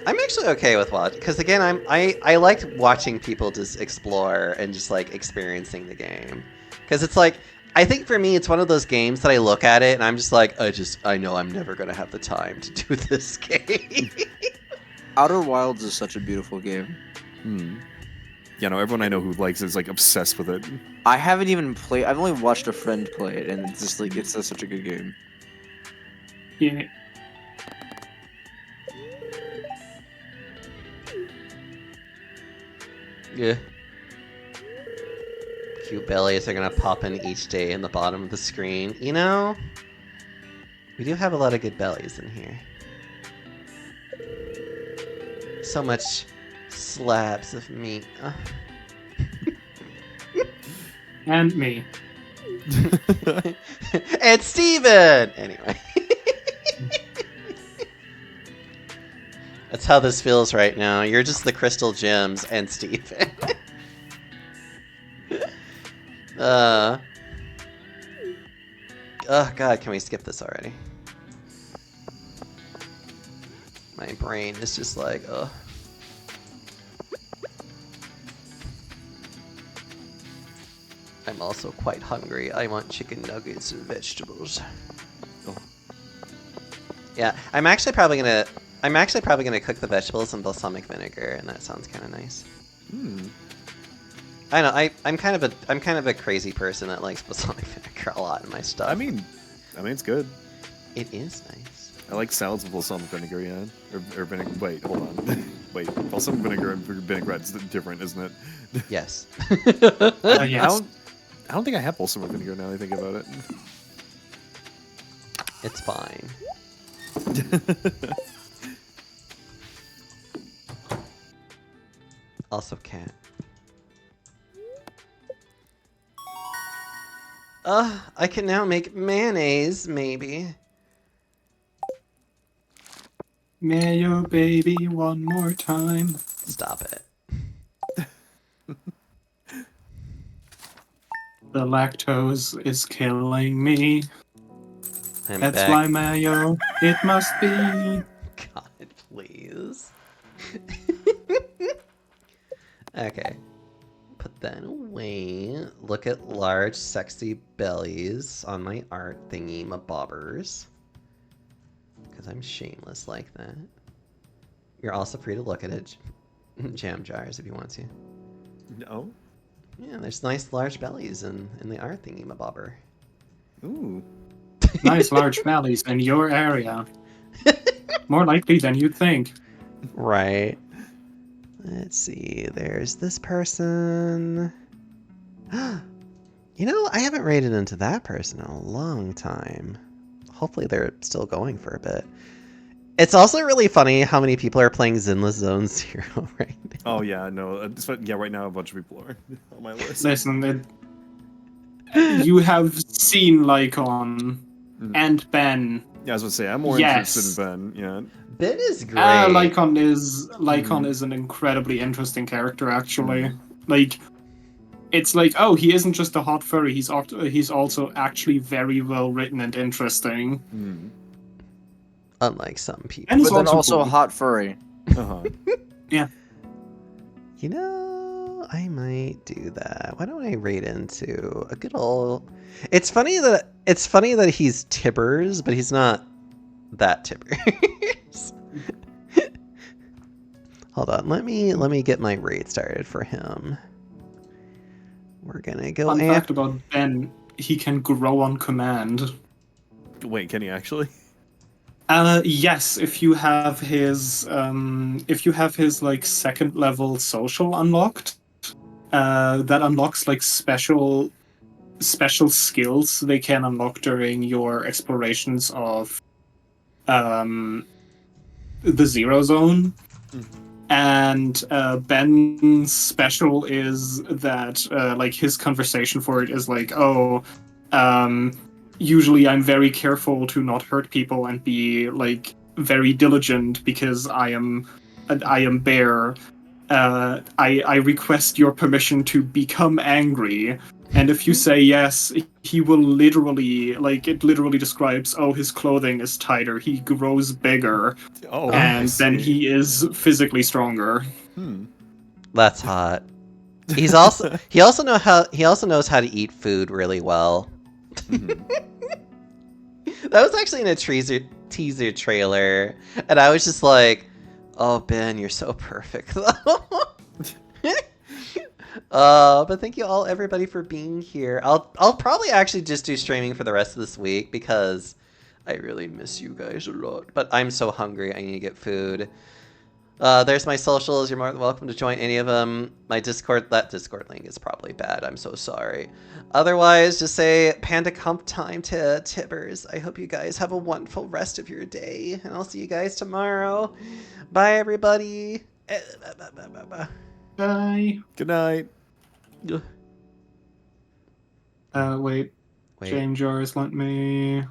Speaker 3: I'm actually okay with watch because again, I liked watching people just explore and just like experiencing the game because it's like I think for me it's one of those games that I look at it and I'm just like I know I'm never gonna have the time to do this game.
Speaker 7: Outer Wilds is such a beautiful game.
Speaker 8: Yeah, no, everyone I know who likes it is like obsessed with it.
Speaker 7: I haven't even played. I've only watched a friend play it, and it's just like it's such a good game.
Speaker 5: Yeah.
Speaker 3: Yeah. Cute bellies are gonna pop in each day in the bottom of the screen. You know, we do have a lot of good bellies in here. So much slabs of meat.
Speaker 5: And me.
Speaker 3: And Steven! Anyway. That's how this feels right now. You're just the crystal gems and Steven. Oh god, can we skip this already? My brain is just like, ugh. I'm also quite hungry. I want chicken nuggets and vegetables.
Speaker 8: Oh.
Speaker 3: Yeah, I'm actually probably gonna cook the vegetables in balsamic vinegar, and that sounds kind of nice. I know. I'm kind of a crazy person that likes balsamic vinegar a lot in my stuff.
Speaker 8: I mean, it's good.
Speaker 3: It is nice.
Speaker 8: I like salads with balsamic vinegar, yeah. Or vinegar. Wait, hold on. Wait, balsamic vinegar and vinaigrette's different, isn't it?
Speaker 3: Yes.
Speaker 5: Yes.
Speaker 8: I don't think I have balsamic vinegar now that I think about it.
Speaker 3: It's fine. Also cat. I can now make mayonnaise, maybe.
Speaker 5: Mayo baby one more time.
Speaker 3: Stop it.
Speaker 5: The lactose is killing me.
Speaker 3: I'm
Speaker 5: That's
Speaker 3: back.
Speaker 5: why mayo, it must be.
Speaker 3: God, please. Okay. Put that away. Look at large, sexy bellies on my art thingy, my bobbers. Because I'm shameless like that. You're also free to look at it, jam jars, if you want to.
Speaker 8: No?
Speaker 3: Yeah, there's nice large bellies in the art thingy, my bobber.
Speaker 8: Ooh.
Speaker 5: Nice large valleys in your area. More likely than you'd think.
Speaker 3: Right. Let's see. There's this person. You know, I haven't raided into that person in a long time. Hopefully they're still going for a bit. It's also really funny how many people are playing Zinless Zone Zero right now.
Speaker 8: Oh yeah, no. Yeah, right now a bunch of people are on my list.
Speaker 5: Listen, you have seen Lycon and Ben.
Speaker 8: Yeah, I was gonna say I'm more
Speaker 5: Yes.
Speaker 8: interested in Ben. Yeah.
Speaker 3: Ben is great.
Speaker 5: Lycon is an incredibly interesting character, actually. Like, it's like, oh, he isn't just a hot furry. He's also actually very well written and interesting.
Speaker 3: Unlike some people.
Speaker 5: And he's
Speaker 7: But then also
Speaker 5: cool.
Speaker 7: a hot furry.
Speaker 8: Uh-huh.
Speaker 3: You know, I might do that. Why don't I raid into a good old... It's funny that he's Tibbers, but he's not that Tibbers. Hold on, let me get my raid started for him. We're gonna go
Speaker 5: Fun fact about Ben, he can grow on command.
Speaker 8: Wait, can he actually?
Speaker 5: Yes, if you have his like second level social unlocked, that unlocks like special skills they can unlock during your explorations of the Zero Zone. And Ben's special is that like his conversation for it is like, oh, usually I'm very careful to not hurt people and be like very diligent because I am Bear. I request your permission to become angry. And if you say yes, he will literally, like, it literally describes, oh, his clothing is tighter, he grows bigger,
Speaker 8: Oh, I
Speaker 5: and then
Speaker 8: see.
Speaker 5: he is physically stronger.
Speaker 3: That's hot. He also knows how to eat food really well. That was actually in a teaser trailer, and I was just like, "Oh, Ben, you're so perfect." But thank you all, everybody, for being here. I'll probably actually just do streaming for the rest of this week because I really miss you guys a lot. But I'm so hungry. I need to get food. There's my socials. You're more than welcome to join any of them. My Discord, that Discord link is probably bad. I'm so sorry. Otherwise, just say Panda Comp time to Tibbers. I hope you guys have a wonderful rest of your day, and I'll see you guys tomorrow. Bye, everybody.
Speaker 5: Bye.
Speaker 8: Good night.
Speaker 5: Wait. James Jars, let me...